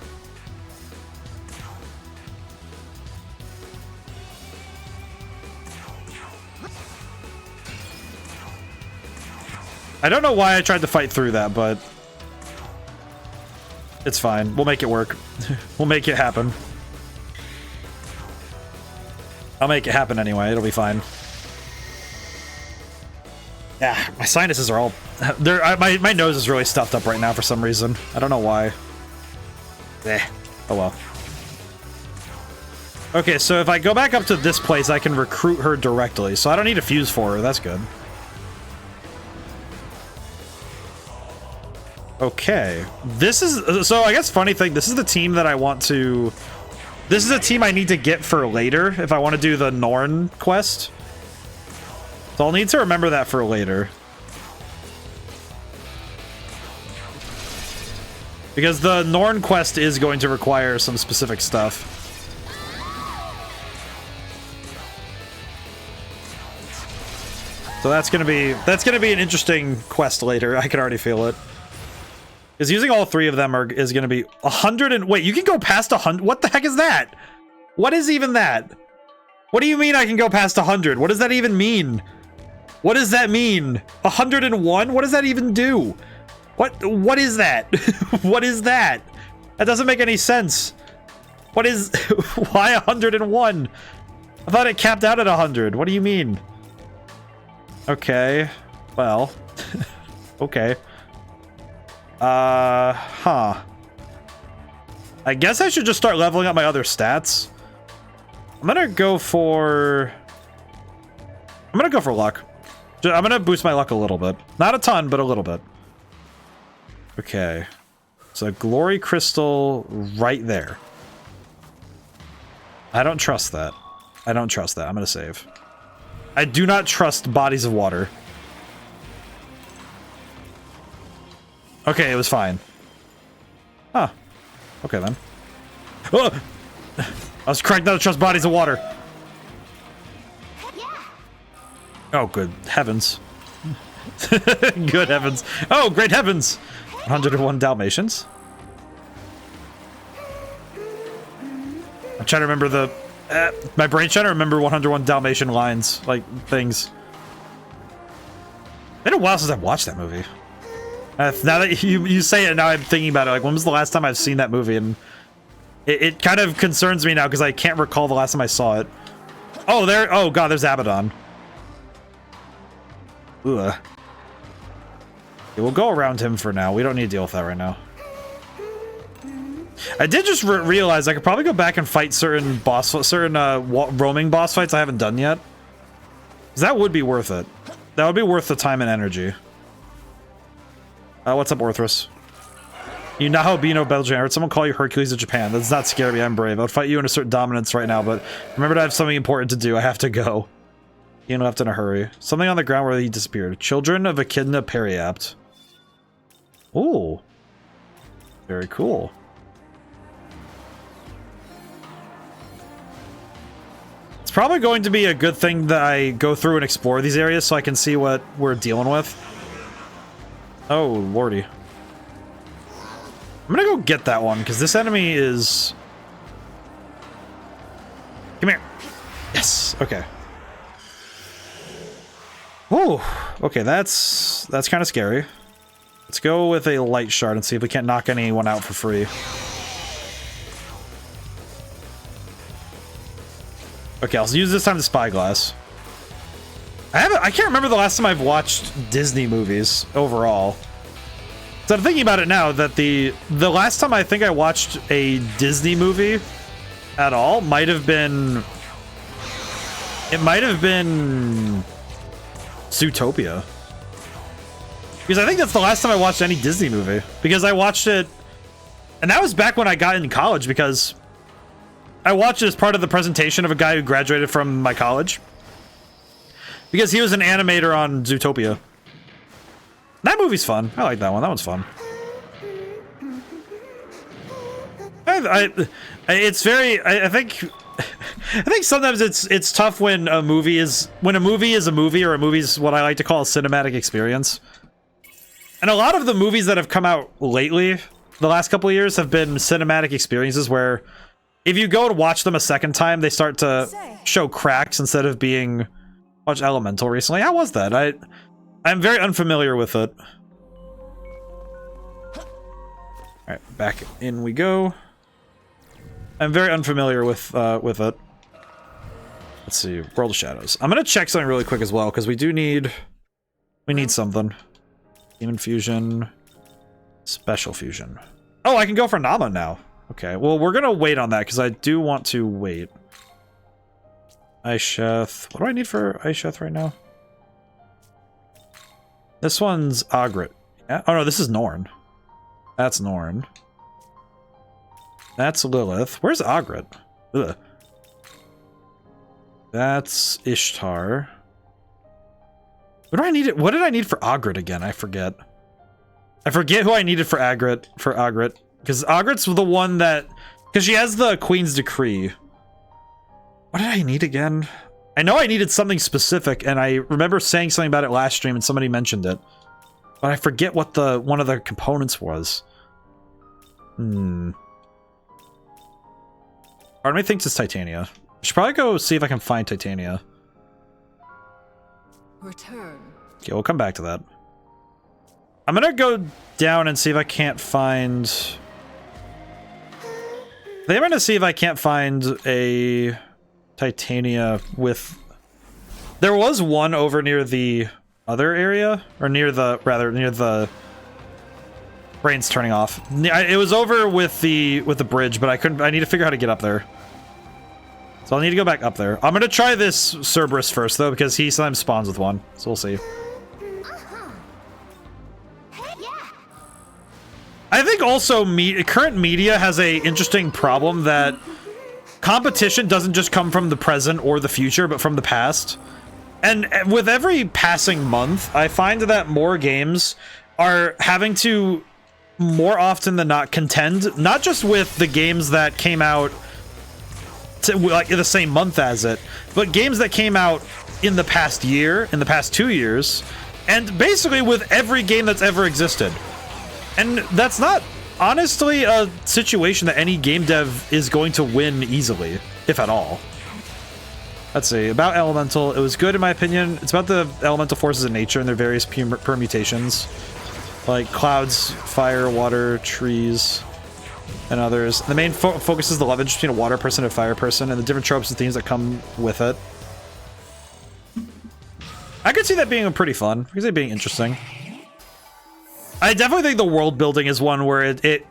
I don't know why I tried to fight through that, but it's fine. We'll make it work. We'll make it happen. I'll make it happen anyway. It'll be fine. Yeah, my sinuses are all... my nose is really stuffed up right now for some reason. I don't know why. Eh. Oh well. Okay, so if I go back up to this place, I can recruit her directly. So I don't need a fuse for her. That's good. Okay. This is... So I guess funny thing, this is the team that I want to... This is a team I need to get for later if I want to do the Norn quest. So I'll need to remember that for later. Because the Norn quest is going to require some specific stuff. So that's gonna be an interesting quest later. I can already feel it. Because using all three of them is gonna be 100 and wait, you can go past 100. What the heck is that? What is even that? What do you mean I can go past 100? What does that even mean? What does that mean? 101? What does that even do? What is that? What is that? That doesn't make any sense. What is... Why 101? I thought it capped out at 100. What do you mean? Okay. Well. Okay. Huh. I guess I should just start leveling up my other stats. I'm gonna go for luck. I'm gonna boost my luck a little bit. Not a ton, but a little bit. Okay. So glory crystal right there. I don't trust that. I don't trust that. I'm gonna save. I do not trust bodies of water. Okay, it was fine. Huh. Okay then. Oh! I was correct not to trust bodies of water. Oh, good heavens. Good heavens. Oh, great heavens! 101 Dalmatians. I'm trying to remember the... my brain's trying to remember 101 Dalmatian lines, like, things. It's been a while since I've watched that movie. Now that you say it, now I'm thinking about it. Like, when was the last time I've seen that movie? And it kind of concerns me now because I can't recall the last time I saw it. Oh, there. Oh, God, there's Abaddon. Ugh. Okay, we'll go around him for now. We don't need to deal with that right now. I did just realize I could probably go back and fight certain roaming boss fights I haven't done yet. 'Cause that would be worth it. That would be worth the time and energy. What's up, Orthrus? You now Bino Belgian. I heard someone call you Hercules of Japan. That does not scare me. I'm brave. I would fight you in assert dominance right now, but remember I have something important to do. I have to go. Ian left in a hurry. Something on the ground where he disappeared. Children of Echidna Periapt. Ooh. Very cool. It's probably going to be a good thing that I go through and explore these areas so I can see what we're dealing with. Oh, lordy. I'm gonna go get that one, because this enemy is... Come here. Yes, okay. Ooh, okay, that's kind of scary. Let's go with a light shard and see if we can't knock anyone out for free. Okay, I'll use this time the spyglass. I can't remember the last time I've watched Disney movies overall. So I'm thinking about it now that the last time I think I watched a Disney movie at all might have been It might have been Zootopia. Because I think that's the last time I watched any Disney movie. Because I watched it, and that was back when I got into college, because I watched it as part of the presentation of a guy who graduated from my college. Because he was an animator on Zootopia. That movie's fun. I like that one. That one's fun. It's very. I think sometimes it's tough when a movie is a movie, or a movie's what I like to call a cinematic experience. And a lot of the movies that have come out lately, the last couple of years, have been cinematic experiences where if you go to watch them a second time, they start to show cracks instead of being. Watched Elemental recently. How was that? I'm very unfamiliar with it. Alright, back in we go. I'm very unfamiliar with it. Let's see, World of Shadows. I'm gonna check something really quick as well, because we need something. Demon Fusion. Special Fusion. Oh, I can go for Nama now. Okay, well, we're gonna wait on that, because I do want to wait. Aisheth. What do I need for Aisheth right now? This one's Ogret. Yeah? Oh no, this is Norn. That's Norn. That's Lilith. Where's Ogret? Ugh. That's Ishtar. What do I need? What did I need for Ogret again? I forget. I forget who I needed for Ogret. Because Ogret's the one that... Because she has the Queen's Decree. What did I need again? I know I needed something specific, and I remember saying something about it last stream, and somebody mentioned it. But I forget what one of the components was. Part of me thinks it's Titania. I should probably go see if I can find Titania. Return. Okay, we'll come back to that. I'm gonna go down and see if I can't find... I think I'm gonna see if I can't find a Titania with... There was one over near the other area, or near the brain's turning off. It was over with the bridge, but I need to figure out how to get up there. So I'll need to go back up there. I'm gonna try this Cerberus first though, because he sometimes spawns with one. So we'll see. I think also current media has a interesting problem that competition doesn't just come from the present or the future, but from the past. And with every passing month, I find that more games are having to, more often than not, contend, not just with the games that came out like the same month as it, but games that came out in the past year, in the past 2 years, and basically with every game that's ever existed. And that's not, honestly, a situation that any game dev is going to win easily, if at all. Let's see, about Elemental, it was good in my opinion. It's about the elemental forces in nature and their various permutations. Like clouds, fire, water, trees, and others. The main focus is the love interest between a water person and a fire person, and the different tropes and themes that come with it. I could see that being pretty fun. I could see it being interesting. I definitely think the world building is one where it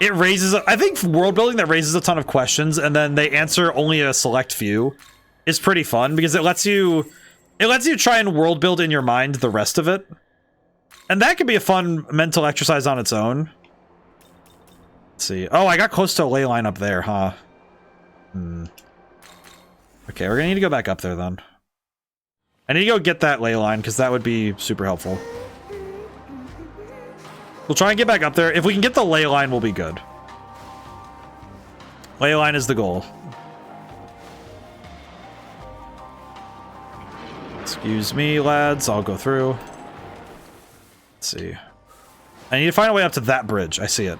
raises... I think world building that raises a ton of questions and then they answer only a select few is pretty fun, because it lets you try and world build in your mind the rest of it. And that could be a fun mental exercise on its own. Let's see. Oh, I got close to a ley line up there, huh? Okay, we're gonna need to go back up there then. I need to go get that ley line, because that would be super helpful. We'll try and get back up there. If we can get the ley line, we'll be good. Ley line is the goal. Excuse me, lads. I'll go through. Let's see. I need to find a way up to that bridge. I see it.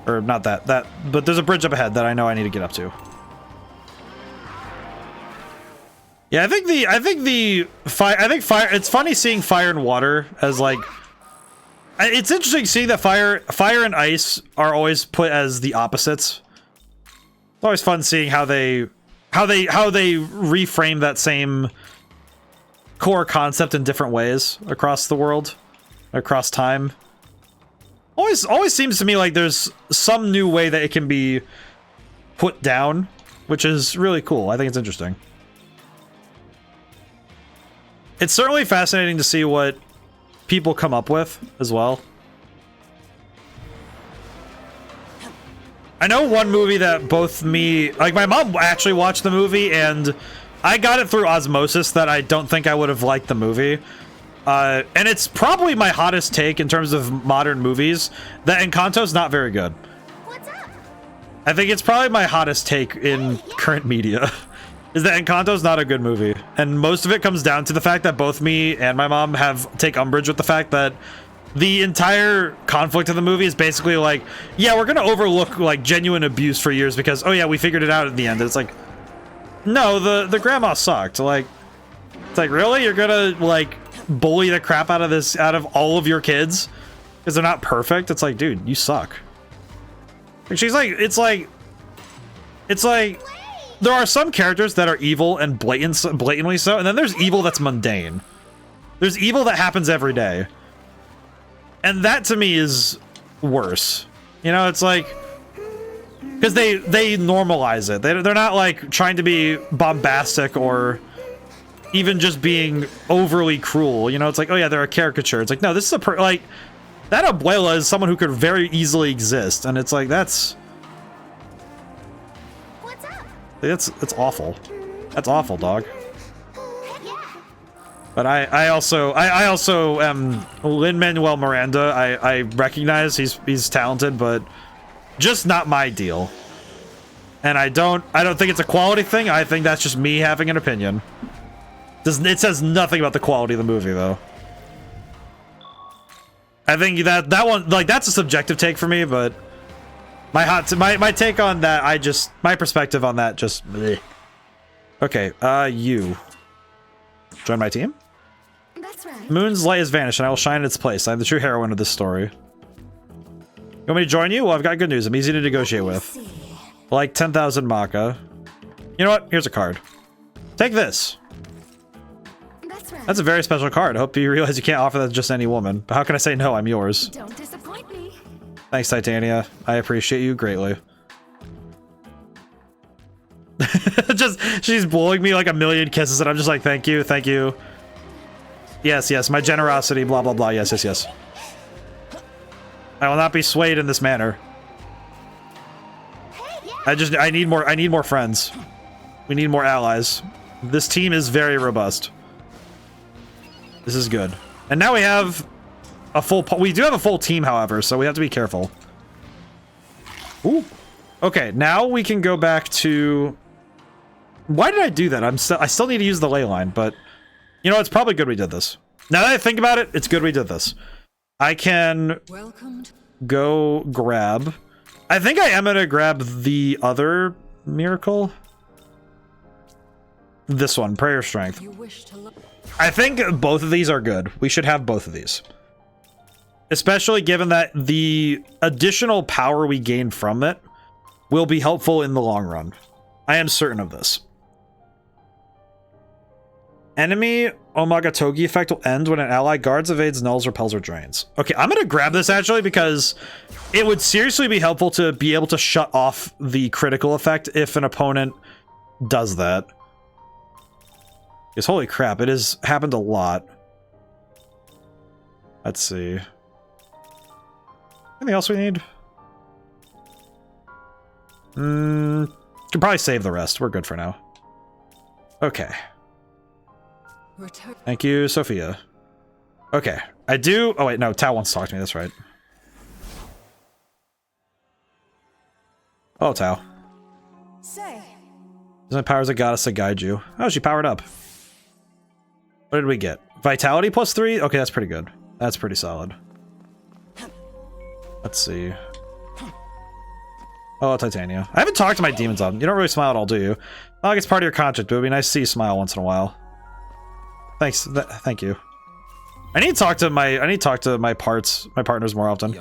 Or not that. But there's a bridge up ahead that I know I need to get up to. Yeah, I think fire. It's funny seeing fire and water as like. It's interesting seeing that fire and ice are always put as the opposites. It's always fun seeing how they reframe that same core concept in different ways across the world, across time. Always seems to me like there's some new way that it can be put down which is really cool. I think it's interesting. It's certainly fascinating to see what people come up with as well. I know one movie that both me, like my mom actually watched the movie, and I got it through osmosis that I don't think I would have liked the movie. And it's probably my hottest take in terms of modern movies, that Encanto's not very good. What's up? I think it's probably my hottest take in current media, is that Encanto's not a good movie. And most of it comes down to the fact that both me and my mom take umbrage with the fact that the entire conflict of the movie is basically like, yeah, we're gonna overlook like genuine abuse for years because, oh yeah, we figured it out at the end. It's like, no, the grandma sucked. Like, it's like, really? You're gonna like bully the crap out of all of your kids because they're not perfect? It's like, dude, you suck. Like, she's like, it's like there are some characters that are evil and blatantly so, and then there's evil that's mundane. There's evil that happens every day. And that to me is worse. You know, it's like, because they normalize it. They're not like trying to be bombastic or even just being overly cruel. You know, it's like, oh yeah, they're a caricature. It's like, no, this is like, that abuela is someone who could very easily exist. And it's like, that's... What's up? That's awful. That's awful, dog. Yeah. But I also am Lin-Manuel Miranda. I recognize he's talented, but just not my deal. And I don't think it's a quality thing. I think that's just me having an opinion. It says nothing about the quality of the movie, though. I think that one, like, that's a subjective take for me, but my take on that, my perspective on that just bleh. Okay, you join my team. That's right. Moon's light has vanished, and I will shine in its place. I am the true heroine of this story. You want me to join you? Well, I've got good news. I'm easy to negotiate with. Like 10,000 Maka. You know what? Here's a card. Take this. That's right. That's a very special card. I hope you realize you can't offer that to just any woman. But how can I say no? I'm yours. Don't disappoint me. Thanks, Titania. I appreciate you greatly. She's blowing me like a million kisses, and I'm just like, thank you, thank you. Yes, yes, my generosity, blah, blah, blah. Yes, yes, yes. I will not be swayed in this manner. I need more friends. We need more allies. This team is very robust. This is good. And now we have a we do have a full team, however, so we have to be careful. Ooh. Okay, now we can go back to... Why did I do that? I still need to use the ley line, but... You know, it's probably good we did this. Now that I think about it, it's good we did this. I can go grab... I think I am going to grab the other miracle. This one, Prayer Strength. I think both of these are good. We should have both of these. Especially given that the additional power we gain from it will be helpful in the long run. I am certain of this. Enemy Omagatogi effect will end when an ally guards, evades, nulls, repels, or drains. Okay, I'm gonna grab this actually because it would seriously be helpful to be able to shut off the critical effect if an opponent does that. Because holy crap, it has happened a lot. Let's see. Anything else we need? Can probably save the rest. We're good for now. Okay. Thank you, Sophia. Okay. I do... Oh, wait. No, Tao wants to talk to me. That's right. Oh, Tao. Say. Use my power as a goddess to guide you. Oh, she powered up. What did we get? Vitality plus 3? Okay, that's pretty good. That's pretty solid. Let's see. Oh, Titania. I haven't talked to my demons on. You don't really smile at all, do you? Not like it's part of your contract, but it would be nice to see you smile once in a while. Thanks. Thank you. I need to talk to my partners more often.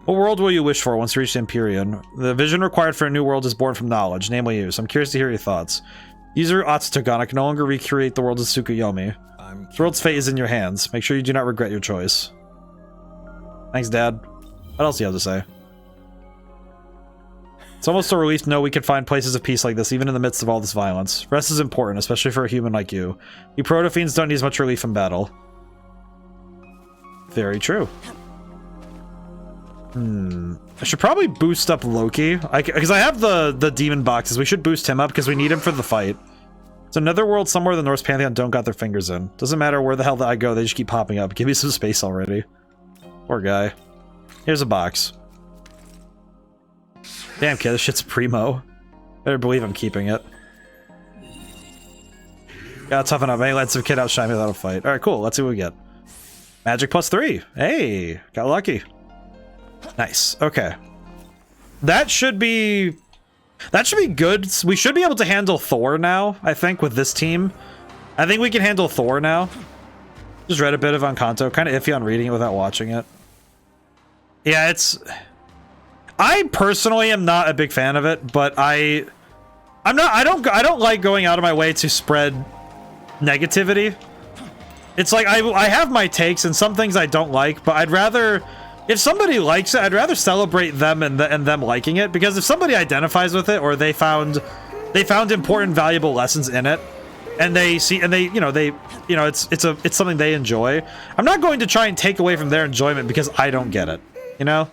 What world will you wish for once you reach the Empyrean? The vision required for a new world is born from knowledge, namely you. So I'm curious to hear your thoughts. User Atsutogana can no longer recreate the world of Tsukuyomi. The world's fate is in your hands. Make sure you do not regret your choice. Thanks, Dad. What else do you have to say? It's almost a relief to know we can find places of peace like this, even in the midst of all this violence. Rest is important, especially for a human like you. You proto-fiends don't need as much relief in battle. Very true. I should probably boost up Loki. Because I have the demon boxes. We should boost him up because we need him for the fight. It's another world somewhere the Norse Pantheon don't got their fingers in. Doesn't matter where the hell that I go, they just keep popping up. Give me some space already. Poor guy. Here's a box. Damn, kid, this shit's primo. Better believe I'm keeping it. Gotta toughen up. Hey, let some kid outshine me without a fight. Alright, cool. Let's see what we get. Magic +3. Hey, got lucky. Nice. Okay. That should be good. We should be able to handle Thor now, I think, with this team. I think we can handle Thor now. Just read a bit of Encanto. Kind of iffy on reading it without watching it. Yeah, I personally am not a big fan of it, but I don't like going out of my way to spread negativity. It's like I have my takes and some things I don't like, but I'd rather, if somebody likes it, I'd rather celebrate them and them liking it, because if somebody identifies with it or they found important, valuable lessons in it, and it's something they enjoy, I'm not going to try and take away from their enjoyment because I don't get it, you know?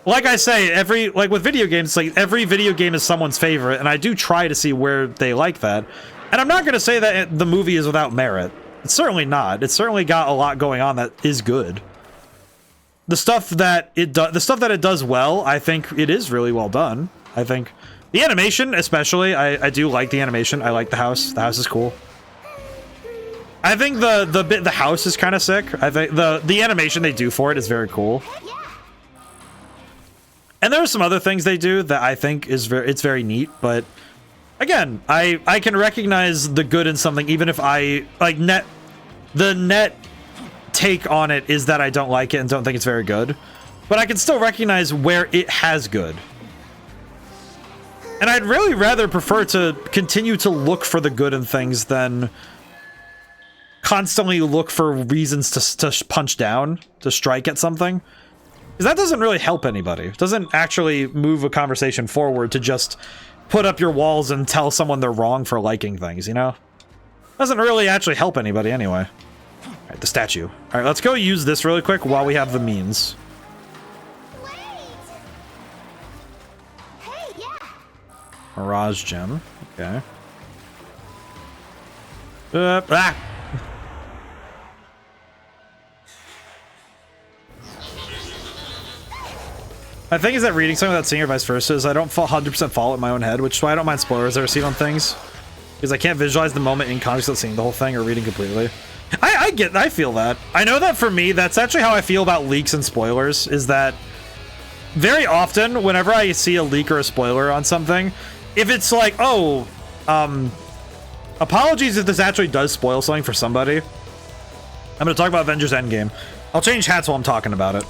Like I say, like with video games, like every video game is someone's favorite, and I do try to see where they like that. And I'm not going to say that the movie is without merit. It's certainly not. It's certainly got a lot going on that is good. The stuff that it does well, I think it is really well done. I think the animation, especially, I do like the animation. I like the house. The house is cool. I think the house is kind of sick. I think the animation they do for it is very cool. And there are some other things they do that I think it's very neat, but again, I can recognize the good in something even if the net take on it is that I don't like it and don't think it's very good, but I can still recognize where it has good. And I'd really rather prefer to continue to look for the good in things than constantly look for reasons to punch down, to strike at something. Because that doesn't really help anybody. It doesn't actually move a conversation forward to just put up your walls and tell someone they're wrong for liking things, you know? Doesn't really actually help anybody anyway. Alright, the statue. Alright, let's go use this really quick while we have the means. Wait. Hey, yeah. Mirage gem. Okay. My thing is that reading something without seeing or vice versa is I don't 100% follow it in my own head, which is why I don't mind spoilers I receive on things. Because I can't visualize the moment in context without seeing the whole thing or reading completely. I feel that. I know that for me, that's actually how I feel about leaks and spoilers, is that very often, whenever I see a leak or a spoiler on something, if it's like, oh, apologies if this actually does spoil something for somebody. I'm going to talk about Avengers Endgame. I'll change hats while I'm talking about it.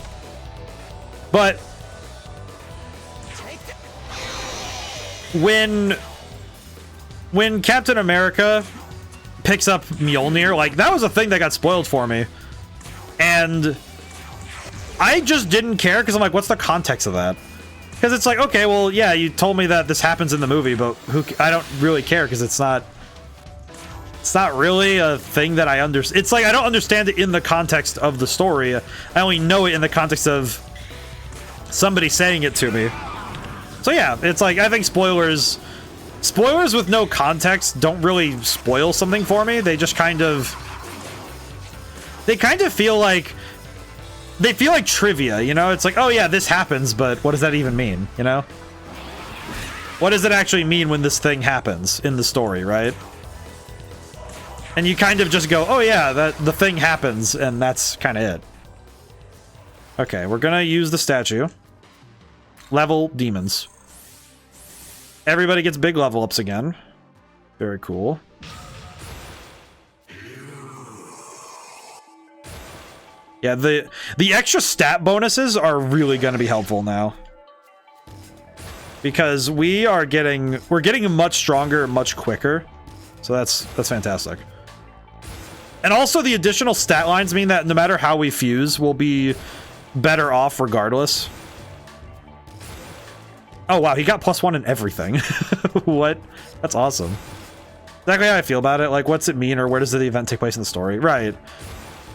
But when Captain America picks up Mjolnir, like, that was a thing that got spoiled for me. And I just didn't care, because I'm like, what's the context of that? Because it's like, okay, well, yeah, you told me that this happens in the movie, but I don't really care, because it's not really a thing that I understand. It's like, I don't understand it in the context of the story. I only know it in the context of somebody saying it to me. So yeah, it's like, I think spoilers with no context don't really spoil something for me. They just kind of feel like trivia, you know? It's like, oh yeah, this happens, but what does that even mean, you know? What does it actually mean when this thing happens in the story, right? And you kind of just go, oh yeah, the thing happens, and that's kind of it. Okay, we're gonna use the statue. Level demons. Everybody gets big level ups again. Very cool. Yeah, the extra stat bonuses are really going to be helpful now. Because we're getting much stronger, much quicker. So that's fantastic. And also the additional stat lines mean that no matter how we fuse, we'll be better off regardless. Oh wow, he got +1 in everything. What? That's awesome. Exactly how I feel about it. Like, what's it mean, or where does the event take place in the story? Right.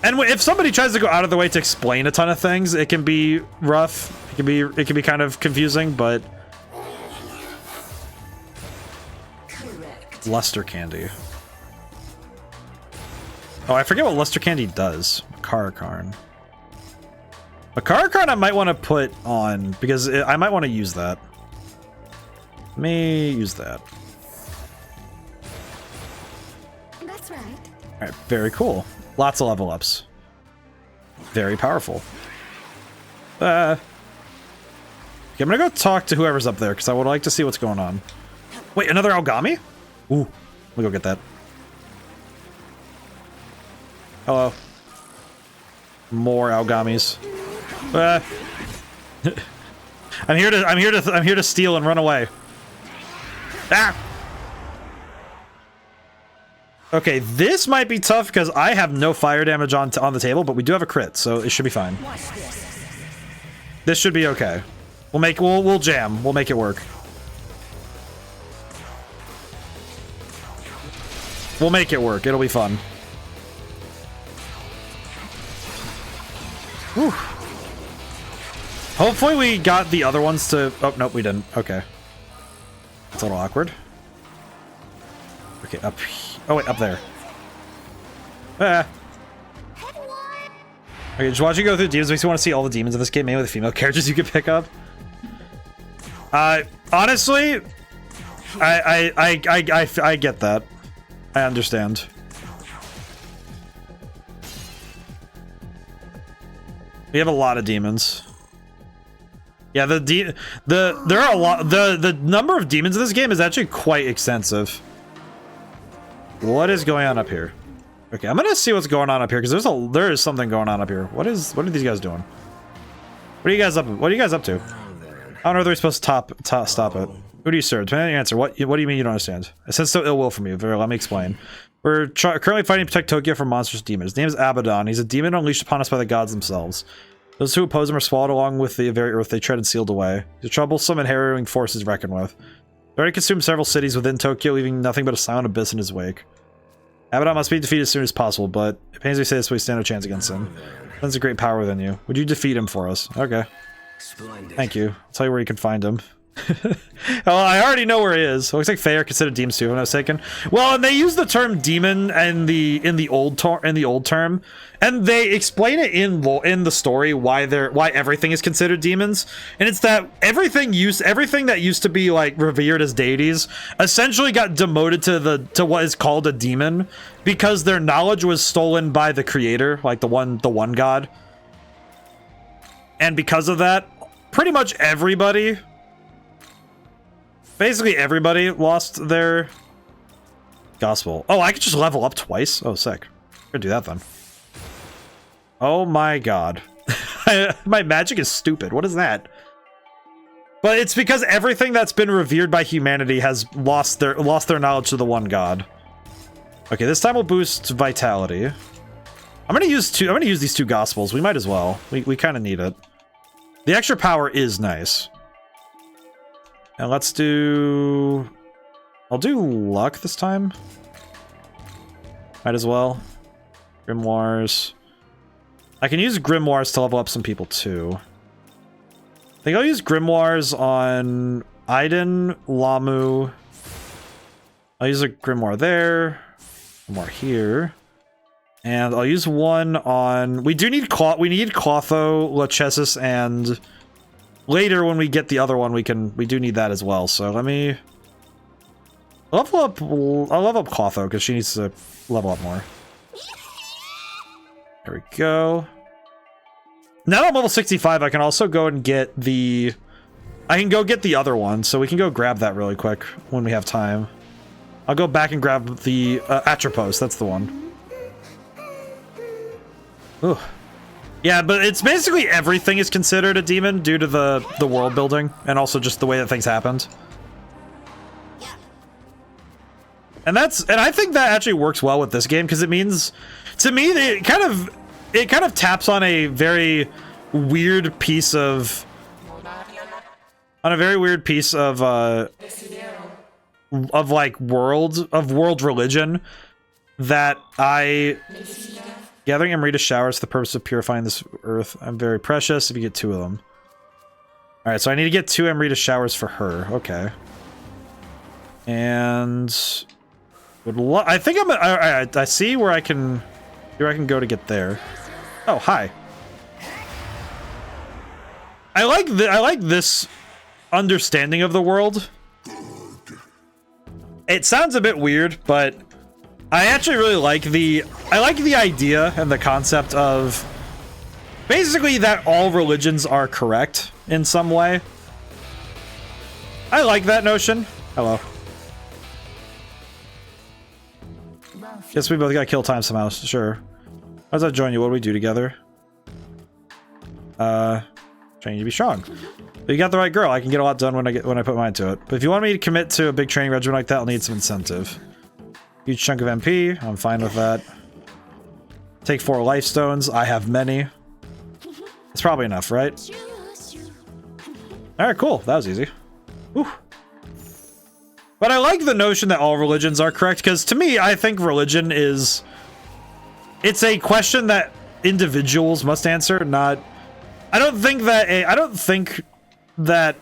And if somebody tries to go out of the way to explain a ton of things, it can be rough. It can be kind of confusing, but Correct. luster candy. Oh, I forget what luster candy does. Makarakarn. Makarakarn I might want to put on because I might want to use that. Let me use that. That's right. All right, very cool. Lots of level ups. Very powerful. Okay, I'm gonna go talk to whoever's up there because I would like to see what's going on. Wait, another Algami? Ooh, let me go get that. Hello. More Algamis. I'm here to steal and run away. Ah! Okay, this might be tough because I have no fire damage on the table, but we do have a crit, so it should be fine. This should be okay. We'll jam. We'll make it work. We'll make it work. It'll be fun. Whew. Hopefully we got the other ones to... Oh, nope, we didn't. Okay. It's a little awkward. Okay, up... Oh, wait, up there. Ah. Okay, just watching you go through demons makes me want to see all the demons in this game, mainly the female characters you can pick up. Honestly, I get that. I understand. We have a lot of demons. Yeah, there are a lot. The number of demons in this game is actually quite extensive. What is going on up here? Okay, I'm gonna see what's going on up here because there is something going on up here. What are these guys doing? What are you guys up? What are you guys up to? How on earth are we supposed to stop it? Who do you serve? Depending on your answer, what do you mean you don't understand? I sense no ill will from you. Let me explain. We're currently fighting to protect Tokyo from monstrous demons. His name is Abaddon. He's a demon unleashed upon us by the gods themselves. Those who oppose him are swallowed along with the very earth they tread and sealed away. He's a troublesome and harrowing force is reckoned with. He already consumed several cities within Tokyo, leaving nothing but a silent abyss in his wake. Abaddon must be defeated as soon as possible, but it pains me to say this, we stand no chance against him. There's a great power within you. Would you defeat him for us? Okay. Splendid. Thank you. I'll tell you where you can find him. Oh, I already know where he is. It looks like Fae are considered demons too, if I'm not mistaken. Well, and they use the term demon in the old term, and they explain it in the story why everything is considered demons, and it's that everything that used to be like revered as deities essentially got demoted to what is called a demon because their knowledge was stolen by the creator, like the one god, and because of that, pretty much everybody. Basically, everybody lost their gospel. Oh, I could just level up twice? Oh, sick. I'm gonna do that then. Oh my god. My magic is stupid. What is that? But it's because everything that's been revered by humanity has lost their knowledge to the one god. Okay, this time we'll boost vitality. I'm gonna use these two gospels. We might as well. We kind of need it. The extra power is nice. And let's do... I'll do luck this time. Might as well. Grimoires. I can use Grimoires to level up some people too. I think I'll use Grimoires on Aiden, Lamu. I'll use a Grimoire there. Grimoire here. And I'll use one on... We need Clotho, Lachesis, and... Later, when we get the other one, we do need that as well. So let me I'll level up Clotho because she needs to level up more. There we go. Now that I'm level 65, I can also go and get the... I can go get the other one, so we can go grab that really quick when we have time. I'll go back and grab the Atropos, that's the one. Ooh. Yeah, but it's basically everything is considered a demon due to the world building and also just the way that things happened. And I think that actually works well with this game because it means, to me, it kind of taps on a very weird piece of on a very weird piece of like world religion that I gathering Amrita showers for the purpose of purifying this earth. I'm very precious if you get 2 of them. All right, so I need to get 2 Amrita showers for her. Okay. And I think I see where I can go to get there. Oh, hi. I like this understanding of the world. It sounds a bit weird, but I actually really like the idea and the concept of basically that all religions are correct in some way. I like that notion. Hello. Guess we both got kill time somehow. Sure. How does that join you? What do we do together? Training to be strong. But you got the right girl. I can get a lot done when I put mine to it. But if you want me to commit to a big training regimen like that, I'll need some incentive. Huge chunk of MP. I'm fine with that. Take 4 life stones. I have many. It's probably enough, right? Alright, cool. That was easy. Whew. But I like the notion that all religions are correct, because to me, I think religion is... It's a question that individuals must answer, not... I don't think that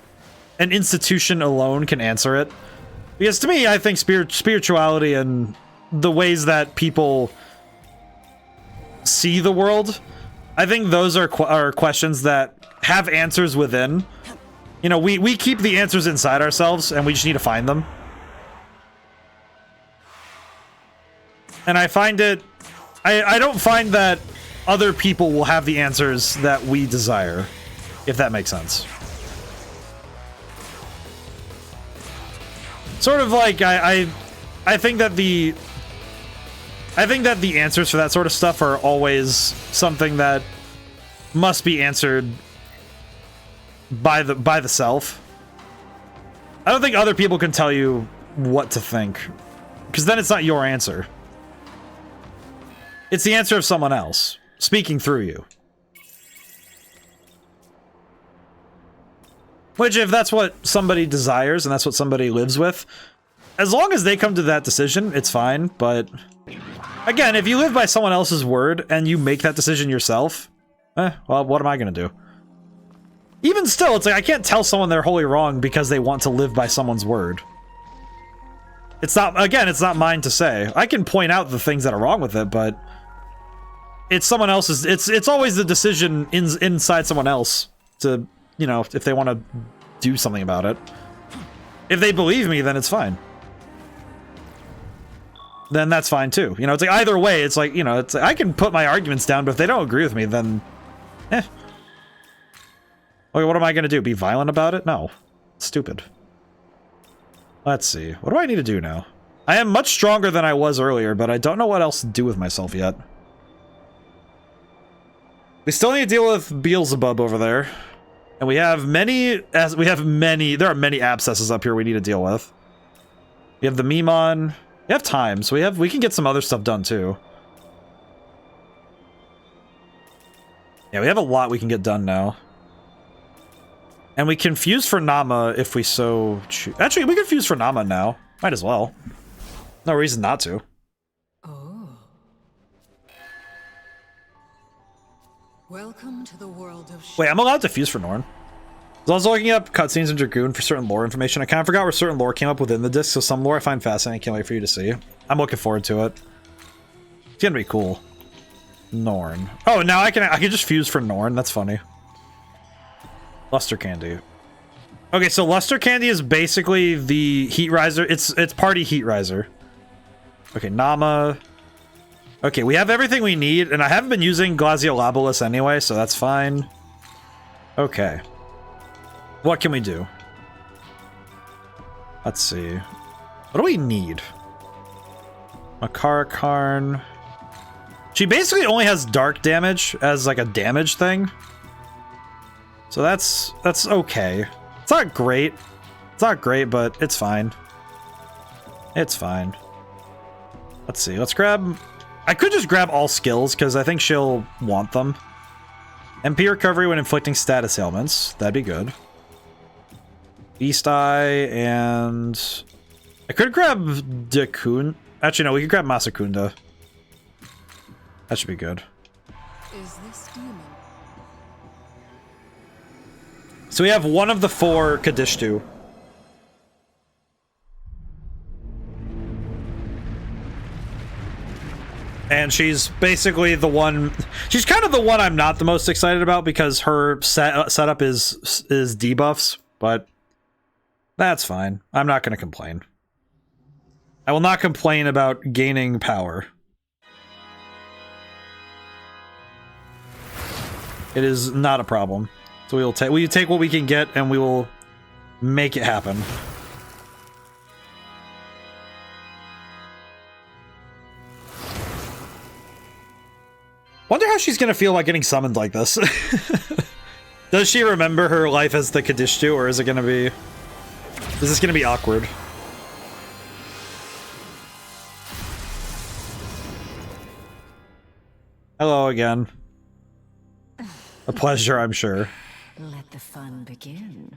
an institution alone can answer it. Because to me, I think spirituality and the ways that people see the world, I think those are questions that have answers within. You know, we keep the answers inside ourselves, and we just need to find them. And I find it... I don't find that other people will have the answers that we desire, if that makes sense. Sort of like, I think that the answers for that sort of stuff are always something that must be answered by the self. I don't think other people can tell you what to think, because then it's not your answer. It's the answer of someone else speaking through you. Which, if that's what somebody desires and that's what somebody lives with, as long as they come to that decision, it's fine. But again, if you live by someone else's word and you make that decision yourself, well, what am I gonna do? Even still, it's like I can't tell someone they're wholly wrong because they want to live by someone's word. It's not, again, it's not mine to say. I can point out the things that are wrong with it, but it's someone else's. It's always the decision inside someone else to, you know, if they want to do something about it. If they believe me, then it's fine. Then that's fine too. You know, it's like either way, it's like, you know, it's like, I can put my arguments down, but if they don't agree with me, then okay, what am I going to do? Be violent about it? No. It's stupid. Let's see. What do I need to do now? I am much stronger than I was earlier, but I don't know what else to do with myself yet. We still need to deal with Beelzebub over there. And we have many, there are many abscesses up here we need to deal with. We have the Memon. We have time, so we can get some other stuff done too. Yeah, we have a lot we can get done now. And we can fuse for Nama if we so choose. Actually, we can fuse for Nama now. Might as well. No reason not to. Oh. Welcome to the world of... Wait, I'm allowed to fuse for Norn. I was looking up cutscenes in Dragoon for certain lore information. I kind of forgot where certain lore came up within the disc, so some lore I find fascinating. I can't wait for you to see. I'm looking forward to it. It's gonna be cool. Norn. Oh, now I can just fuse for Norn. That's funny. Luster Candy. Okay, so Luster Candy is basically the Heat Riser. It's party Heat Riser. Okay, Nama. Okay, we have everything we need, and I haven't been using Glaciolobulus anyway, so that's fine. Okay. What can we do? Let's see. What do we need? Makarakarn. She basically only has dark damage as like a damage thing. So that's okay. It's not great. It's not great, but it's fine. It's fine. Let's see. Let's grab... I could just grab all skills, because I think she'll want them. MP recovery when inflicting status ailments. That'd be good. Beast Eye, and I could grab Dakun. Actually, no, we could grab Masakunda. That should be good. Is this demon? So we have one of the 4 Kadishtu. And she's basically the one. She's kind of the one I'm not the most excited about because her setup is debuffs, but that's fine. I'm not going to complain. I will not complain about gaining power. It is not a problem. So we take what we can get and we will make it happen. Wonder how she's gonna feel about getting summoned like this. Does she remember her life as the Kadishtu, or is it gonna be... Is this gonna be awkward? Hello again. A pleasure, I'm sure. Let the fun begin.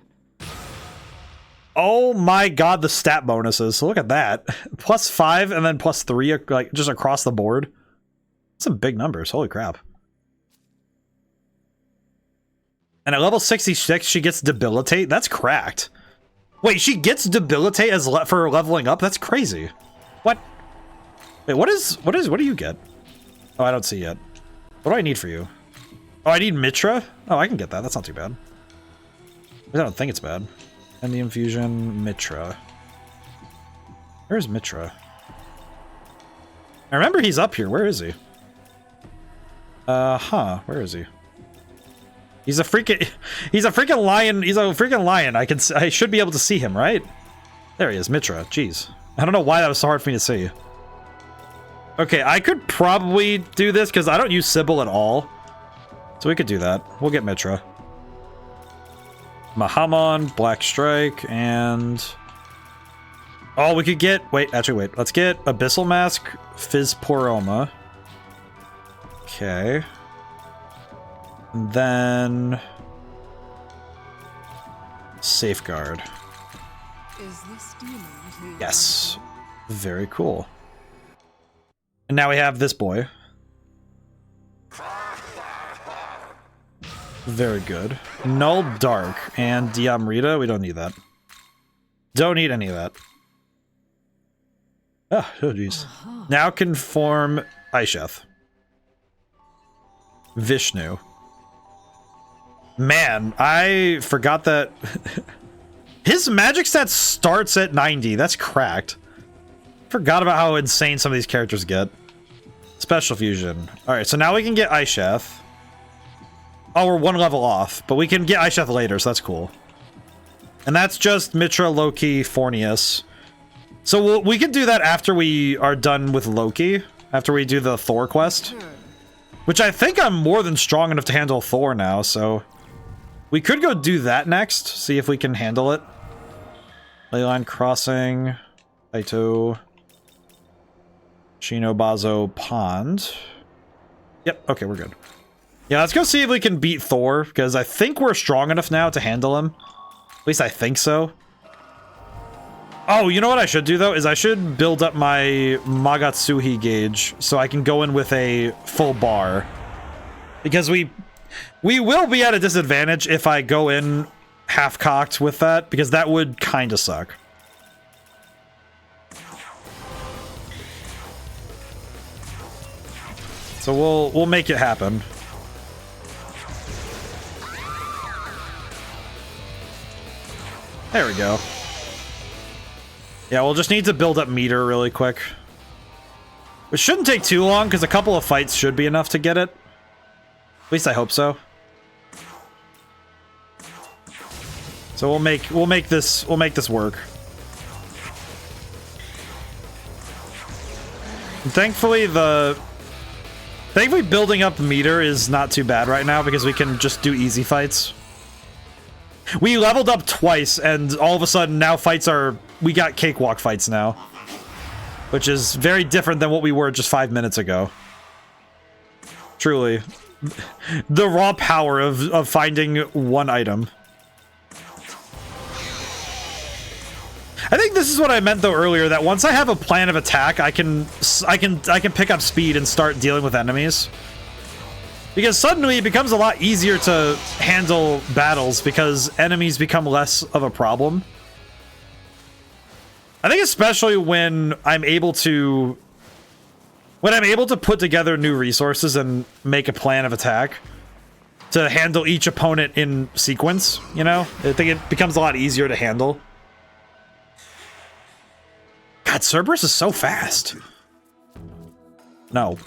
Oh my god, the stat bonuses. Look at that. +5 and then +3, like, just across the board. Some big numbers, holy crap. And at level 66, she gets Debilitate? That's cracked. Wait, she gets Debilitate as for leveling up? That's crazy. What? Wait, what do you get? Oh, I don't see yet. What do I need for you? Oh, I need Mitra? Oh, I can get that. That's not too bad. I don't think it's bad. And the infusion, Mitra. Where's Mitra? I remember he's up here. Where is he? Where is he? He's a freaking lion. He's a freaking lion. I should be able to see him, right? There he is, Mitra. Jeez. I don't know why that was so hard for me to see. Okay, I could probably do this because I don't use Sybil at all. So we could do that. We'll get Mitra. Mahamon, Black Strike, and... Oh, we could get... Wait. Let's get Abyssal Mask, Fizz Poroma. Okay. And then... Safeguard. Is this demon who Yes. Very cool. And now we have this boy. Very good. Null Dark and Diamrita. We don't need that. Don't need any of that. Oh jeez. Now can form Aisheth. Vishnu. Man, I forgot that his magic stat starts at 90. That's cracked. Forgot about how insane some of these characters get. Special fusion. Alright, so now we can get Aisheth. Oh, we're 1 level off, but we can get Aisheth later, so that's cool. And that's just Mitra, Loki, Fornius. So we can do that after we are done with Loki. After we do the Thor quest. Which I think I'm more than strong enough to handle Thor now, so... We could go do that next, see if we can handle it. Leyline Crossing, Aito, Shinobazo Pond. Yep, okay, we're good. Yeah, let's go see if we can beat Thor, because I think we're strong enough now to handle him. At least I think so. Oh, you know what I should do, though? Is I should build up my Magatsuhi gauge so I can go in with a full bar. Because we will be at a disadvantage if I go in half-cocked with that, because that would kind of suck. So we'll make it happen. There we go. Yeah, we'll just need to build up meter really quick. It shouldn't take too long, because a couple of fights should be enough to get it. At least I hope so. So we'll make this work. And thankfully building up meter is not too bad right now because we can just do easy fights. We leveled up twice and all of a sudden now we got cakewalk fights now. Which is very different than what we were just 5 minutes ago. Truly. The raw power of finding one item. I think this is what I meant though earlier, that once I have a plan of attack, I can pick up speed and start dealing with enemies. Because suddenly it becomes a lot easier to handle battles because enemies become less of a problem. I think especially when I'm able to put together new resources and make a plan of attack to handle each opponent in sequence, you know? I think it becomes a lot easier to handle. God, Cerberus is so fast. No.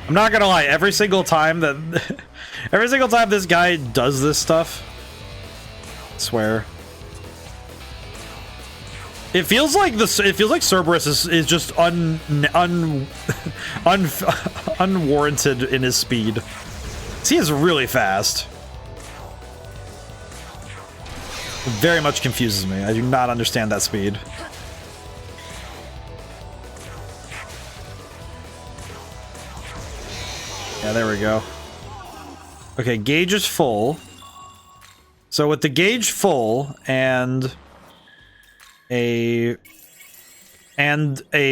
I'm not gonna lie, every single time this guy does this stuff, I swear, it feels like Cerberus is just unwarranted in his speed. He is really fast. It very much confuses me. I do not understand that speed. Yeah, there we go. Okay, gauge is full. So with the gauge full and a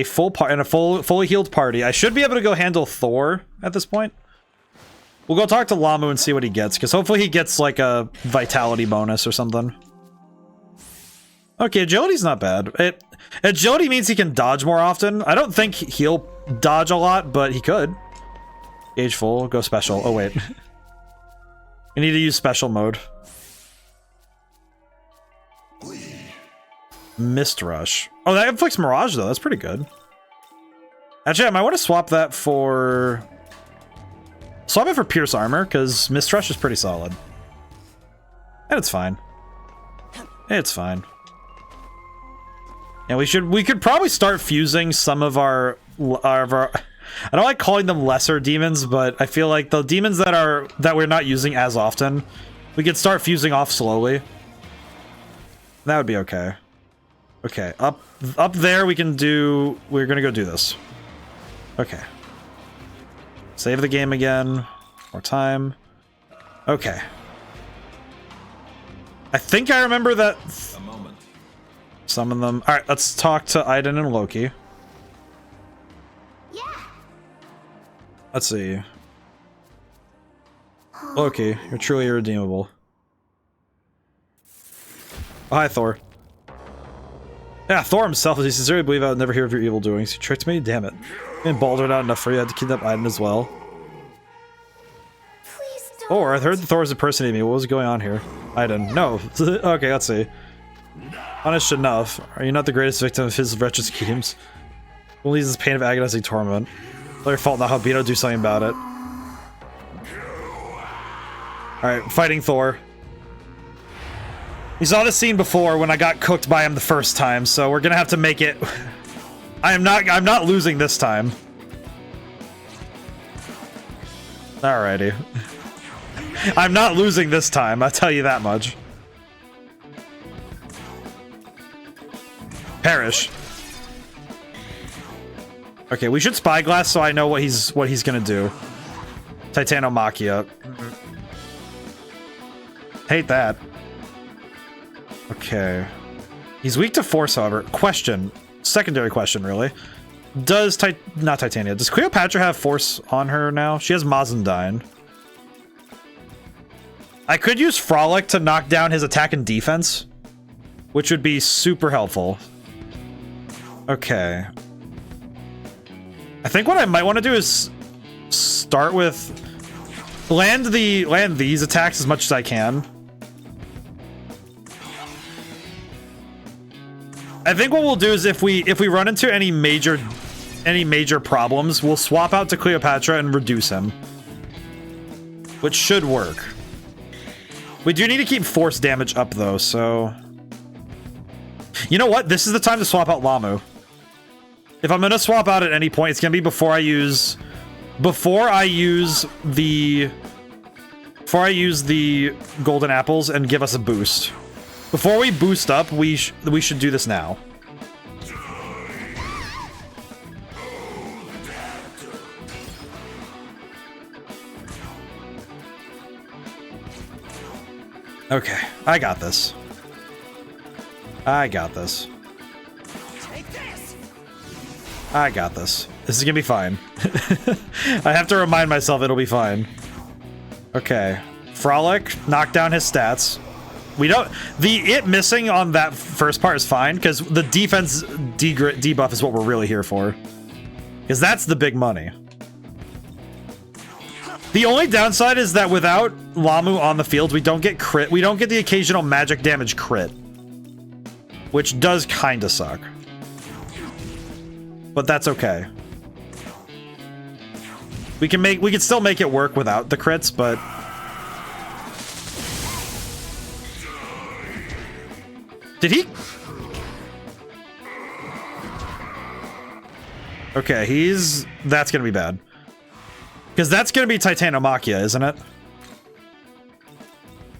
fully healed party, I should be able to go handle Thor at this point. We'll go talk to Lamu and see what he gets, because hopefully he gets like a vitality bonus or something. Okay, agility's not bad. Agility means he can dodge more often. I don't think he'll dodge a lot, but he could. Gauge full, go special. Oh wait. We need to use special mode. Mist Rush. Oh, that inflicts Mirage though, that's pretty good. Actually, I might want to swap that for... Swap it for Pierce Armor, because Mist Rush is pretty solid. And it's fine. It's fine. And we could probably start fusing some of our I don't like calling them lesser demons, but I feel like the demons that we're not using as often, we could start fusing off slowly. That would be okay. Okay, up there we're gonna go do this. Okay. Save the game again. More time. Okay. I think I remember that. A moment. Summon them. Alright, let's talk to Aiden and Loki. Let's see. Loki, you're truly irredeemable. Oh, hi, Thor. Yeah, Thor himself, he sincerely believe I would never hear of your evil doings. You tricked me? Damn it. And Baldur not enough for you, I had to kidnap Aiden as well. Thor, I heard that Thor was impersonating me. What was going on here? Aiden. No. Okay, let's see. Punished enough. Are you not the greatest victim of his wretched schemes? Who leaves this pain of agonizing torment? It's your fault now, Habito, do something about it. Alright, fighting Thor. We saw this scene before when I got cooked by him the first time, so we're gonna have to make it... I'm not losing this time. Alrighty. I'm not losing this time, I'll tell you that much. Perish. Okay, we should Spyglass so I know what he's gonna do. Titanomachia. Hate that. Okay. He's weak to force, however. Question. Secondary question, really. Not Titania. Does Cleopatra have force on her now? She has Mazandine. I could use Frolic to knock down his attack and defense, which would be super helpful. Okay. I think what I might want to do is start with land these attacks as much as I can. I think what we'll do is if we run into any major problems, we'll swap out to Cleopatra and reduce him, which should work. We do need to keep force damage up though, so you know what? This is the time to swap out Lamu. If I'm gonna swap out at any point, it's gonna be before I use the golden apples and give us a boost. Before we boost up, we should do this now. Okay, I got this. I got this. I got this. This is gonna be fine. I have to remind myself it'll be fine. Okay. Frolic, knock down his stats. We don't... it missing on that first part is fine, because the defense debuff is what we're really here for. Because that's the big money. The only downside is that without Lamu on the field, we don't get crit. We don't get the occasional magic damage crit. Which does kinda suck. But that's okay. We can still make it work without the crits, but... Did he? Okay, that's gonna be bad. Because that's gonna be Titanomachia, isn't it?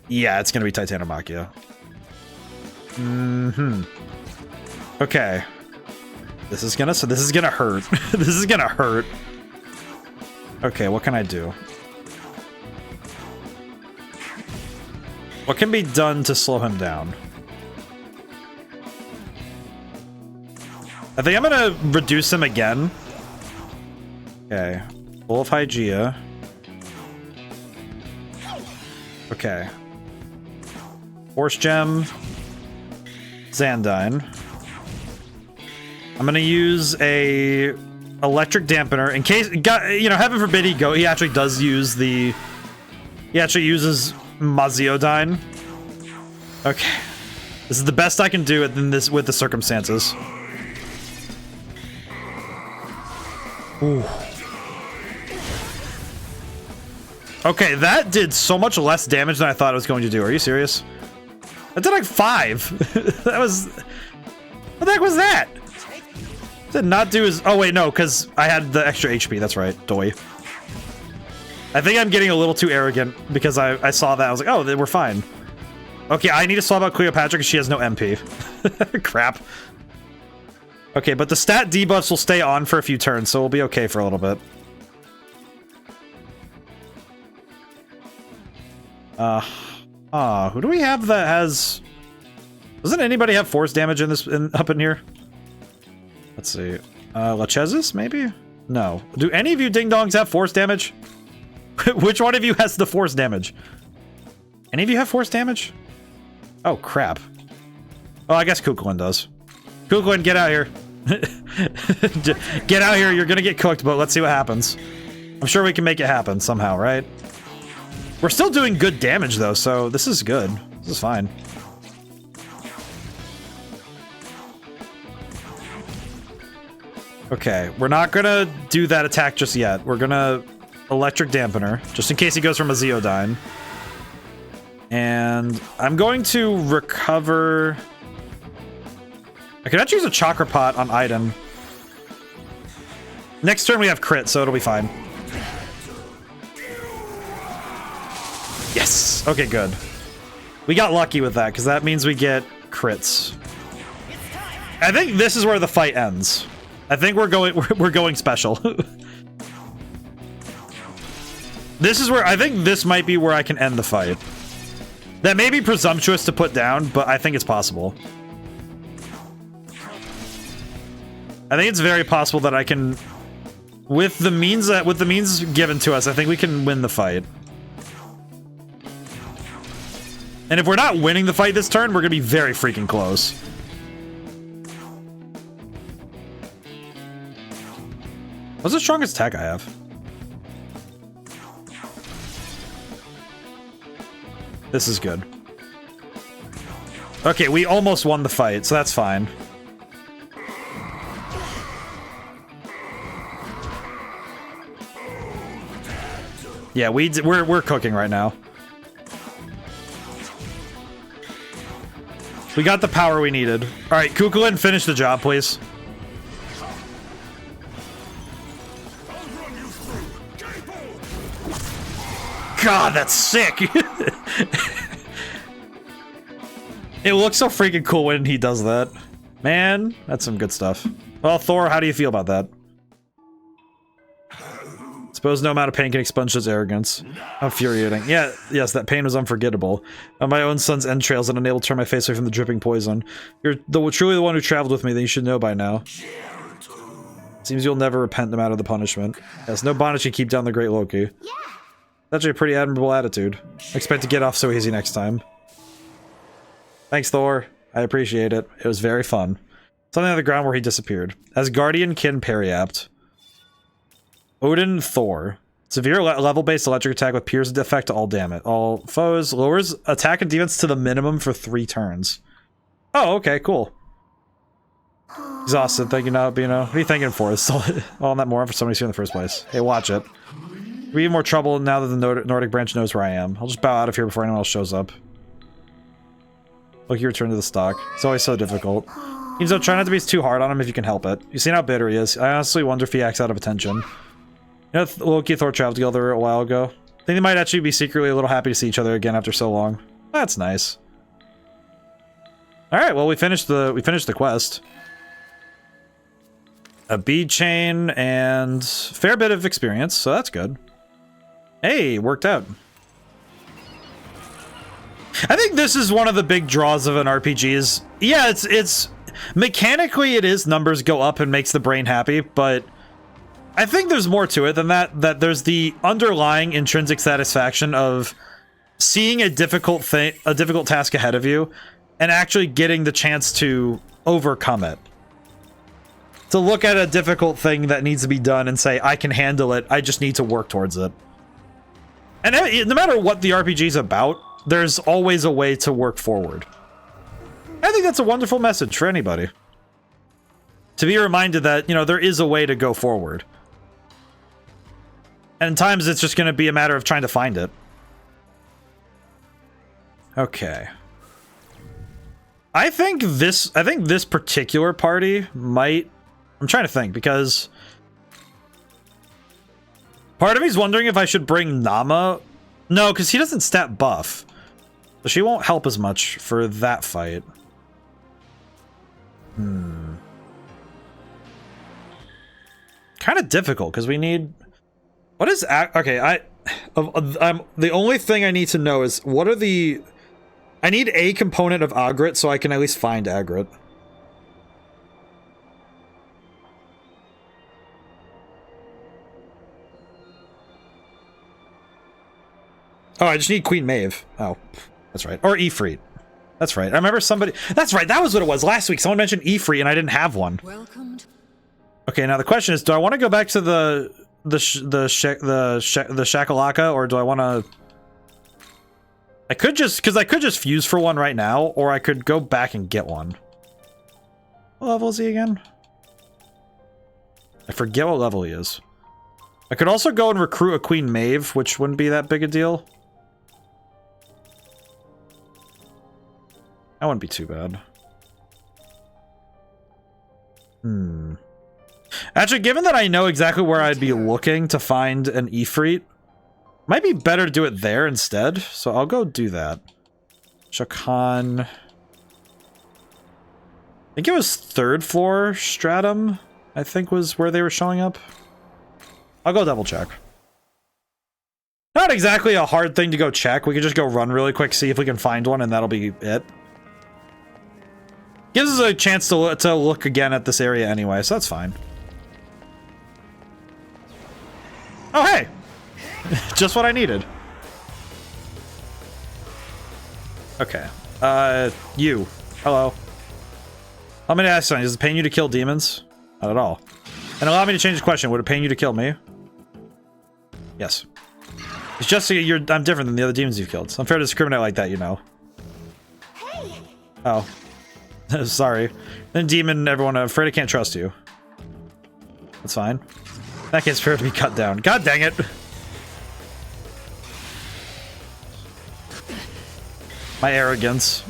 Yeah, it's gonna be Titanomachia. Okay. This is gonna hurt. This is gonna hurt. Okay, what can I do? What can be done to slow him down? I think I'm gonna reduce him again. Okay. Full of Hygeia. Okay. Force Gem. Xandine. I'm gonna use a electric dampener in case, you know, heaven forbid he actually does use he actually uses Maziodyne. Okay. This is the best I can do with the circumstances. Ooh. Okay, that did so much less damage than I thought it was going to do. Are you serious? That did like 5. That was... What the heck was that? Did not do as... Oh, wait, no, because I had the extra HP. That's right. Doy. I think I'm getting a little too arrogant because I saw that. I was like, oh, we're fine. Okay, I need to swap out Cleopatra because she has no MP. Crap. Okay, but the stat debuffs will stay on for a few turns, so we'll be okay for a little bit. Who do we have that has... Doesn't anybody have force damage in this up in here? Let's see. Lachesis, maybe? No. Do any of you ding-dongs have force damage? Which one of you has the force damage? Any of you have force damage? Oh, crap. Oh, I guess Kukulin does. Kukulin, get out here. Get out here, you're gonna get cooked, but let's see what happens. I'm sure we can make it happen somehow, right? We're still doing good damage, though, so this is good. This is fine. Okay, we're not gonna do that attack just yet. We're gonna electric dampener, just in case he goes from a Zeodyne. And I'm going to recover... I could actually use a Chakra Pot on Iden. Next turn we have crit, so it'll be fine. Yes! Okay, good. We got lucky with that, because that means we get crits. I think this is where the fight ends. I think we're going special. This is where I think this might be where I can end the fight. That may be presumptuous to put down, but I think it's possible. I think it's very possible that I can, with the means given to us, I think we can win the fight. And if we're not winning the fight this turn, we're gonna be very freaking close. What's the strongest attack I have? This is good. Okay, we almost won the fight, so that's fine. Yeah, we're cooking right now. We got the power we needed. All right, Kukulin, finish the job, please. God, that's sick. It looks so freaking cool when he does that. Man, that's some good stuff. Well, Thor, how do you feel about that? Suppose no amount of pain can expunge his arrogance. Infuriating. Yeah, yes, that pain was unforgettable. On my own son's entrails and unable to turn my face away from the dripping poison. You're truly the one who traveled with me, then you should know by now. Seems you'll never repent no matter the punishment. Yes, no bondage can keep down the great Loki. Yeah. That's actually a pretty admirable attitude. I expect to get off so easy next time. Thanks, Thor. I appreciate it. It was very fun. Something on the ground where he disappeared. As Guardian Kin Periapt. Odin Thor. Severe level-based electric attack with pierce effect to all damage. All foes. Lowers attack and defense to the minimum for 3 turns. Oh, okay, cool. Exhausted, thinking out, you know. What are you thinking for? It's all that more for somebody's here in the first place. Hey, watch it. We're in more trouble now that the Nordic branch knows where I am. I'll just bow out of here before anyone else shows up. Look, you return to the stock. It's always so difficult. Seems though, try not to be too hard on him if you can help it. You've seen how bitter he is. I honestly wonder if he acts out of attention. You know, Loki and Thor traveled together a while ago. I think they might actually be secretly a little happy to see each other again after so long. That's nice. All right, well, we finished the quest. A bead chain and fair bit of experience, so that's good. Hey, worked out. I think this is one of the big draws of an RPG is, yeah, it's mechanically it is numbers go up and makes the brain happy, but I think there's more to it than that there's the underlying intrinsic satisfaction of seeing a difficult task ahead of you and actually getting the chance to overcome it. To look at a difficult thing that needs to be done and say, I can handle it, I just need to work towards it. And no matter what the RPG is about, there's always a way to work forward. I think that's a wonderful message for anybody. To be reminded that, you know, there is a way to go forward. And times it's just going to be a matter of trying to find it. Okay. I think this particular party might... I'm trying to think, because... Part of me's wondering if I should bring Nama. No, because he doesn't stat buff. So she won't help as much for that fight. Kind of difficult, because we need... What is... Okay, I'm the only thing I need to know is, what are the... I need a component of Agrit so I can at least find Agrit. Oh, I just need Queen Maeve. Oh, that's right. Or Ifrit. That's right. I remember somebody... That's right, that was what it was. Last week, someone mentioned Ifrit and I didn't have one. Welcome. Okay, now the question is, do I want to go back to the Shakalaka, or do I want to... I could just fuse for one right now, or I could go back and get one. What level is he again? I forget what level he is. I could also go and recruit a Queen Maeve, which wouldn't be that big a deal. That wouldn't be too bad. Actually, given that I know exactly where I'd be looking to find an Ifrit, might be better to do it there instead. So I'll go do that. Shakan. I think it was 3rd floor stratum, I think was where they were showing up. I'll go double check. Not exactly a hard thing to go check. We could just go run really quick, see if we can find one, and that'll be it. Gives us a chance to look again at this area anyway, so that's fine. Oh, hey! Just what I needed. Okay. You. Hello. Let me ask something. Does it pain you to kill demons? Not at all. And allow me to change the question. Would it pain you to kill me? Yes. It's just I'm different than the other demons you've killed. It's unfair to discriminate like that, you know. Hey. Oh. Sorry. Then demon, everyone, I'm afraid I can't trust you. That's fine. That gets fair to be cut down. God dang it! My arrogance.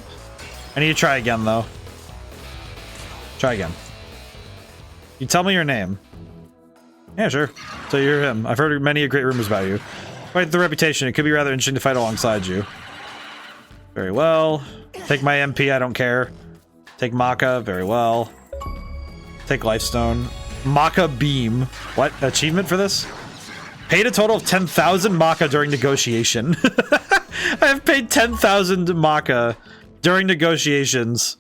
I need to try again, though. Try again. You tell me your name. Yeah, sure. So you're him. I've heard many great rumors about you. Quite the reputation. It could be rather interesting to fight alongside you. Very well. Take my MP, I don't care. Take Maka, very well. Take Lifestone. Maka Beam. What? Achievement for this? Paid a total of 10,000 Maka during negotiation. I have paid 10,000 Maka during negotiations.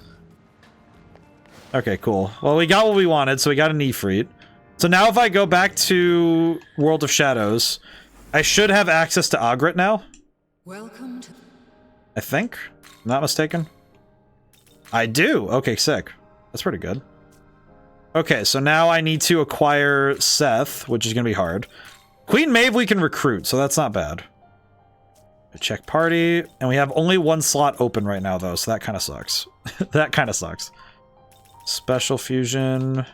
Okay, cool. Well, we got what we wanted, so we got an Ifrit. So now if I go back to World of Shadows, I should have access to Agrit now. Welcome to... I think. I'm not mistaken. I do. Okay, sick. That's pretty good. Okay, so now I need to acquire Seth, which is going to be hard. Queen Maeve we can recruit, so that's not bad. Check party, and we have only one slot open right now, though, so that kind of sucks. That kind of sucks. Special fusion.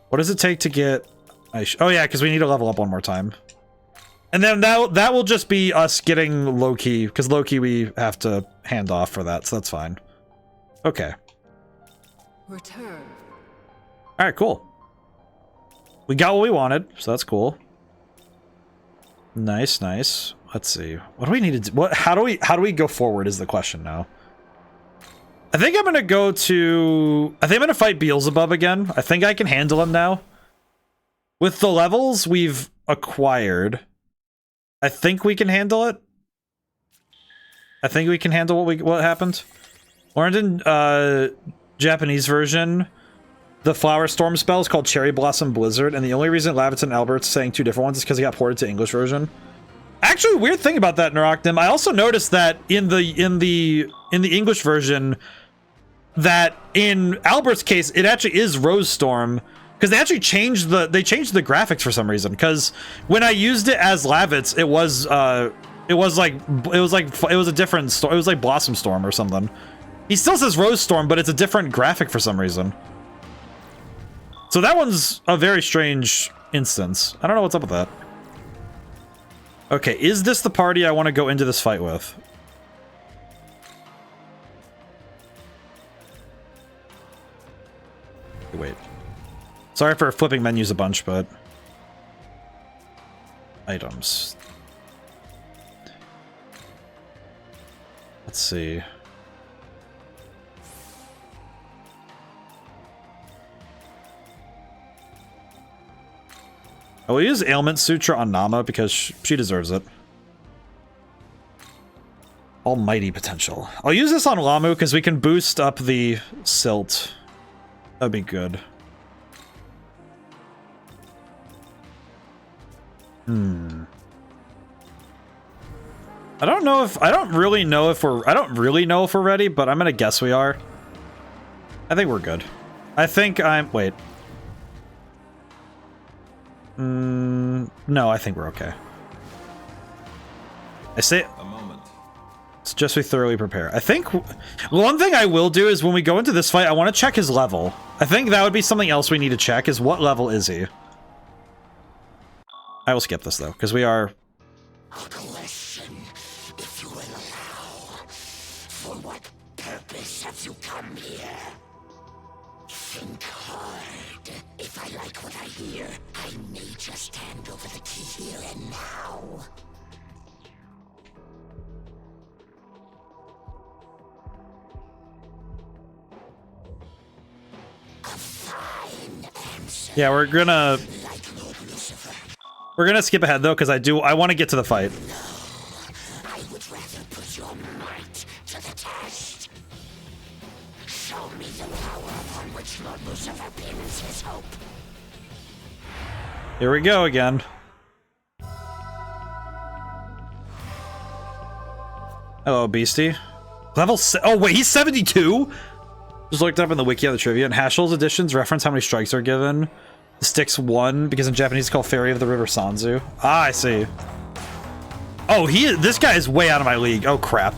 What does it take to get... oh yeah, because we need to level up one more time. And then that will just be us getting Loki, because Loki we have to hand off for that, so that's fine. Okay. Return. Alright, cool. We got what we wanted, so that's cool. Nice, nice. Let's see. What do we need to do? How do we go forward is the question now. I think I'm gonna go to... I think I'm gonna fight Beelzebub again. I think I can handle him now. With the levels we've acquired, I think we can handle it. I think we can handle what happened. Learned in Japanese version, the Flower Storm spell is called Cherry Blossom Blizzard, and the only reason Lavitz and Albert's saying two different ones is because he got ported to English version. Actually, weird thing about that, Naroctim, I also noticed that in the English version, that in Albert's case, it actually is Rose Storm, because they actually changed the graphics for some reason. Because when I used it as Lavitz, it was a different storm. It was like Blossom Storm or something. He still says Rose Storm, but it's a different graphic for some reason. So that one's a very strange instance. I don't know what's up with that. Okay, is this the party I want to go into this fight with? Wait. Sorry for flipping menus a bunch, but... Items. Let's see. I will use Ailment Sutra on Nama because she deserves it. Almighty potential. I'll use this on Lamu because we can boost up the Silt. That'd be good. I don't really know if we're ready, but I'm gonna guess we are. I think we're good. I think I'm... Wait. No, I think we're okay. I say... A moment. Suggest we thoroughly prepare. I think... One thing I will do is when we go into this fight, I want to check his level. I think that would be something else we need to check, is what level is he? I will skip this, though, because we are... A question, if you will allow. For what purpose have you come here? Think hard. If I like what I hear, I may just hand over the key here and now. A fine answer. Yeah, we're gonna... Like Lord Lucifer. We're gonna skip ahead, though, because I want to get to the fight. I would rather put your might to the test. Show me the power upon which Lord Lucifer pins his hope. Here we go again. Hello, Beastie. Oh, wait, he's 72? Just looked up in the wiki of the trivia, and Hashel's editions reference how many strikes are given. The stick's 1, because in Japanese it's called Fairy of the River Sanzu. Ah, I see. Oh, this guy is way out of my league. Oh, crap.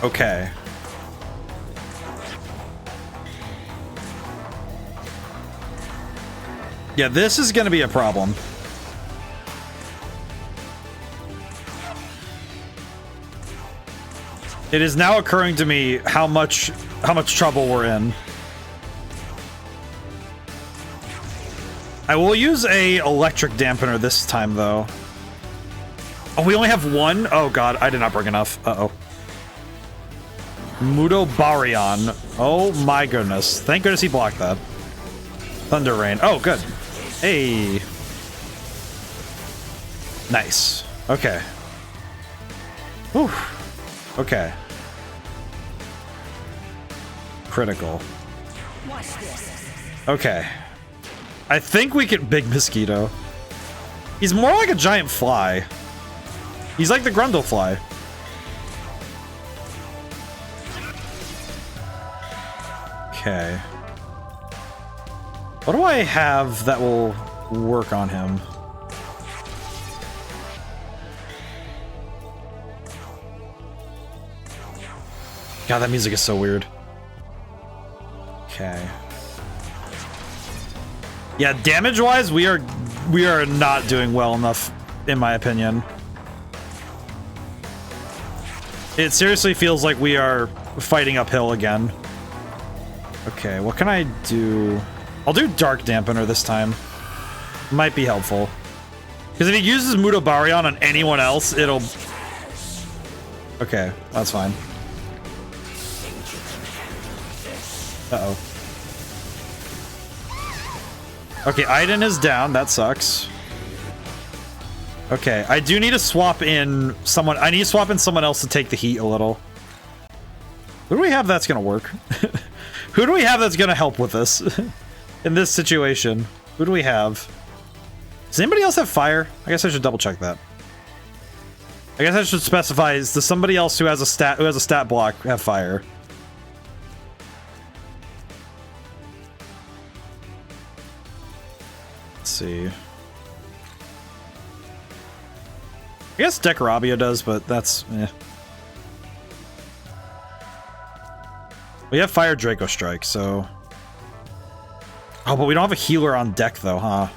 Okay. Yeah, this is gonna be a problem. It is now occurring to me how much trouble we're in. I will use a electric dampener this time, though. Oh, we only have one? Oh god, I did not bring enough. Uh-oh. Mudo Baryon. Oh my goodness. Thank goodness he blocked that. Thunder Rain. Oh, good. Hey. Nice. Okay. Whew. Okay. Critical. Okay. I think we can... Big mosquito. He's more like a giant fly. He's like the Grundle fly. Okay. What do I have that will work on him? God, that music is so weird. Okay. Yeah, damage-wise, we are not doing well enough, in my opinion. It seriously feels like we are fighting uphill again. Okay, what can I do? I'll do Dark Dampener this time. Might be helpful. Because if he uses Mudobarion on anyone else, it'll... Okay, that's fine. Uh-oh. Okay, Aiden is down. That sucks. Okay, I do need to swap in someone. I need to swap in someone else to take the heat a little. Who do we have that's gonna work? Who do we have that's gonna help with this? In this situation? Who do we have? Does anybody else have fire? I guess I should double check that. I guess I should specify, does somebody else who has a stat block have fire? Let's see. I guess Decorabia does, but that's eh. We have Fire Draco Strike, so... Oh, but we don't have a healer on deck, though, huh?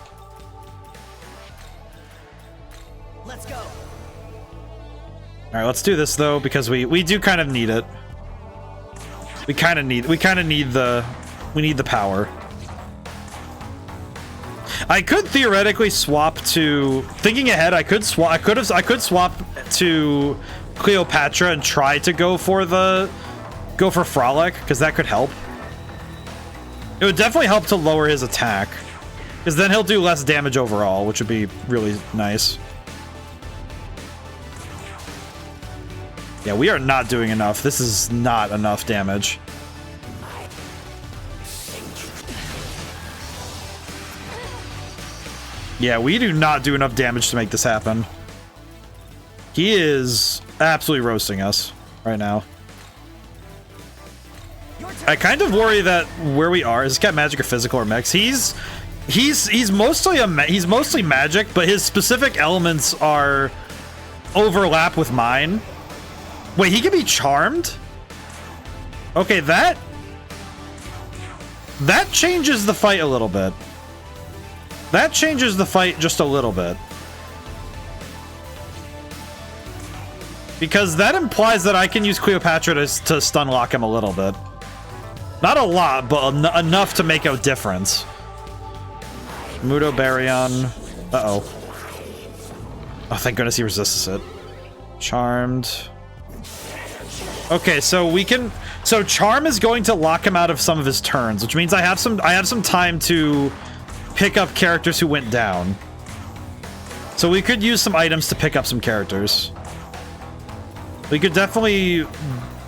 Let's go. Alright, let's do this, though, because we do kind of need it. We kind of need the power. I could theoretically swap to... Thinking ahead, I could swap to Cleopatra and try to go for Frolic, because that could help. It would definitely help to lower his attack, because then he'll do less damage overall, which would be really nice. Yeah, we are not doing enough. This is not enough damage. Yeah, we do not do enough damage to make this happen. He is absolutely roasting us right now. I kind of worry that where we are, is this cat magic or physical or mix? He's mostly magic, but his specific elements are overlap with mine. Wait, he can be charmed? Okay, that changes the fight a little bit. That changes the fight just a little bit. Because that implies that I can use Cleopatra to stun lock him a little bit. Not a lot, but enough to make a difference. Mudobarion. Uh-oh. Oh, thank goodness he resists it. Charmed. Okay, so we can... So Charm is going to lock him out of some of his turns, which means I have some time to pick up characters who went down. So we could use some items to pick up some characters. We could definitely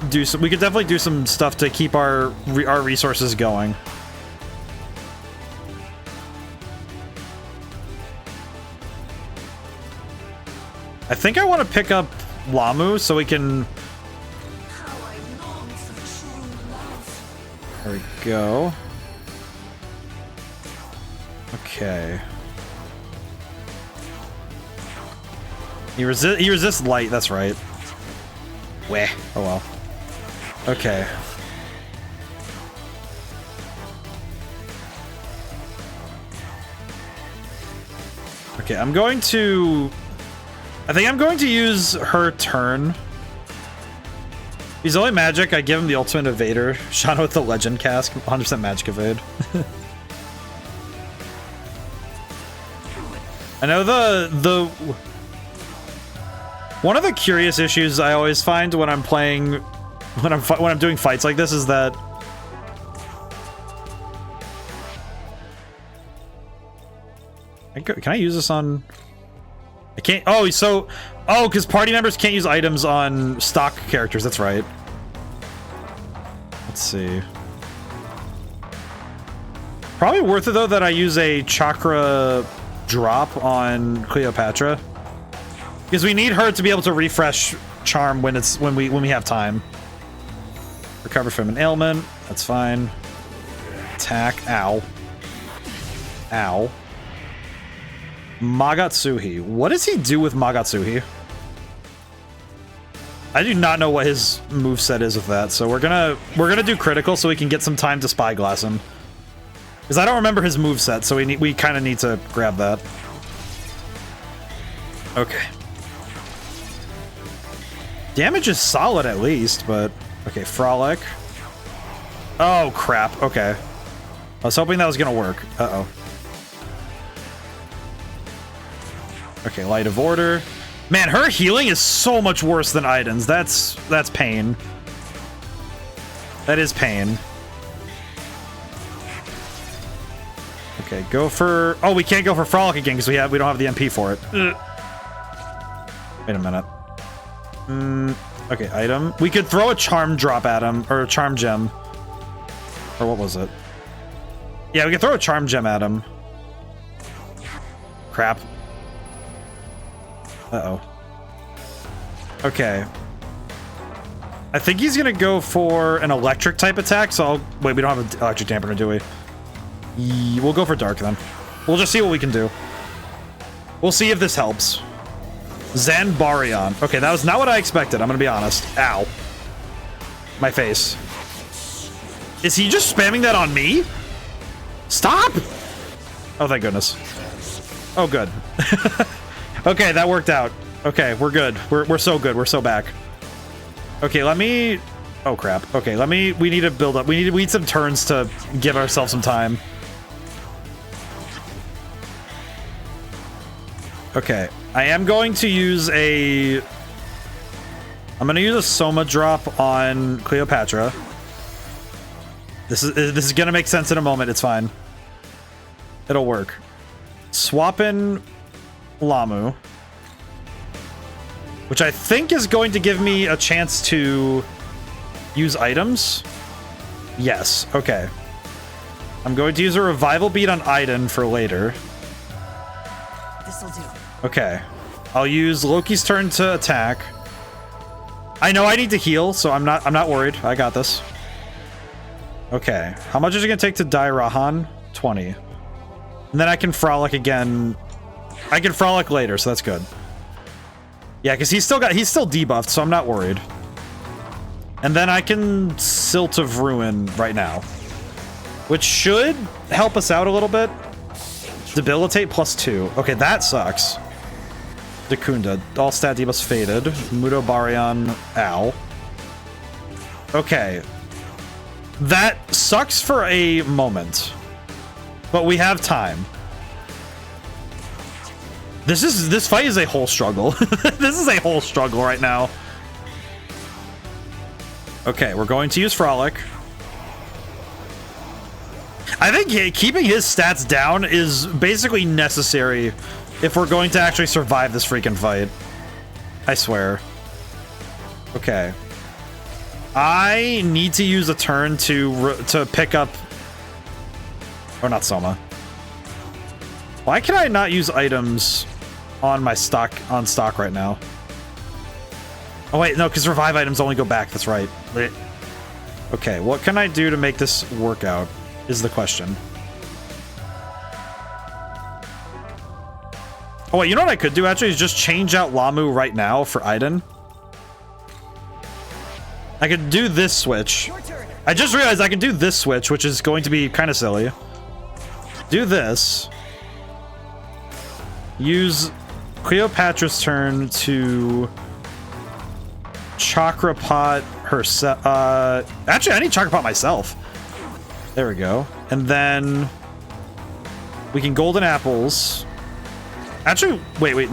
do some stuff to keep our resources going. I think I want to pick up Lamu so we can... There we go. Okay. He resists light, that's right. Weh. Oh well. Okay. Okay, I think I'm going to use her turn. He's only magic, I give him the ultimate evader. Shana with the legend cask, 100% magic evade. I know the one of the curious issues I always find when I'm playing, when I'm doing fights like this is that can I use this on? I can't. Oh, so. Oh, because party members can't use items on stock characters. That's right. Let's see. Probably worth it though that I use a chakra drop on Cleopatra, because we need her to be able to refresh charm when we have time. Recover from an ailment. That's fine. Attack. Ow. Ow. Magatsuhi. What does he do with Magatsuhi? I do not know what his moveset is with that, so we're gonna do critical so we can get some time to spyglass him. Because I don't remember his moveset, so we kind of need to grab that. Okay. Damage is solid at least, but okay, Frolic. Oh crap. Okay. I was hoping that was gonna work. Uh-oh. Okay, Light of Order. Man, her healing is so much worse than Aiden's. That's pain. That is pain. Okay, go for... Oh, we can't go for Frolic again because we don't have the MP for it. Ugh. Wait a minute. Okay, item. We could throw a Charm Drop at him, or a Charm Gem. Or what was it? Yeah, we could throw a Charm Gem at him. Crap. Uh-oh. Okay. I think he's gonna go for an electric type attack, so I'll... Wait, we don't have an electric dampener, do we? We'll go for dark then. We'll just see what we can do. We'll see if this helps. Zanbarion. Okay, that was not what I expected, I'm gonna be honest. Ow. My face. Is he just spamming that on me? Stop! Oh, thank goodness. Oh, good. Okay, that worked out. Okay, we're good. We're so good. We're so back. Okay, let me... Oh, crap. Okay, we need to build up. We need some turns to give ourselves some time. Okay, I am going to use a... I'm going to use a Soma drop on Cleopatra. This is going to make sense in a moment. It's fine. It'll work. Swap in Lamu, which I think is going to give me a chance to use items. Yes, okay. I'm going to use a revival bead on Aiden for later. This'll do. Okay. I'll use Loki's turn to attack. I know I need to heal, so I'm not worried. I got this. Okay. How much is it gonna take to die Rahan? 20. And then I can frolic again. I can frolic later, so that's good. Yeah, because he's still debuffed, so I'm not worried. And then I can Silt of Ruin right now, which should help us out a little bit. Debilitate +2. Okay, that sucks. Dakunda. All stat debuffs faded. Mudo Baryon. Ow. Okay. That sucks for a moment, but we have time. This fight is a whole struggle. This is a whole struggle right now. Okay, we're going to use Frolic. I think keeping his stats down is basically necessary if we're going to actually survive this freaking fight. I swear. Okay. I need to use a turn to pick up... Or not Soma. Why can I not use items on my stock right now? Oh wait, no, because revive items only go back. That's right. Okay, what can I do to make this work out is the question. Oh wait, you know what I could do actually is just change out Lamu right now for Aiden. I could do this switch. I just realized I can do this switch, which is going to be kind of silly. Do this. Use Cleopatra's turn to Chakra Pot herself. Actually, I need Chakra Pot myself. There we go. And then we can Golden Apples. Actually, wait.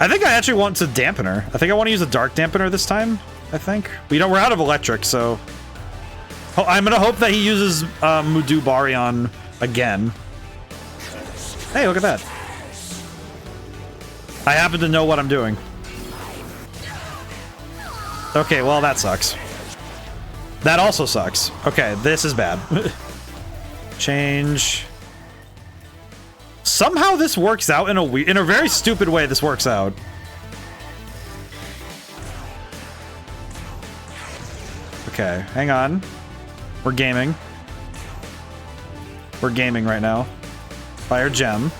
I think I actually want to dampener. I think I want to use a dark dampener this time. I think we're out of electric, so I'm gonna hope that he uses Mudu Baryon again. Hey, look at that. I happen to know what I'm doing. Okay, well, that sucks. That also sucks. Okay, this is bad. Change. Somehow this works out in a very stupid way. This works out. Okay, hang on. We're gaming. We're gaming right now. Fire gem.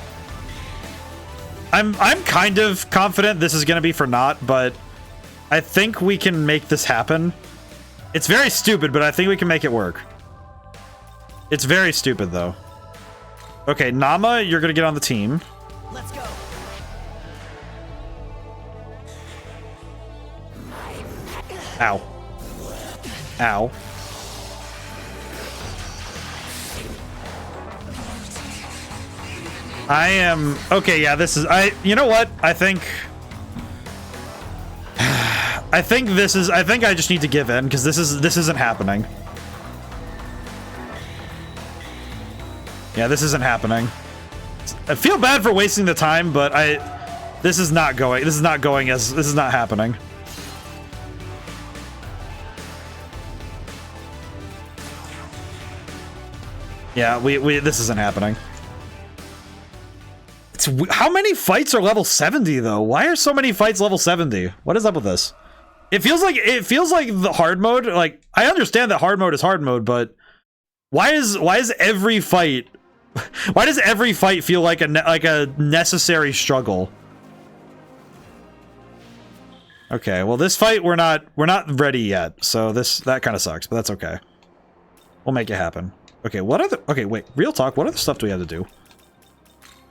I'm kind of confident this is gonna be for naught, but I think we can make this happen. It's very stupid, but I think we can make it work. It's very stupid though. Okay, Nama, you're gonna get on the team. Let's go. Ow. Ow. I am okay. Yeah, this is you know what? I think this is. I think I just need to give in because this isn't happening. Yeah, this isn't happening. I feel bad for wasting the time, but this is not going. This is not going as. This is not happening. Yeah, this isn't happening. How many fights are level 70 though? Why are so many fights level 70? What is up with this? It feels like the hard mode. Like I understand that hard mode is hard mode, but why is every fight? Why does every fight feel like a necessary struggle? Okay, well this fight we're not ready yet, so that kind of sucks, but that's okay. We'll make it happen. Okay, okay, wait, real talk, what other stuff do we have to do?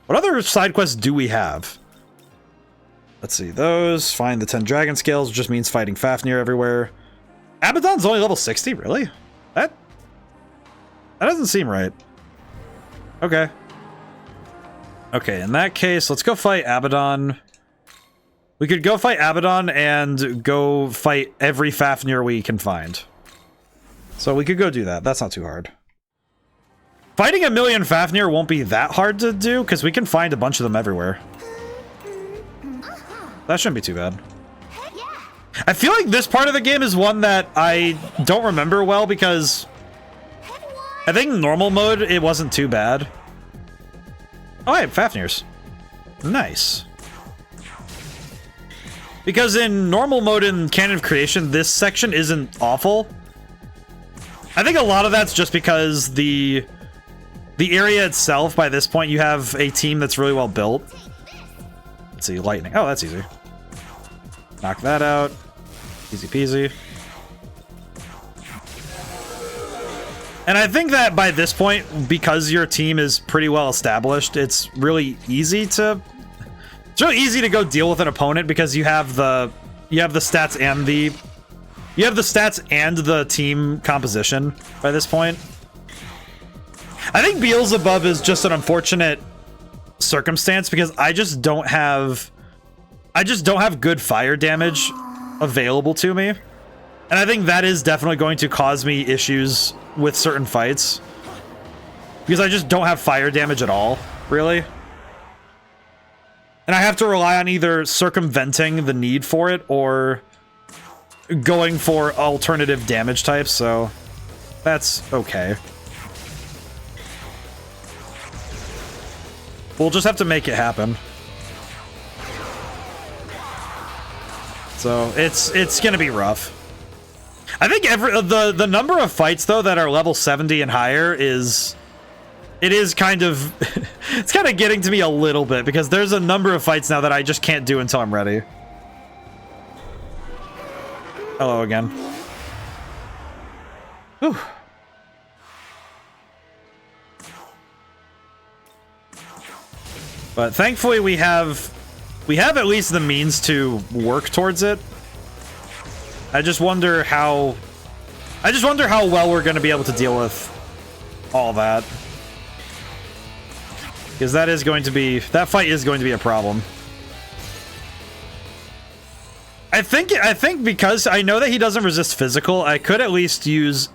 What other side quests do we have? Let's see, those. Find the 10 dragon scales, which just means fighting Fafnir everywhere. Abaddon's only level 60, really? That doesn't seem right. Okay. Okay, in that case, let's go fight Abaddon. We could go fight Abaddon and go fight every Fafnir we can find. So we could go do that. That's not too hard. Fighting a million Fafnir won't be that hard to do, because we can find a bunch of them everywhere. That shouldn't be too bad. I feel like this part of the game is one that I don't remember well, because I think normal mode, it wasn't too bad. Oh, I have Fafnirs. Nice. Because in normal mode in Canon of Creation, this section isn't awful. I think a lot of that's just because the area itself, by this point, you have a team that's really well built. Let's see, lightning. Oh, that's easy. Knock that out. Easy peasy. And I think that by this point, because your team is pretty well established, it's really easy to go deal with an opponent because you have the stats and the team composition by this point. I think Beelzebub is just an unfortunate circumstance because I just don't have good fire damage available to me. And I think that is definitely going to cause me issues with certain fights. Because I just don't have fire damage at all, really. And I have to rely on either circumventing the need for it or going for alternative damage types, so that's okay. We'll just have to make it happen. So it's gonna be rough. I think the number of fights though that are level 70 and higher is kind of it's kind of getting to me a little bit because there's a number of fights now that I just can't do until I'm ready. Hello again. Whew. But thankfully we have at least the means to work towards it. I just wonder how well we're going to be able to deal with all that. Because that fight is going to be a problem. I think because I know that he doesn't resist physical, I could at least use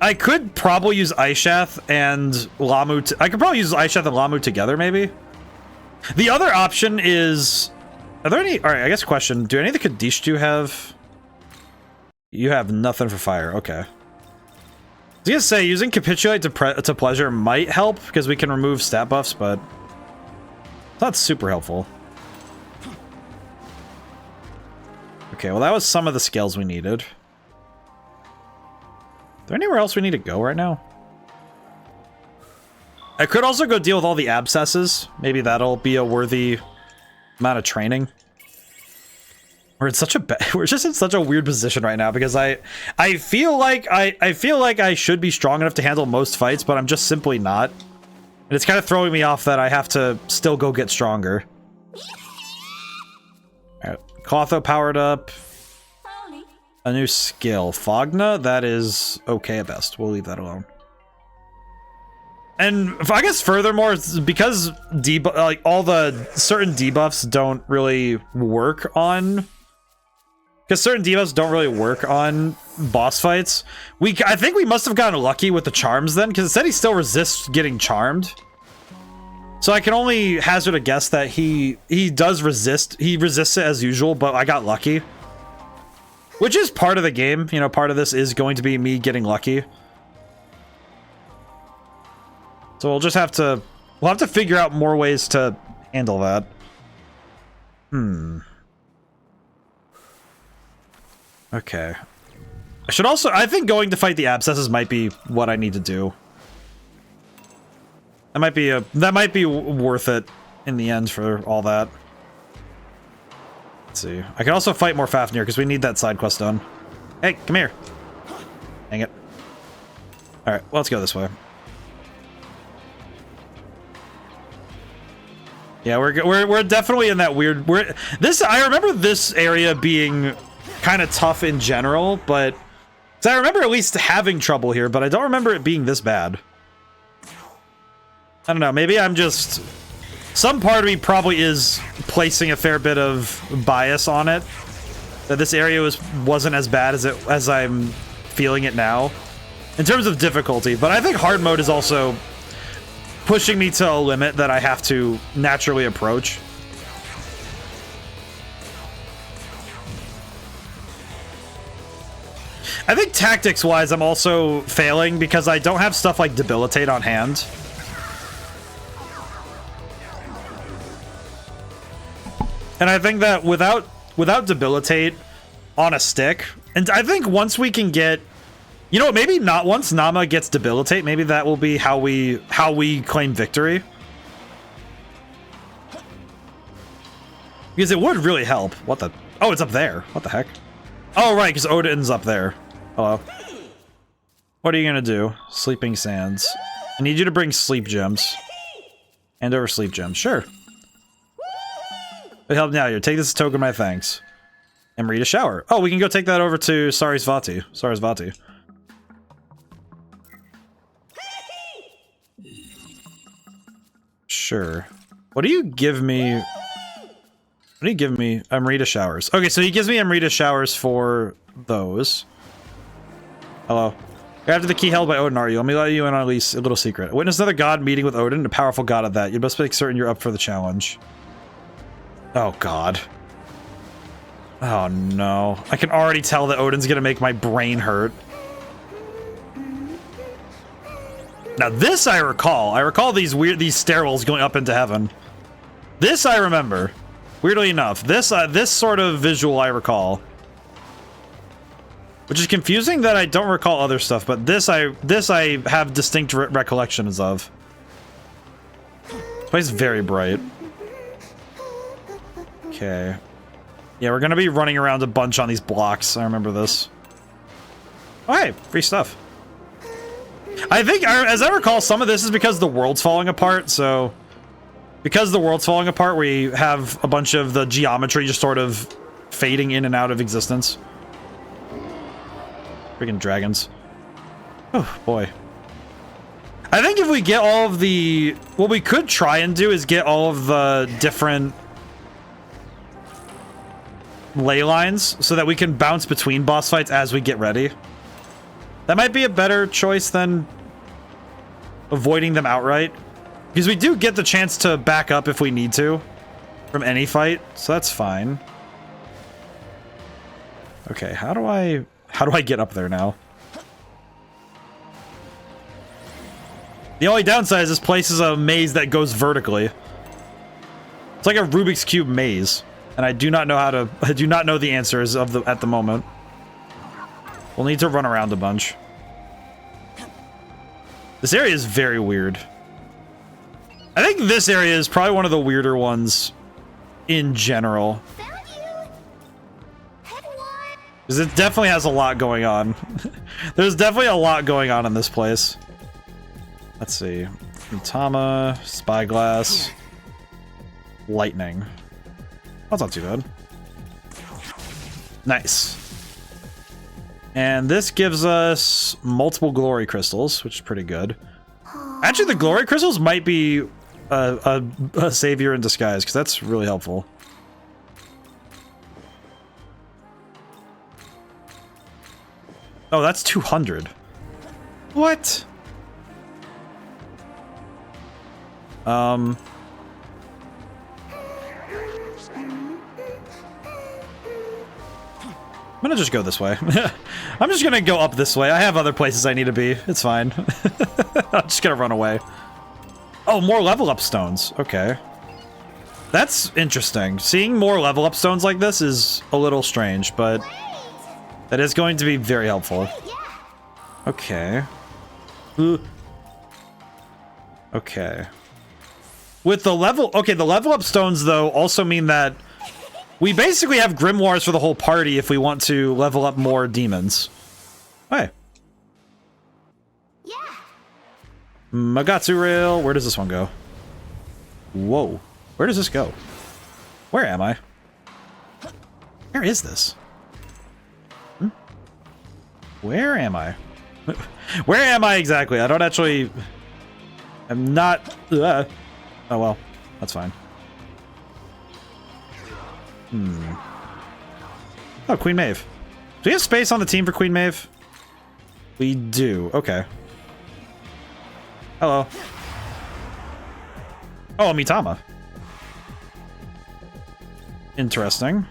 I could probably use Aishath and Lamu. I could probably use Aishath and Lamu together, maybe. The other option is... Are there any... Alright, I guess question. Do any of the Kadishtu have... You have nothing for fire. Okay. I was gonna say, using Capitulate to Pleasure might help, because we can remove stat buffs, but... It's not super helpful. Okay, well that was some of the skills we needed. Is there anywhere else we need to go right now? I could also go deal with all the abscesses. Maybe that'll be a worthy amount of training. We're in such a we're just in such a weird position right now because I feel like I should be strong enough to handle most fights, but I'm just simply not. And it's kind of throwing me off that I have to still go get stronger. All right, Clotho powered up. A new skill, Fogna. That is okay at best. We'll leave that alone. And I guess furthermore, because like all the certain debuffs don't really work on, because certain debuffs don't really work on boss fights. I think we must have gotten lucky with the charms then, because it said he still resists getting charmed. So I can only hazard a guess that he does resist. He resists it as usual, but I got lucky. Which is part of the game, you know, part of this is going to be me getting lucky. So we'll just have to, we'll have to figure out more ways to handle that. Okay. I should also, I think going to fight the abscesses might be what I need to do. That might be worth it in the end for all that. Let's see. I can also fight more Fafnir because we need that side quest done. Hey, come here. Dang it. Alright, well, let's go this way. Yeah, we're definitely in that weird... I remember this area being kind of tough in general, but... So I remember at least having trouble here, but I don't remember it being this bad. I don't know, maybe I'm just... Some part of me probably is placing a fair bit of bias on it. That this area wasn't as bad as I'm feeling it now. In terms of difficulty, but I think hard mode is also pushing me to a limit that I have to naturally approach. I think tactics-wise, I'm also failing because I don't have stuff like Debilitate on hand. And I think that without Debilitate on a stick, and I think once we can get, you know what, maybe not once Nama gets Debilitate, maybe that will be how we claim victory. Because it would really help. What the? Oh, it's up there. What the heck? Oh, right, because Odin's up there. Hello. What are you gonna do? Sleeping Sands. I need you to bring sleep gems. Hand over sleep gems. Sure. It helped me out here. Take this as a token of my thanks. And read a shower. Oh, we can go take that over to Sarasvati. Sarasvati. Sure. What do you give me? What do you give me? Amrita showers. Okay, so he gives me Amrita showers for those. Hello. After the key held by Odin, are you? Let me let you in on at least a little secret. Witness another god meeting with Odin, a powerful god at that. You must make certain you're up for the challenge. Oh, God. Oh, no. I can already tell that Odin's gonna make my brain hurt. Now, this I recall. I recall these stairwells going up into heaven. This I remember. Weirdly enough. This sort of visual I recall. Which is confusing that I don't recall other stuff, but this I have distinct recollections of. This place is very bright. Okay. Yeah, we're gonna be running around a bunch on these blocks. I remember this. Oh, hey, free stuff. I think, as I recall, some of this is because the world's falling apart, so... Because the world's falling apart, we have a bunch of the geometry just sort of fading in and out of existence. Freaking dragons. Oh, boy. I think if we get all of the... What we could try and do is get all of the different... ley lines so that we can bounce between boss fights as we get ready. That might be a better choice than avoiding them outright. Because we do get the chance to back up if we need to from any fight, so that's fine. Okay, how do I get up there now? The only downside is this place is a maze that goes vertically. It's like a Rubik's Cube maze, and I do not know the answers at the moment. We'll need to run around a bunch. This area is very weird. I think this area is probably one of the weirder ones in general. Because it definitely has a lot going on. There's definitely a lot going on in this place. Let's see. Utama, Spyglass, Lightning. That's not too bad. Nice. And this gives us multiple glory crystals, which is pretty good. Actually, the glory crystals might be a savior in disguise, because that's really helpful. Oh, that's 200. What? I'm gonna just go this way. I'm just gonna go up this way. I have other places I need to be. It's fine. I'm just gonna run away. Oh, more level up stones. Okay. That's interesting. Seeing more level up stones like this is a little strange, but that is going to be very helpful. Okay. Okay. With the level... Okay, the level up stones, though, also mean that we basically have grimoires for the whole party if we want to level up more demons. Hey. Yeah. Magatsu Rail. Where does this one go? Whoa. Where does this go? Where am I? Where is this? Where am I? Where am I exactly? I don't actually... I'm not... Oh, well. That's fine. Oh, Queen Maeve. Do we have space on the team for Queen Maeve? We do. Okay. Hello. Oh, Mitama. Interesting.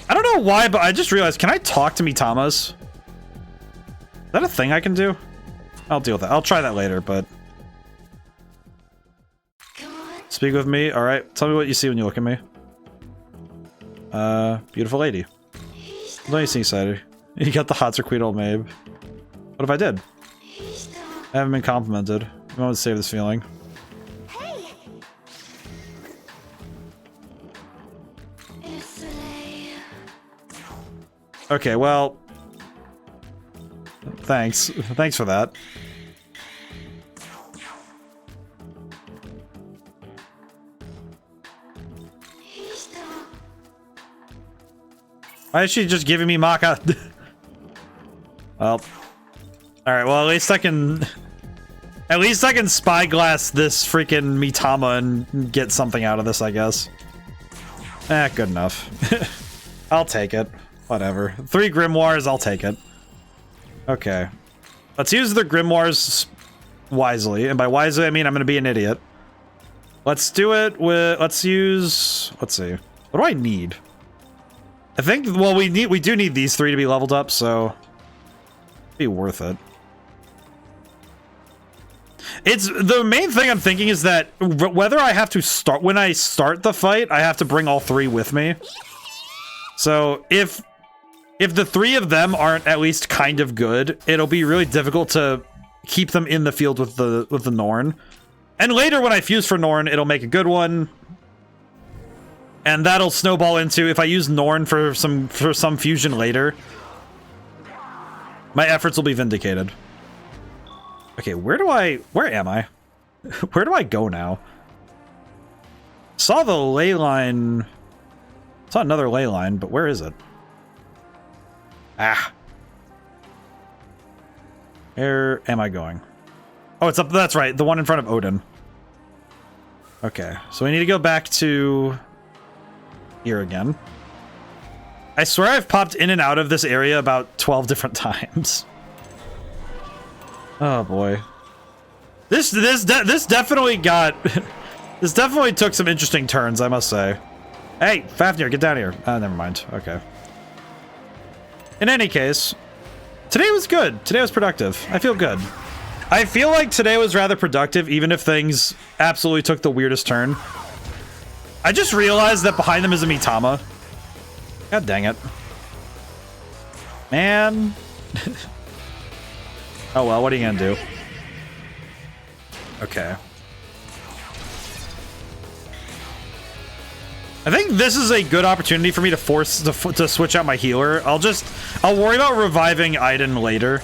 I don't know why, but I just realized, can I talk to Mitamas? Is that a thing I can do? I'll deal with that. I'll try that later, but... Speak with me. Alright, tell me what you see when you look at me. Beautiful lady. What do you see, Cider? You got the hots or Queen Old Mabe. What if I did? I haven't been complimented. I want to save this feeling. Okay, well... Thanks. Thanks for that. Why is she just giving me Maka? Well... Alright, well at least I can... At least I can spyglass this freaking Mitama and get something out of this, I guess. Eh, good enough. I'll take it. Whatever. 3 grimoires, I'll take it. Okay. Let's use the grimoires wisely. And by wisely, I mean I'm gonna be an idiot. Let's do it with... Let's use... Let's see. What do I need? I think... Well, we do need these 3 to be leveled up, so... Be worth it. It's... The main thing I'm thinking is that whether I have to start... When I start the fight, I have to bring all 3 with me. So, if the 3 of them aren't at least kind of good, it'll be really difficult to keep them in the field with the Norn. And later when I fuse for Norn, it'll make a good one. And that'll snowball into, if I use Norn for some fusion later, my efforts will be vindicated. Okay, where am I? Where do I go now? Saw the ley line... Saw another ley line, but where is it? Ah. Where am I going? Oh, it's up. That's right. The one in front of Odin. Okay. So we need to go back to here again. I swear I've popped in and out of this area about 12 different times. Oh boy. This definitely got... This definitely took some interesting turns, I must say. Hey, Fafnir, get down here. Never mind. Okay. In any case, today was good. Today was productive. I feel good. I feel like today was rather productive, even if things absolutely took the weirdest turn. I just realized that behind them is a Mitama. God dang it. Man. Oh well, what are you gonna do? Okay. I think this is a good opportunity for me to force to switch out my healer. I'll worry about reviving Aiden later.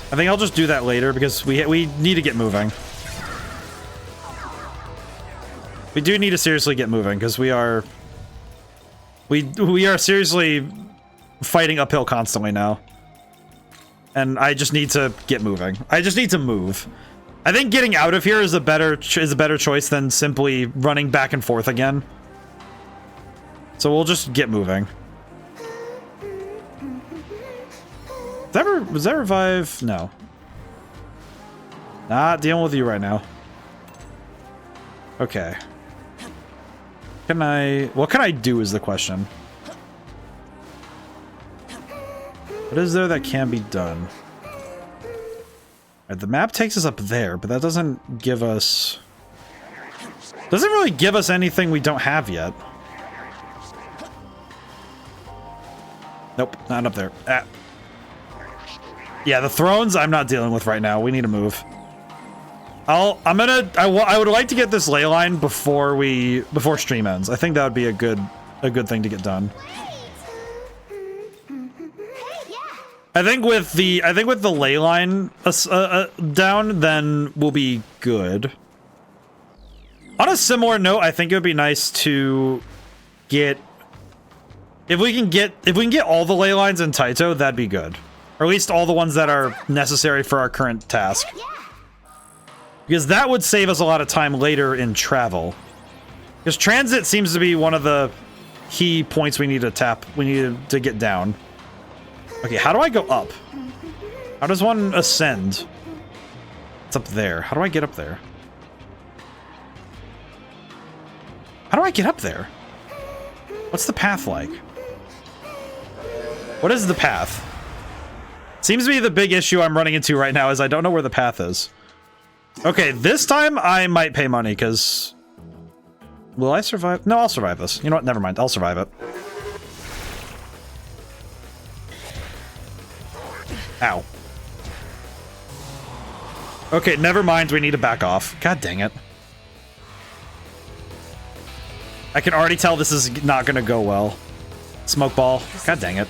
I think I'll just do that later because we need to get moving. We do need to seriously get moving because we are seriously fighting uphill constantly now. And I just need to get moving. I just need to move. I think getting out of here is a better choice than simply running back and forth again. So we'll just get moving. Was that revive? No. Not dealing with you right now. Okay. What can I do is the question. What is there that can be done? Alright, the map takes us up there, but that doesn't give us... Doesn't really give us anything we don't have yet. Nope, not up there. Ah. Yeah, the thrones I'm not dealing with right now. We need to move. I would like to get this ley line before stream ends. I think that would be a good thing to get done. I think with the ley line down, then we'll be good. On a similar note, I think it would be nice to get if we can get all the ley lines in Taito, that'd be good. Or at least all the ones that are necessary for our current task. Because that would save us a lot of time later in travel. Because transit seems to be one of the key points we need to get down. Okay, how do I go up? How does one ascend? It's up there. How do I get up there? How do I get up there? What's the path like? What is the path? Seems to be the big issue I'm running into right now is I don't know where the path is. Okay, this time I might pay money because... Will I survive? No, I'll survive this. You know what? Never mind. I'll survive it. Ow. Okay, never mind. We need to back off. God dang it. I can already tell this is not going to go well. Smoke ball. God dang it.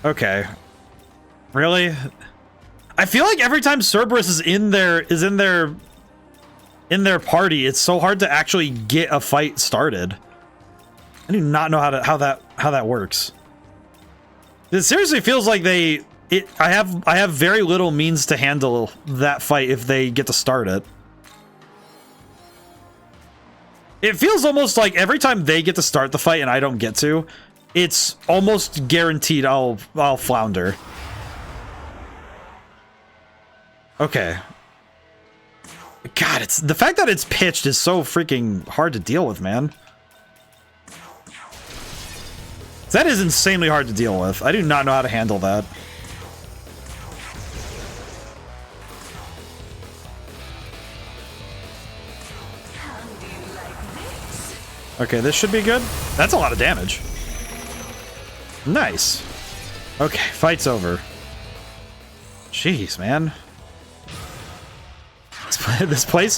Okay. Really? I feel like every time Cerberus is in their party, it's so hard to actually get a fight started. I do not know how that works. It seriously feels like I have very little means to handle that fight if they get to start it. It feels almost like every time they get to start the fight and I don't get to, it's almost guaranteed I'll flounder. Okay. God, it's the fact that it's pitched is so freaking hard to deal with, man. That is insanely hard to deal with. I do not know how to handle that. Okay, this should be good. That's a lot of damage. Nice. Okay, fight's over. Jeez, man. This place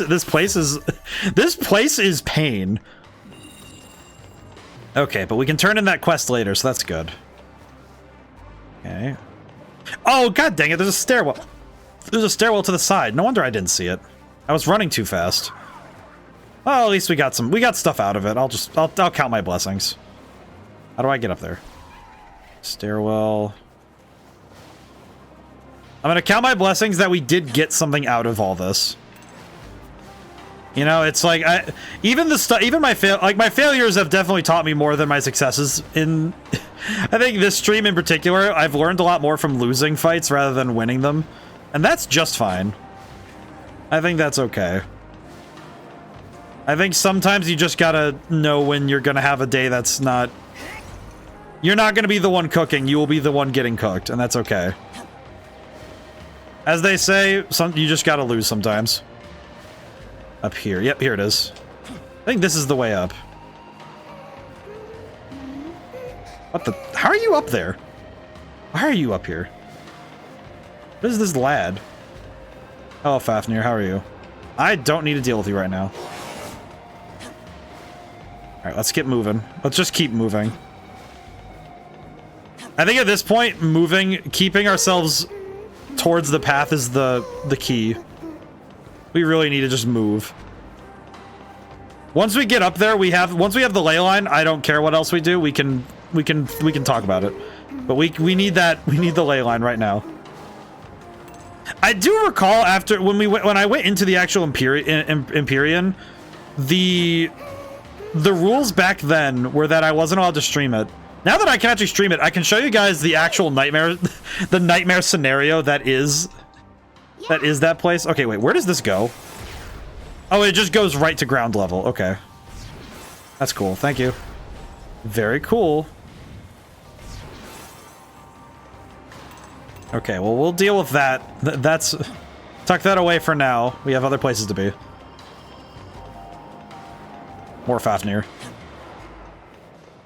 is pain. Okay, but we can turn in that quest later, so that's good. Okay. Oh, god dang it, there's a stairwell. There's a stairwell to the side. No wonder I didn't see it. I was running too fast. Well, at least we got stuff out of it. I'll count my blessings. How do I get up there? Stairwell. I'm gonna count my blessings that we did get something out of all this. You know, it's like even my failures have definitely taught me more than my successes. In I think this stream in particular, I've learned a lot more from losing fights rather than winning them, and that's just fine. I think that's okay. I think sometimes you just gotta know when you're gonna have a day that's not. You're not gonna be the one cooking. You will be the one getting cooked, and that's okay. As they say, you just gotta lose sometimes. Up here. Yep, here it is. I think this is the way up. What the? How are you up there? Why are you up here? What is this lad? Oh, Fafnir, how are you? I don't need to deal with you right now. Alright, let's get moving. Let's just keep moving. I think at this point, keeping ourselves towards the path is the key. We really need to just move. Once we get up there, once we have the ley line, I don't care what else we do. We can talk about it. But we need the ley line right now. I do recall after when I went into the actual Empyrean, the rules back then were that I wasn't allowed to stream it. Now that I can actually stream it, I can show you guys the actual nightmare, the nightmare scenario that is that place. Okay, wait, where does this go? Oh, it just goes right to ground level. Okay. That's cool. Thank you. Very cool. Okay, well, we'll deal with that. That's... Tuck that away for now. We have other places to be. More Fafnir.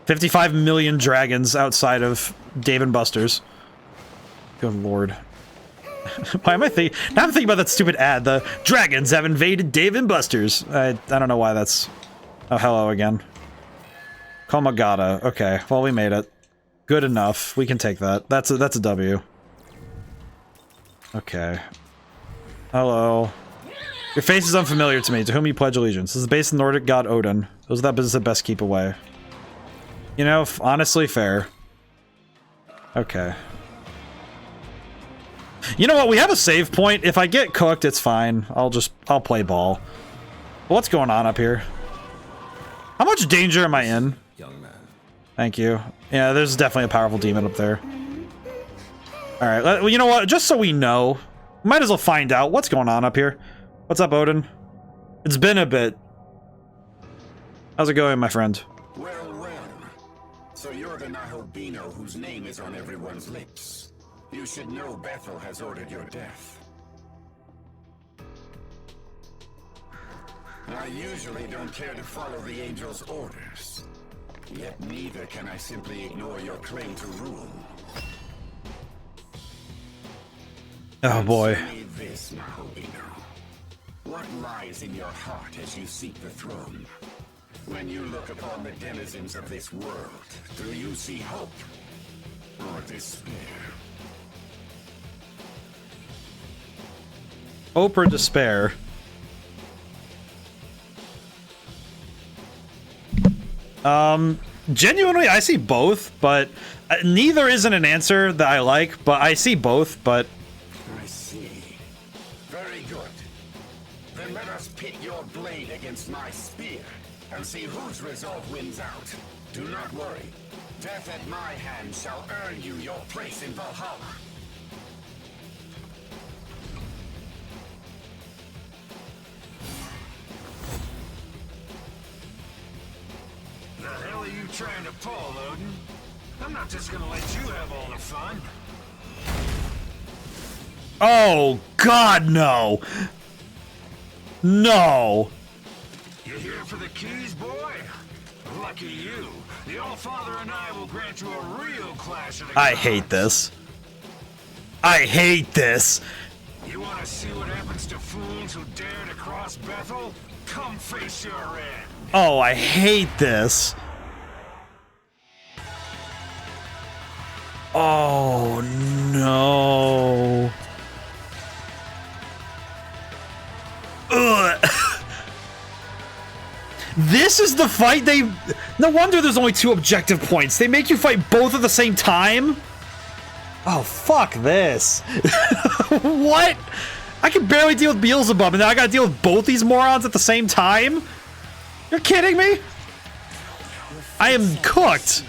55 million dragons outside of Dave & Buster's. Good lord. Why am I thinking? Now I'm thinking about that stupid ad. The dragons have invaded Dave & Buster's. I don't know why that's... Oh, hello again. Komagata. Okay, well, we made it. Good enough. We can take that. That's a W. Okay. Hello. Your face is unfamiliar to me. To whom you pledge allegiance? This is based on Nordic god Odin. Those are that business that best keep away. You know, honestly, fair. Okay. You know what? We have a save point. If I get cooked, it's fine. I'll play ball. What's going on up here? How much danger am I in? Young man. Thank you. Yeah, there's definitely a powerful demon up there. Alright, well, you know what? Just so we know, we might as well find out what's going on up here. What's up, Odin? It's been a bit. How's it going, my friend? Well, well. So you're the Nahobino whose name is on everyone's lips. You should know Bethel has ordered your death. I usually don't care to follow the Angel's orders. Yet neither can I simply ignore your claim to rule. Oh boy. Answer me this, Nahobino. What lies in your heart as you seek the throne? When you look upon the denizens of this world, do you see hope or despair? Hope or despair? Genuinely, I see both, but neither isn't an answer that I like, but I see both, but... I see. Very good. Then let us pit your blade against my spear, and see whose resolve wins out. Do not worry. Death at my hand shall earn you your place in Valhalla. The hell are you trying to pull, Odin? I'm not just gonna let you have all the fun. Oh, God, no! No! You here for the keys, boy? Lucky you. The Allfather and I will grant you a real clash of the I gods. hate this. I hate this! You want to see what happens to fools who dare to cross Bethel? Come face your end. Oh, I hate this. Oh, no. Ugh. This is the fight they... No wonder there's only 2 objective points. They make you fight both at the same time? Oh, fuck this. What? I can barely deal with Beelzebub, and now I gotta deal with both these morons at the same time? You're kidding me? I am cooked.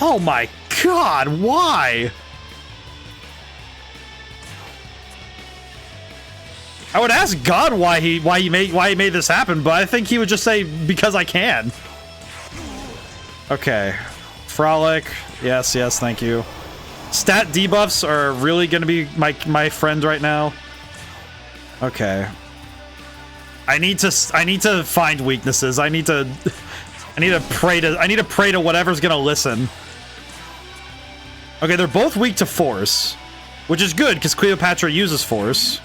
Oh my god, why? I would ask God why he made this happen, but I think he would just say because I can. Okay. Frolic. Yes, thank you. Stat debuffs are really gonna be my friend right now. Okay. I need to find weaknesses. I need to pray to whatever's gonna listen. Okay, they're both weak to force, which is good because Cleopatra uses force.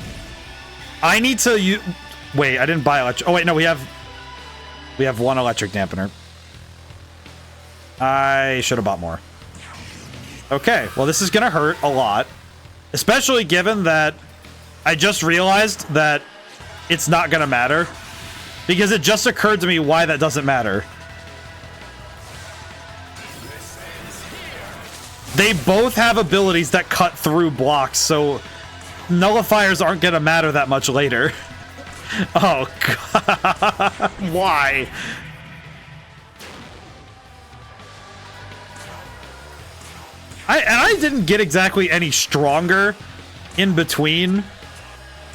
I need to wait, I didn't buy electric. Oh wait, no, we have one electric dampener. I should have bought more. Okay, well this is gonna hurt a lot, especially given that I just realized that it's not gonna matter, because it just occurred to me why that doesn't matter. They both have abilities that cut through blocks, so nullifiers aren't gonna matter that much later. Oh god, why? I didn't get exactly any stronger in between,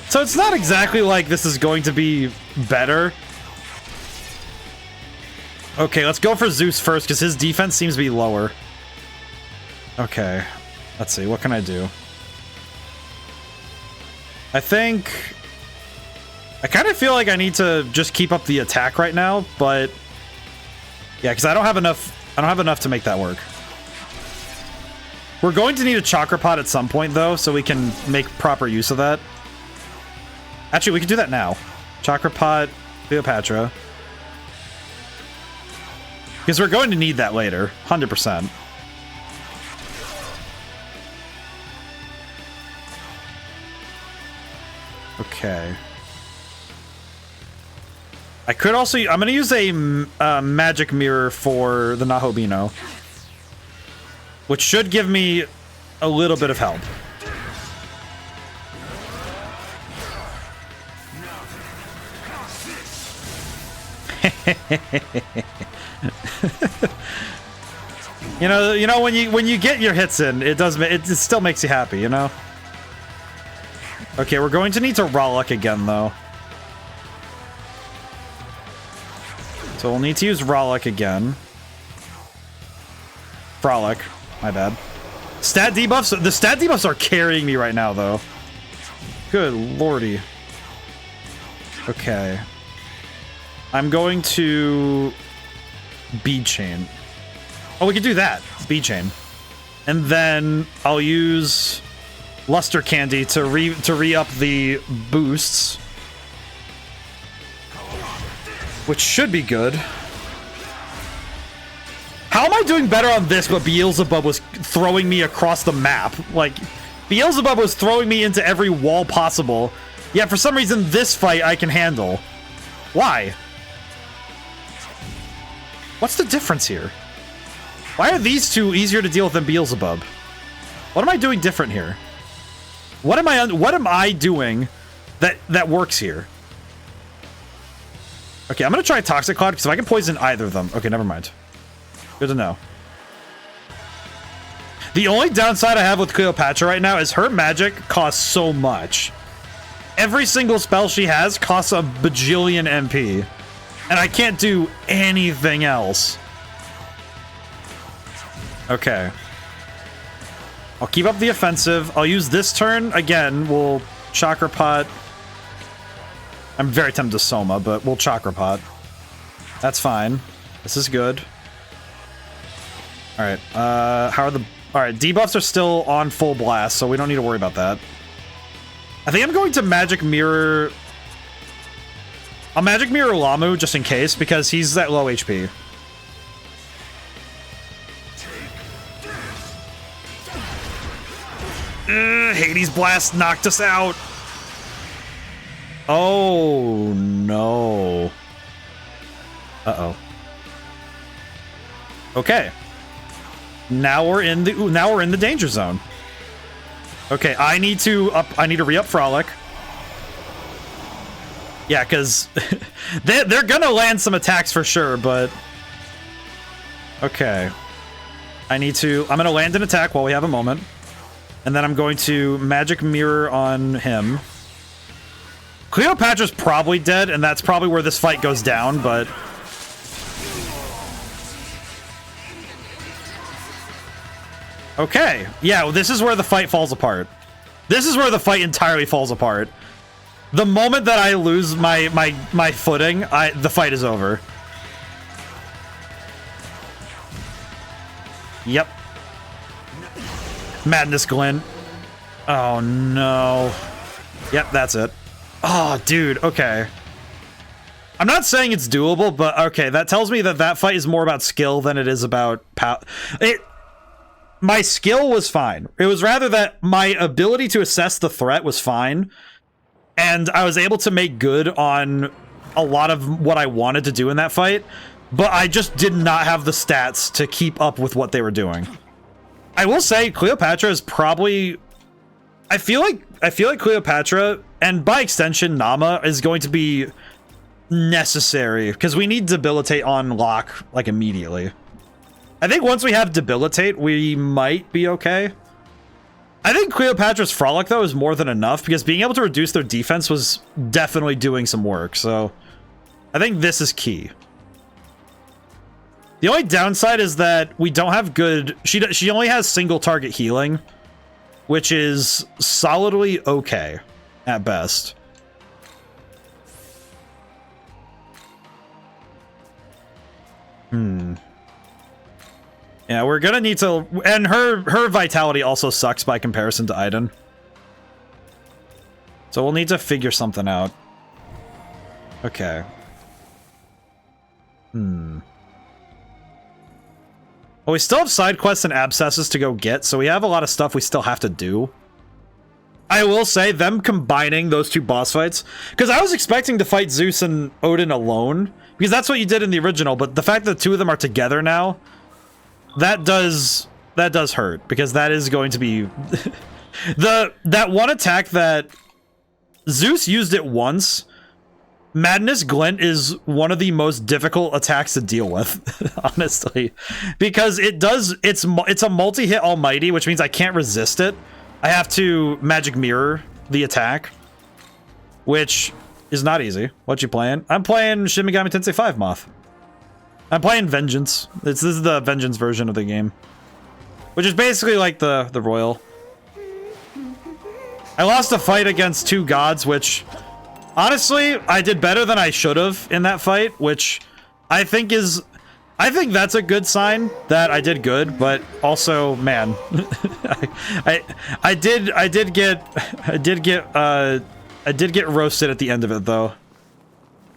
so it's not exactly like this is going to be better. Okay, let's go for Zeus first because his defense seems to be lower. Okay, let's see, what can I do? I kind of feel like I need to just keep up the attack right now, but yeah, because I don't have enough to make that work. We're going to need a chakra pot at some point though, so we can make proper use of that. Actually, we can do that now. Chakra pot, Cleopatra. Because we're going to need that later, 100%. Okay. I could also... I'm going to use a magic mirror for the Nahobino, which should give me a little bit of help. you know when you get your hits in, it still makes you happy, you know. Okay, we're going to need to Rollick again though. So we'll need to use Rollick again. Frolic, my bad. Stat debuffs, the stat debuffs are carrying me right now though. Good lordy. Okay. I'm going to bead chain. Oh, we could do that. Bead chain. And then I'll use luster candy to re-up the boosts, which should be good. How am I doing better on this, but Beelzebub was throwing me across the map? Like, Beelzebub was throwing me into every wall possible. Yet for some reason this fight I can handle. Why? What's the difference here? Why are these two easier to deal with than Beelzebub? What am I doing different here? What am I doing that works here? Okay, I'm gonna try Toxic Cloud because if I can poison either of them. Okay, never mind. Good to know. The only downside I have with Cleopatra right now is her magic costs so much. Every single spell she has costs a bajillion MP. And I can't do anything else. Okay. I'll keep up the offensive. I'll use this turn. Again, we'll Chakra Pot. I'm very tempted to Soma, but we'll Chakra Pot. That's fine. This is good. Alright, how are the... Alright, debuffs are still on full blast, so we don't need to worry about that. I think I'm going to Magic Mirror... I'll Magic Mirror Lamu just in case, because he's that low HP. Hades Blast knocked us out. Oh no. Uh-oh. Okay. Now we're in the danger zone. Okay, I need to re-up Frolic. Yeah, because they're gonna land some attacks for sure, but... Okay. I'm gonna land an attack while we have a moment. And then I'm going to Magic Mirror on him. Cleopatra's probably dead, and that's probably where this fight goes down, but... Okay. Yeah, well, this is where the fight falls apart. This is where the fight entirely falls apart. The moment that I lose my footing, the fight is over. Yep. Madness Glint. Oh, no. Yep, that's it. Oh, dude, okay. I'm not saying it's doable, but okay, that tells me that that fight is more about skill than it is about power. My skill was fine. It was rather that my ability to assess the threat was fine, and I was able to make good on a lot of what I wanted to do in that fight, but I just did not have the stats to keep up with what they were doing. I will say Cleopatra is probably... I feel like Cleopatra, and by extension Nama, is going to be necessary, because we need Debilitate on lock, like, immediately. I think once we have Debilitate, we might be okay. I think Cleopatra's Frolic, though, is more than enough, because being able to reduce their defense was definitely doing some work, so... I think this is key. The only downside is that we don't have good... She only has single target healing, which is solidly okay, at best. Yeah, we're gonna need to... And her vitality also sucks by comparison to Aiden. So we'll need to figure something out. Okay. Well, we still have side quests and abscesses to go get, so we have a lot of stuff we still have to do. I will say, them combining those two boss fights... Because I was expecting to fight Zeus and Odin alone, because that's what you did in the original, but the fact that the two of them are together now... That does hurt, because that is going to be... that one attack that... Zeus used it once... Madness Glint is one of the most difficult attacks to deal with, honestly. Because it's a multi-hit almighty, which means I can't resist it. I have to Magic Mirror the attack, which is not easy. What you playing? I'm playing Shin Megami Tensei 5 Moth. I'm playing Vengeance. This is the Vengeance version of the game, which is basically like the Royal. I lost a fight against two gods, which... Honestly, I did better than I should have in that fight, which I think that's a good sign that I did good, but also, man, I did get roasted at the end of it, though.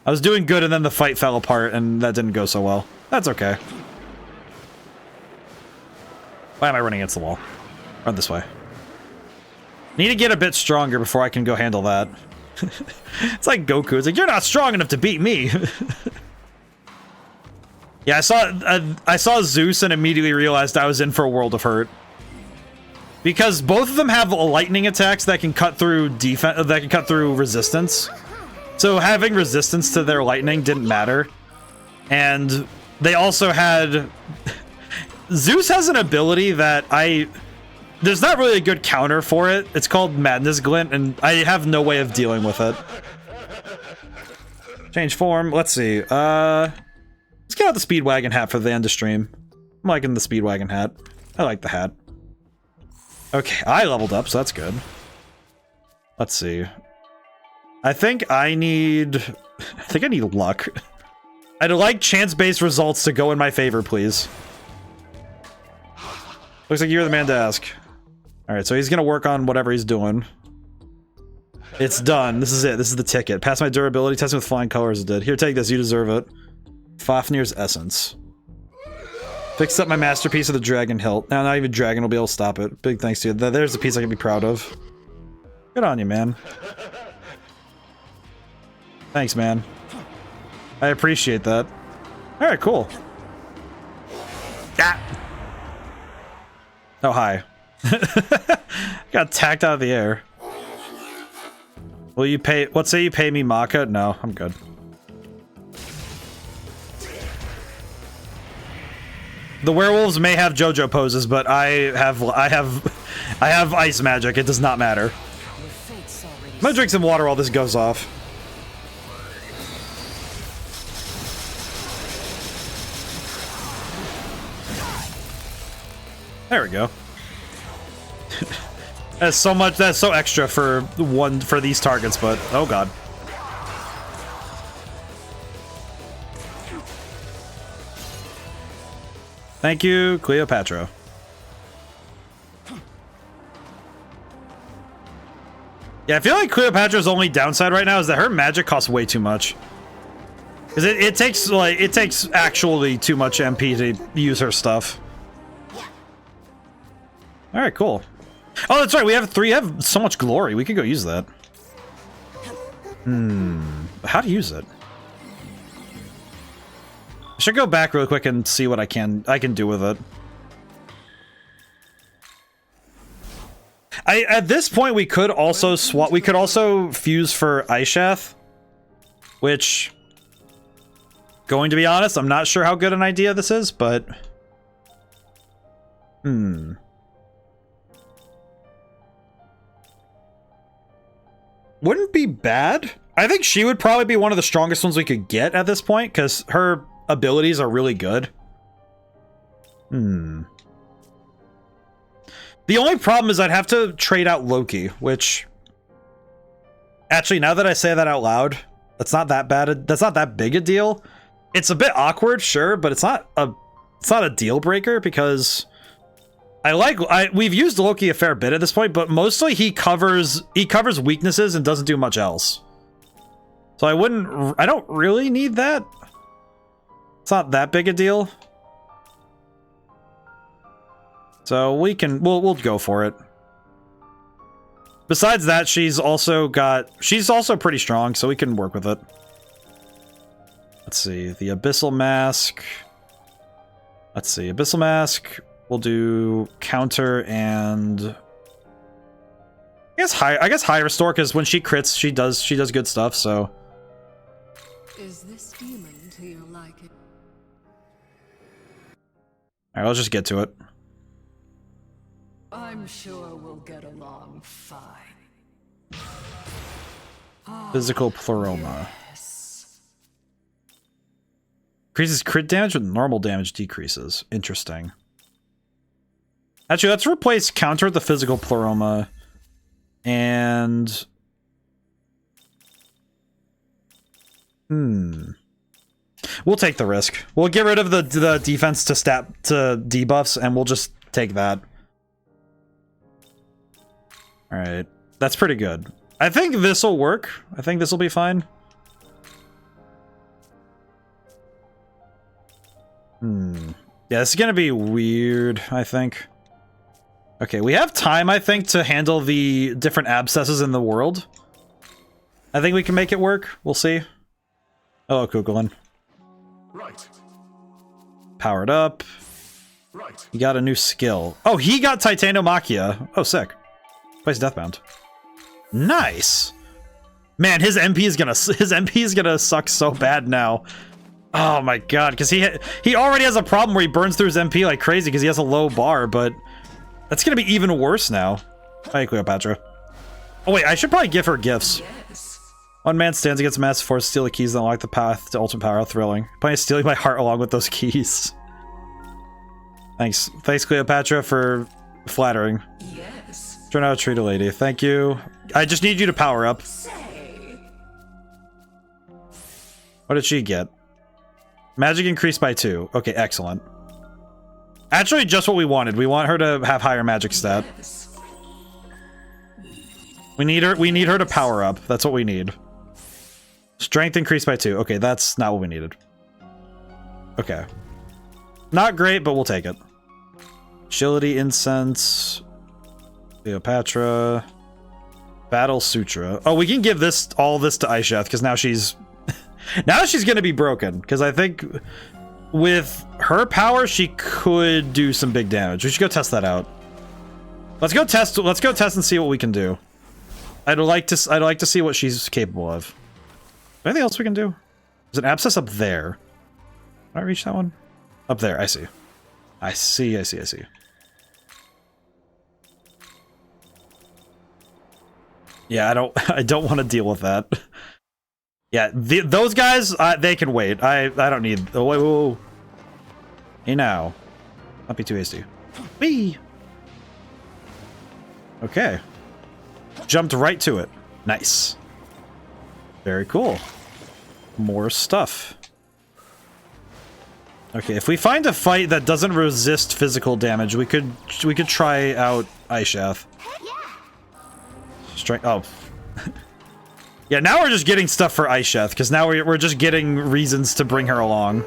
I was doing good and then the fight fell apart and that didn't go so well. That's okay. Why am I running against the wall? Run this way. Need to get a bit stronger before I can go handle that. It's like Goku. It's like, you're not strong enough to beat me. Yeah, I saw Zeus and immediately realized I was in for a world of hurt. Because both of them have lightning attacks that can cut through resistance. So having resistance to their lightning didn't matter. And they also had... Zeus has an ability that there's not really a good counter for it. It's called Madness Glint, and I have no way of dealing with it. Change form. Let's see. Let's get out the Speedwagon hat for the end of stream. I'm liking the Speedwagon hat. I like the hat. Okay, I leveled up, so that's good. Let's see. I think I need luck. I'd like chance-based results to go in my favor, please. Looks like you're the man to ask. Alright, so he's gonna work on whatever he's doing. It's done. This is it. This is the ticket. Pass my durability testing with flying colors, it did. Here, take this. You deserve it. Fafnir's Essence. Fixed up my masterpiece of the Dragon Hilt. Now, not even Dragon will be able to stop it. Big thanks to you. There's a piece I can be proud of. Good on you, man. Thanks, man. I appreciate that. All right, cool. Ah! Oh, hi. Got tacked out of the air. Will you pay? What say you pay me, Maka? No, I'm good. The werewolves may have JoJo poses, but I have ice magic. It does not matter. I'm gonna drink some water while this goes off. There we go. That's so much. That's so extra for these targets, but oh god. Thank you, Cleopatra. Yeah, I feel like Cleopatra's only downside right now is that her magic costs way too much. Cause it takes actually too much MP to use her stuff. All right, cool. Oh, that's right. We have so much glory. We could go use that. How to use it? I should go back real quick and see what I can do with it. At this point we could also swap. We could also fuse for Aishath, which, going to be honest, I'm not sure how good an idea this is, but wouldn't be bad. I think she would probably be one of the strongest ones we could get at this point because her abilities are really good. The only problem is I'd have to trade out Loki, which actually, now that I say that out loud, that's not that bad. That's not that big a deal. It's a bit awkward, sure, but it's not a deal breaker because we've used Loki a fair bit at this point, but mostly he covers weaknesses and doesn't do much else. So I don't really need that. It's not that big a deal. So we'll go for it. Besides that, she's also pretty strong, so we can work with it. Let's see, the Abyssal Mask. Let's see, Abyssal Mask. We'll do counter and I guess high restore, because when she crits, she does good stuff, so. Is this demon to your liking? Alright, let's just get to it. I'm sure we'll get along fine. Physical Pleroma. Increases crit damage with normal damage decreases. Interesting. Actually, let's replace counter with the physical Pleroma. And... we'll take the risk. We'll get rid of the defense to debuffs, and we'll just take that. Alright. That's pretty good. I think this will work. I think this will be fine. Yeah, this is gonna be weird, I think. Okay, we have time, I think, to handle the different abscesses in the world. I think we can make it work. We'll see. Hello, Kukulin. Right. Powered up. Right. He got a new skill. Oh, he got Titanomachia. Oh, sick. Plays Deathbound. Nice. Man, his MP is gonna suck so bad now. Oh my god, because he already has a problem where he burns through his MP like crazy because he has a low bar, but that's gonna be even worse now. Hi, Cleopatra. Oh wait, I should probably give her gifts. Yes. One man stands against a massive force, steal the keys that unlock the path to ultimate power. Thrilling. Planning on stealing my heart along with those keys. Thanks, Cleopatra, for flattering. Yes. Turn out to treat a lady. Thank you. I just need you to power up. Say. What did she get? Magic increased by 2. Okay, excellent. Actually, just what we wanted. We want her to have higher magic stat. Yes. We need her to power up. That's what we need. Strength increased by 2. Okay, that's not what we needed. Okay. Not great, but we'll take it. Agility, Incense, Cleopatra, Battle Sutra. Oh, we can give all this to Aishath because now she's gonna be broken. Because I think with her power, she could do some big damage. We should go test that out. Let's go test and see what we can do. I'd like to see what she's capable of. Anything else we can do? There's an abscess up there. Can I reach that one? Up there, I see. I see. Yeah, I don't want to deal with that. Yeah, those guys, they can wait. I don't need. Oh, whoa. Hey now, not be too hasty. Whee! Okay. Jumped right to it. Nice. Very cool. More stuff. Okay, if we find a fight that doesn't resist physical damage, we could try out Aishath. Strength. Oh. Yeah, now we're just getting stuff for Aishath, because now we're just getting reasons to bring her along.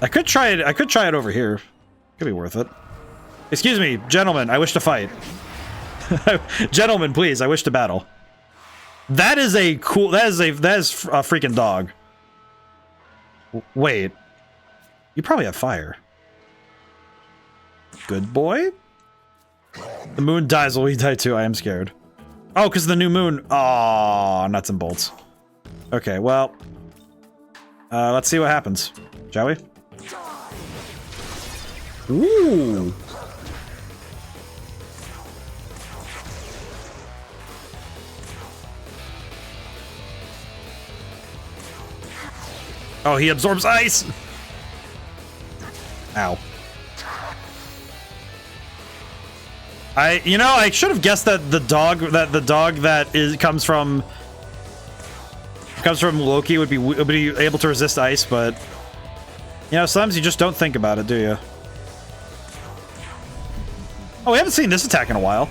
I could try it over here. Could be worth it. Excuse me, gentlemen, I wish to fight. Gentlemen, please, I wish to battle. That is a cool. That is a freaking dog. Wait, you probably have fire. Good boy. The moon dies. Will he die too? I am scared. Oh, because the new moon. Oh, nuts and bolts. Okay, well, let's see what happens, shall we? Ooh. Oh, he absorbs ice. Ow. I should have guessed that the dog that comes from Loki would be able to resist ice, but sometimes you just don't think about it, do you? Oh, we haven't seen this attack in a while.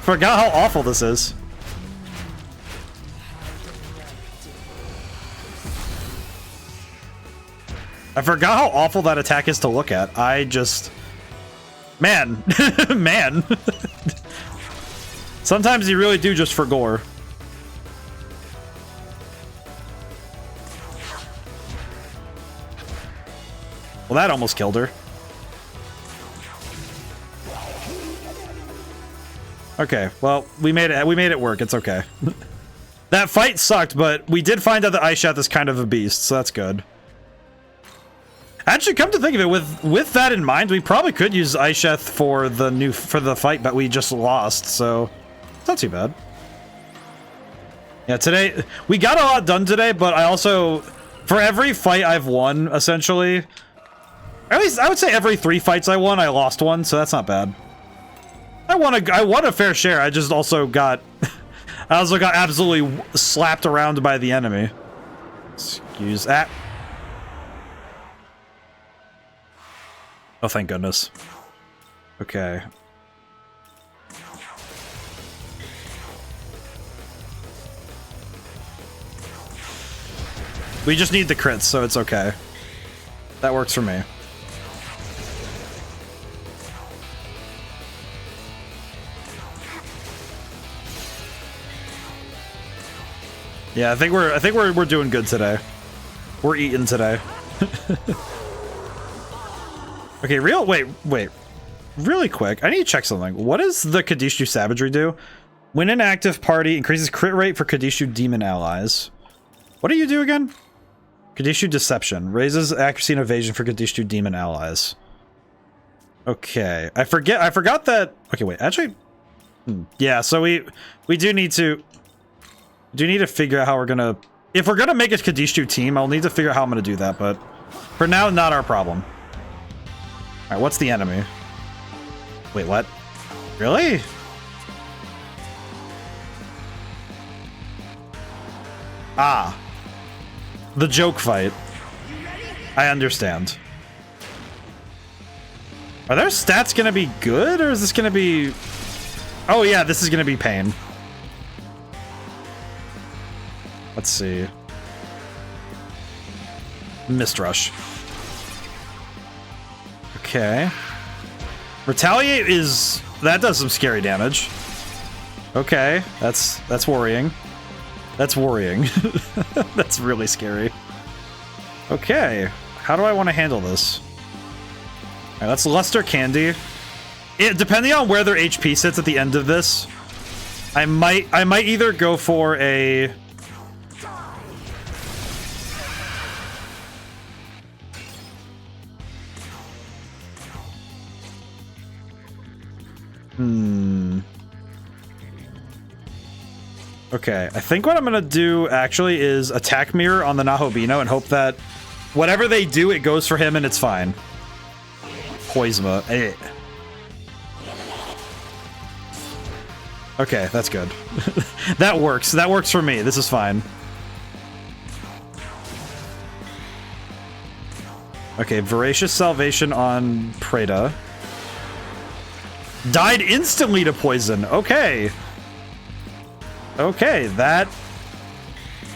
Forgot how awful this is. I forgot how awful that attack is to look at. Man. Man. Sometimes you really do just for gore. Well, that almost killed her. Okay, well, we made it work. It's okay. That fight sucked, but we did find out that Aishath is kind of a beast, so that's good. Actually, come to think of it, with that in mind, we probably could use Aishath for the fight, but we just lost, so it's not too bad. Yeah, today we got a lot done today, but I also, for every fight I've won, essentially, at least I would say every 3 fights I won, I lost one, so that's not bad. I won a fair share. I also got absolutely slapped around by the enemy. Excuse that. Oh, thank goodness. Okay. We just need the crits, so it's okay. That works for me. Yeah, I think we're doing good today. We're eating today. Okay, wait. Really quick, I need to check something. What does the Kadishu Savagery do? When an active party, increases crit rate for Kadishu demon allies. What do you do again? Kadishu Deception. Raises accuracy and evasion for Kadishu demon allies. Okay, I forgot that. Okay, wait, actually. Yeah, so we do need to figure out how we're gonna. If we're gonna make a Kadishu team, I'll need to figure out how I'm gonna do that, but for now, not our problem. Alright, what's the enemy? Wait, what? Really? Ah. The joke fight. I understand. Are their stats gonna be good, or is this gonna be... Oh yeah, this is gonna be pain. Let's see. Mist Rush. Okay. Retaliate that does some scary damage. Okay, that's worrying. That's worrying. That's really scary. Okay. How do I want to handle this? All right, let's Luster Candy. Depending on where their HP sits at the end of this, I might either go for a... Okay, I think what I'm gonna do actually is attack mirror on the Nahobino and hope that whatever they do, it goes for him and it's fine. Poisma. Eh. Okay, that's good. That works. That works for me. This is fine. Okay, Voracious Salvation on Preda. Died instantly to poison. Okay. Okay, that...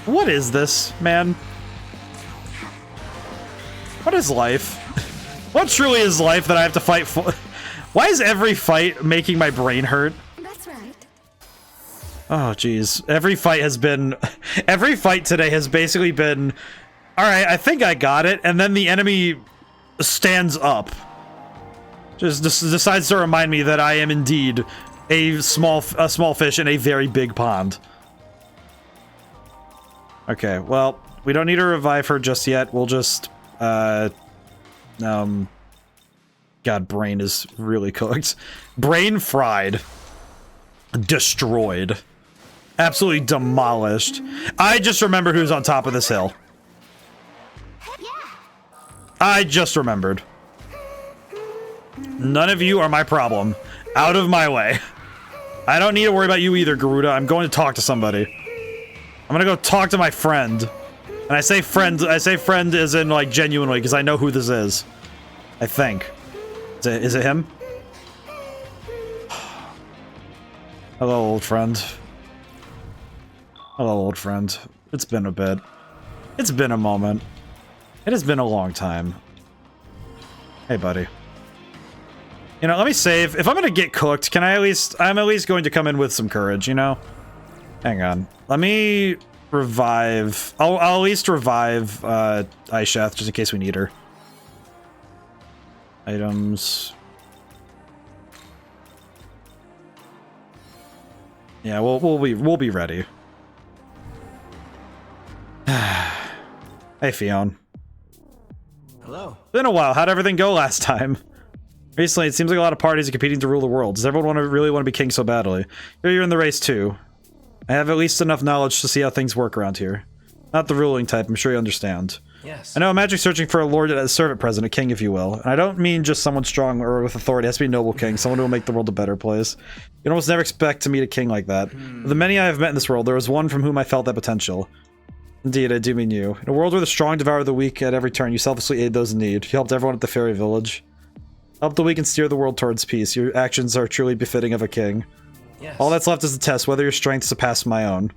What is this, man? What is life? What truly is life that I have to fight for? Why is every fight making my brain hurt? That's right. Oh, jeez. Every fight has been... Every fight today has basically been... Alright, I think I got it, and then the enemy stands up. Just decides to remind me that I am indeed a small fish in a very big pond. Okay, well, we don't need to revive her just yet. We'll just, God, brain is really cooked. Brain fried. Destroyed. Absolutely demolished. I just remembered who's on top of this hill. I just remembered. None of you are my problem. Out of my way. I don't need to worry about you either, Garuda. I'm going to talk to somebody. I'm gonna go talk to my friend. And I say friend as in, like, genuinely, because I know who this is. I think. Is it him? Hello, old friend. Hello, old friend. It's been a bit. It's been a moment. It has been a long time. Hey, buddy. You know, let me save. If I'm gonna get cooked, can I at least... I'm at least going to come in with some courage, you know? Hang on. Let me revive... I'll at least revive Aisheth, just in case we need her. Items... Yeah, we'll be ready. Hey, Fionn. Hello. Been a while. How'd everything go last time? Recently, it seems like a lot of parties are competing to rule the world. Does everyone really want to be king so badly? Here you're in the race too. I have at least enough knowledge to see how things work around here. Not the ruling type, I'm sure you understand. Yes. I know I'm searching for a lord and a servant present, a king if you will. And I don't mean just someone strong or with authority. It has to be a noble king, someone who will make the world a better place. You'd almost never expect to meet a king like that. Of the many I have met in this world, there was one from whom I felt that potential. Indeed, I do mean you. In a world where the strong devour the weak at every turn, you selflessly aid those in need. You helped everyone at the fairy village. Help the weak and steer the world towards peace. Your actions are truly befitting of a king. Yes. All that's left is the test, whether your strength surpassed my own.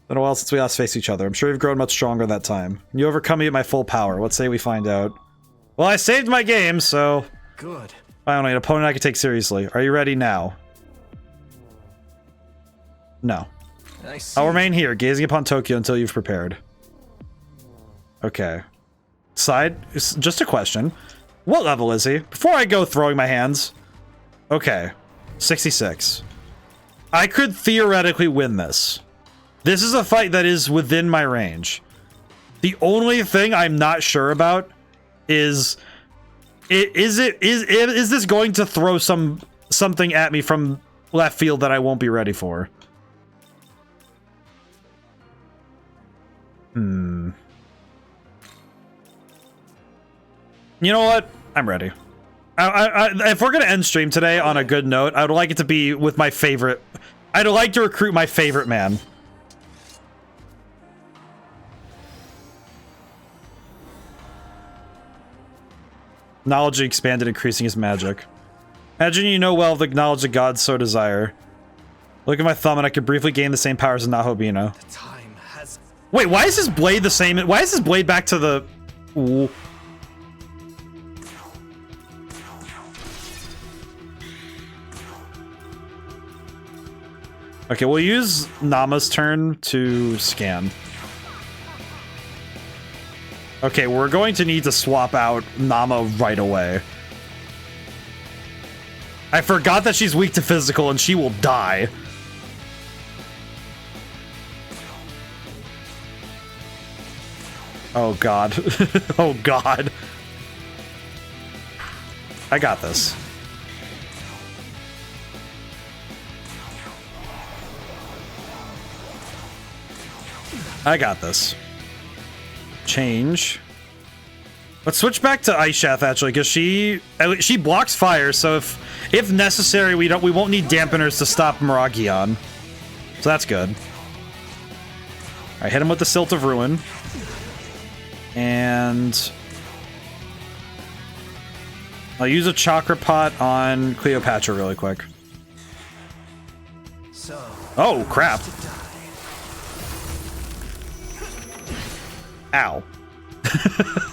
Been a while since we last faced each other. I'm sure you've grown much stronger that time. You overcome me at my full power. What say we find out? Well, I saved my game, so... Good. Finally, an opponent I can take seriously. Are you ready now? No. I see. I'll remain here, gazing upon Tokyo until you've prepared. Okay. Just a question. What level is he? Before I go throwing my hands. Okay. 66. I could theoretically win this. This is a fight that is within my range. The only thing I'm not sure about is this going to throw something at me from left field that I won't be ready for? You know what? I'm ready. If we're gonna end stream today on a good note, I would like it to be with my favorite. I'd like to recruit my favorite man. Knowledge expanded, increasing his magic. Imagine you know well the knowledge the gods so desire. Look at my thumb and I could briefly gain the same powers as Nahobino. The time has... Wait, why is his blade the same? Why is his blade back to the... Ooh. Okay, we'll use Nama's turn to scan. Okay, we're going to need to swap out Nama right away. I forgot that she's weak to physical and she will die. Oh god. Oh god. I got this. I got this. Change. Let's switch back to Ice Shaft actually, because she blocks fire, so if necessary, we won't need dampeners to stop Miragion. So that's good. Alright, hit him with the Silt of Ruin. And I'll use a Chakra Pot on Cleopatra really quick. So, oh crap. Ow.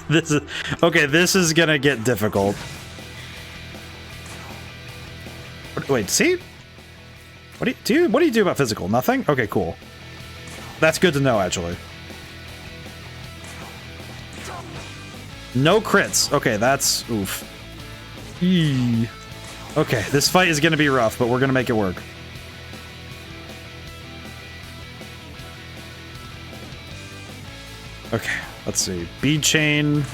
This is okay, this is gonna get difficult. Wait, see? What do you do about physical? Nothing? Okay, cool. That's good to know actually. No crits. Okay, that's oof. Eee. Okay, this fight is gonna be rough, but we're gonna make it work. Okay, let's see. Bead chain.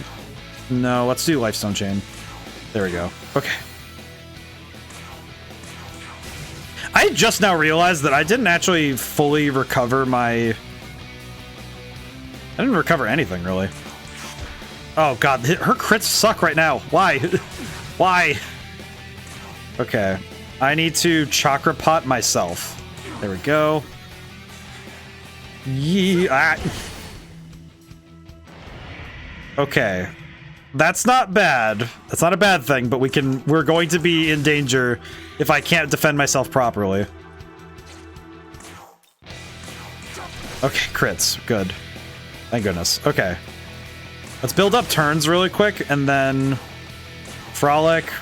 No, let's do Lifestone chain. There we go. Okay. I just now realized that I didn't actually fully recover my... I didn't recover anything, really. Oh, God. Her crits suck right now. Why? Why? Okay. I need to Chakra Pot myself. There we go. Yeah. Okay. That's not bad. That's not a bad thing, but we're going to be in danger if I can't defend myself properly. Okay, crits. Good. Thank goodness. Okay. Let's build up turns really quick, and then Frolic.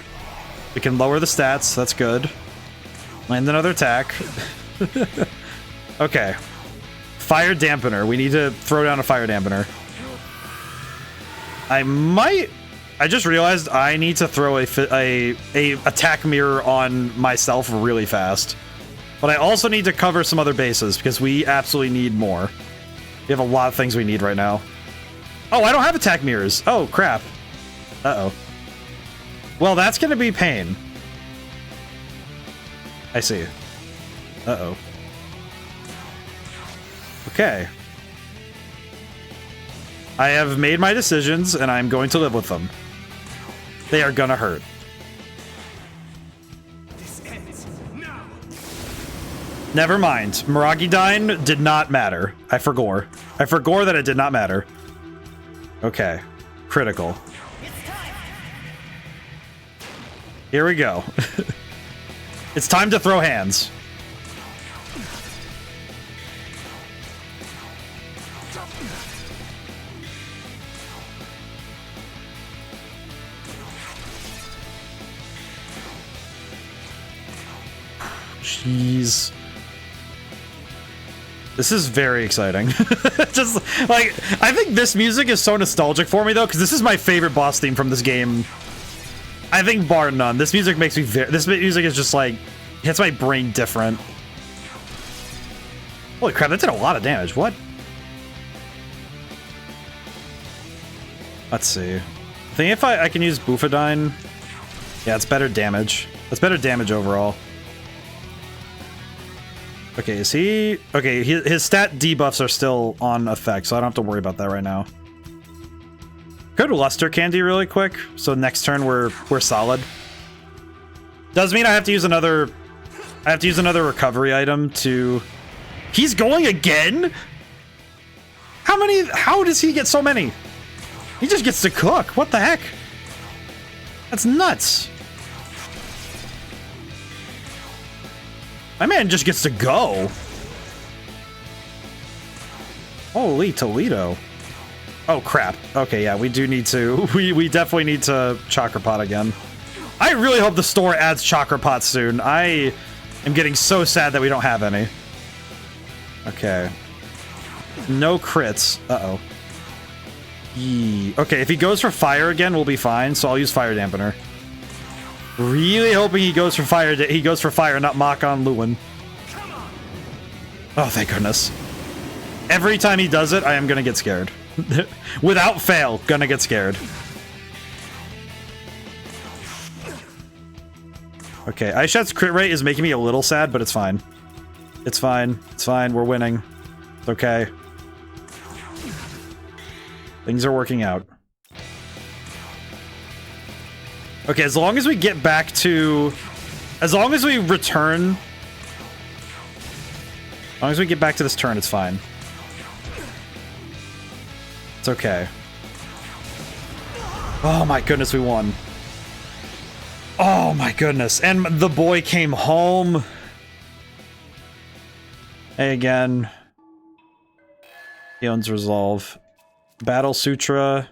We can lower the stats. That's good. Land another attack. Okay. Fire Dampener. We need to throw down a Fire Dampener. I just realized I need to throw a attack mirror on myself really fast. But I also need to cover some other bases because we absolutely need more. We have a lot of things we need right now. Oh, I don't have attack mirrors. Oh, crap. Uh-oh. Well, that's gonna be pain. I see. Uh-oh. Okay. I have made my decisions, and I'm going to live with them. They are gonna hurt. This ends now. Never mind. Miragidyne did not matter. I forgore. I forgore that it did not matter. Okay. Critical. Here we go. It's time to throw hands. Jeez. This is very exciting. Just like, I think this music is so nostalgic for me though, because this is my favorite boss theme from this game. I think bar none. This music makes me this music is just like, hits my brain different. Holy crap, that did a lot of damage. What? Let's see. I think if I can use Bufadine. Yeah, it's better damage. That's better damage overall. Okay, is he... Okay, his stat debuffs are still on effect, so I don't have to worry about that right now. Go to Luster Candy really quick, so next turn we're solid. Does mean I have to use another... I have to use another recovery item to... He's going again?! How many... How does he get so many? He just gets to cook. What the heck? That's nuts. My man just gets to go. Holy Toledo. Oh, crap. Okay, yeah, we do need to... We definitely need to Chakra Pot again. I really hope the store adds Chakra Pot soon. I am getting so sad that we don't have any. Okay. No crits. Uh-oh. Okay, if he goes for fire again, we'll be fine, so I'll use fire dampener. Really hoping he goes for fire, not Mach on Lewin. Oh, thank goodness. Every time he does it, I am gonna get scared. Without fail, gonna get scared. Okay, Aishat's crit rate is making me a little sad, but it's fine. It's fine. It's fine. We're winning. It's okay. Things are working out. Okay, as long as we get back to... As long as we return... As long as we get back to this turn, it's fine. It's okay. Oh my goodness, we won. Oh my goodness. And the boy came home. Hey again. He owns Resolve. Battle Sutra.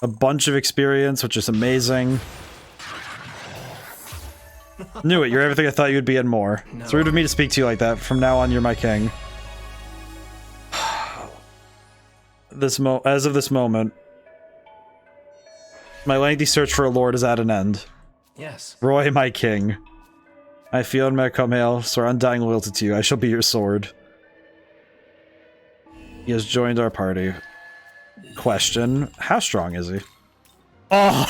A bunch of experience, which is amazing. Knew it. You're everything I thought you'd be and more. No. It's rude of me to speak to you like that. From now on, you're my king. As of this moment, my lengthy search for a lord is at an end. Yes. Roy, my king. I feel in Megami, swear undying loyalty to you. I shall be your sword. He has joined our party. Question: how strong is he? Oh,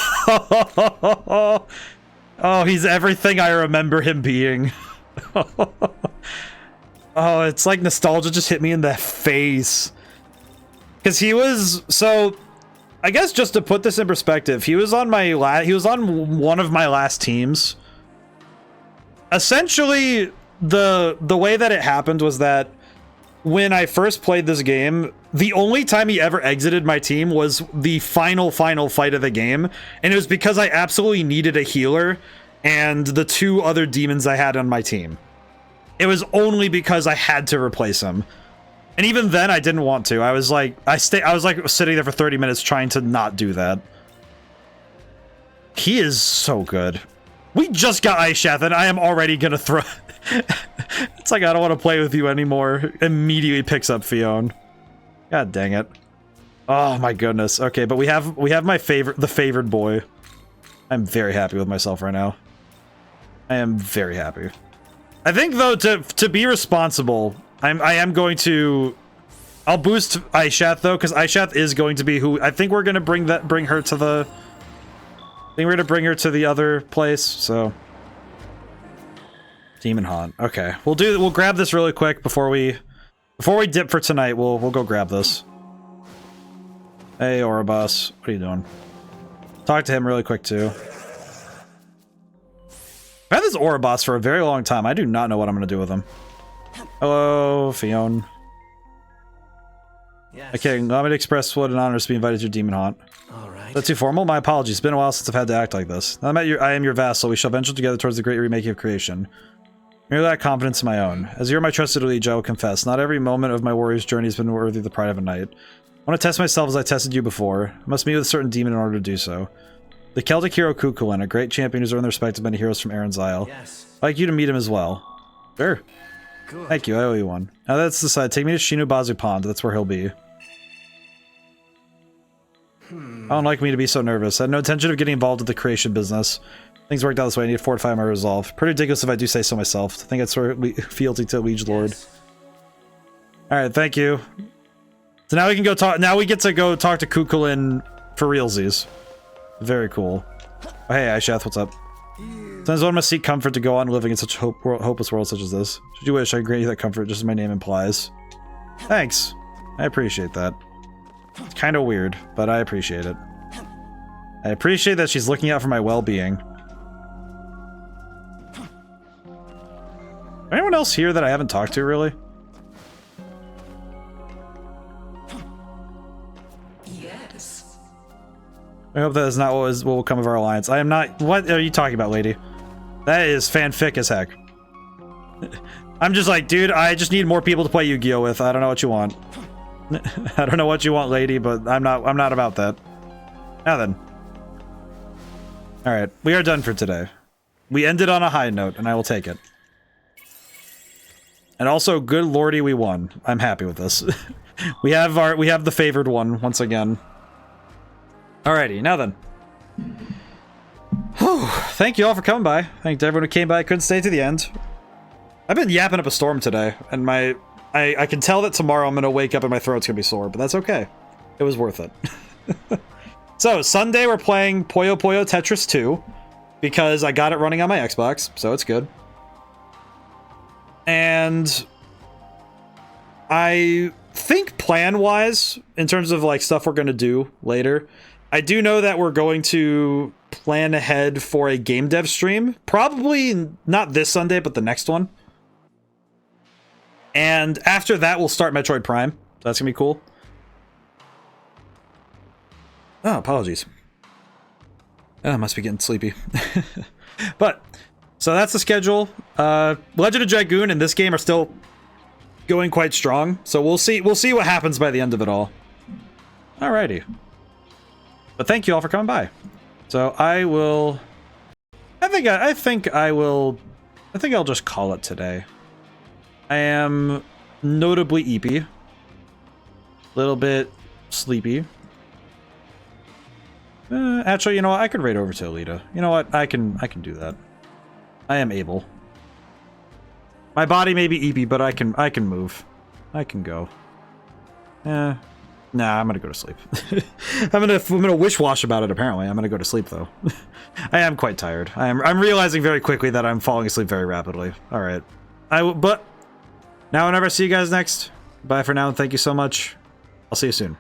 oh, he's everything I remember him being. Oh, it's like nostalgia just hit me in the face. Because he was so. I guess just to put this in perspective, he was on one of my last teams. Essentially, the way that it happened was that when I first played this game, the only time he ever exited my team was the final fight of the game, and it was because I absolutely needed a healer and the two other demons I had on my team. It was only because I had to replace him. And even then, I didn't want to. I was like, sitting there for 30 minutes trying to not do that. He is so good. We just got Aishath, and I am already gonna throw... It's like, I don't want to play with you anymore. Immediately picks up Fionn. God dang it. Oh my goodness. Okay, but we have the favored boy. I'm very happy with myself right now. I am very happy. I think though, to be responsible, I am going to... I'll boost Aishath though, because Aishath is going to be who... I think we're gonna bring her to the... I think we're gonna bring her to the other place, so... Demon Haunt. Okay, we'll grab this really quick before we dip for tonight. We'll go grab this. Hey, Ouroboros, what are you doing? Talk to him really quick too. I've had this Ouroboros for a very long time. I do not know what I'm gonna do with him. Hello, Fionn. Yes. Okay, allow me to express what an honor to be invited to your Demon Haunt. All right. Is that too formal? My apologies. It's been a while since I've had to act like this. Now I am your vassal. We shall venture together towards the great remaking of creation. Merely I have confidence in my own. As you're my trusted liege, I will confess, not every moment of my warrior's journey has been worthy of the pride of a knight. I want to test myself as I tested you before. I must meet with a certain demon in order to do so. The Celtic hero Cuchulainn, a great champion who's earned the respect of many heroes from Aaron's Isle. Yes. I'd like you to meet him as well. Sure. Good. Thank you, I owe you one. Now that's the side. Take me to Shinobazu Pond, that's where he'll be. I don't like me to be so nervous. I had no intention of getting involved with the creation business. Things worked out this way. I need to fortify my resolve. Pretty ridiculous if I do say so myself. I think I'd swear fealty to Liege Lord. Alright, thank you. So now we can go talk. Now we get to go talk to Cuchulainn for realsies. Very cool. Oh, hey, Aishath, what's up? Sometimes one must seek comfort to go on living in such a hopeless world such as this. Should you wish, I grant you that comfort, just as my name implies. Thanks. I appreciate that. It's kind of weird, but I appreciate it. I appreciate that she's looking out for my well-being. Anyone else here that I haven't talked to, really? Yes. I hope that is not what will come of our alliance. I am not... What are you talking about, lady? That is fanfic as heck. I'm just like, dude, I just need more people to play Yu-Gi-Oh! With. I don't know what you want. I don't know what you want, lady, but I'm not about that. Now then. Alright, we are done for today. We ended on a high note, and I will take it. And also, good lordy, we won. I'm happy with this. we have the favored one once again. Alrighty, now then. Whew, thank you all for coming by. Thank to everyone who came by. Couldn't stay to the end. I've been yapping up a storm today, and I can tell that tomorrow I'm gonna wake up and my throat's gonna be sore, but that's okay. It was worth it. So Sunday we're playing Puyo Puyo Tetris 2 because I got it running on my Xbox, so it's good. And I think plan-wise, in terms of like stuff we're gonna do later, I do know that we're going to plan ahead for a game dev stream. Probably not this Sunday, but the next one. And after that, we'll start Metroid Prime. That's gonna be cool. Oh, apologies. Oh, I must be getting sleepy. But, so that's the schedule. Legend of Dragoon and this game are still going quite strong. So we'll see what happens by the end of it all. Alrighty. But thank you all for coming by. So I think I'll just call it today. I am notably eepy. Little bit sleepy. Actually, you know what? I could raid over to Alita. You know what? I can do that. I am able. My body may be eepy, but I can move. I can go. Nah, I'm gonna go to sleep. I'm gonna wish-wash about it, apparently. I'm gonna go to sleep, though. I am quite tired. I'm realizing very quickly that I'm falling asleep very rapidly. Alright. But now whenever I see you guys next, bye for now, and thank you so much. I'll see you soon.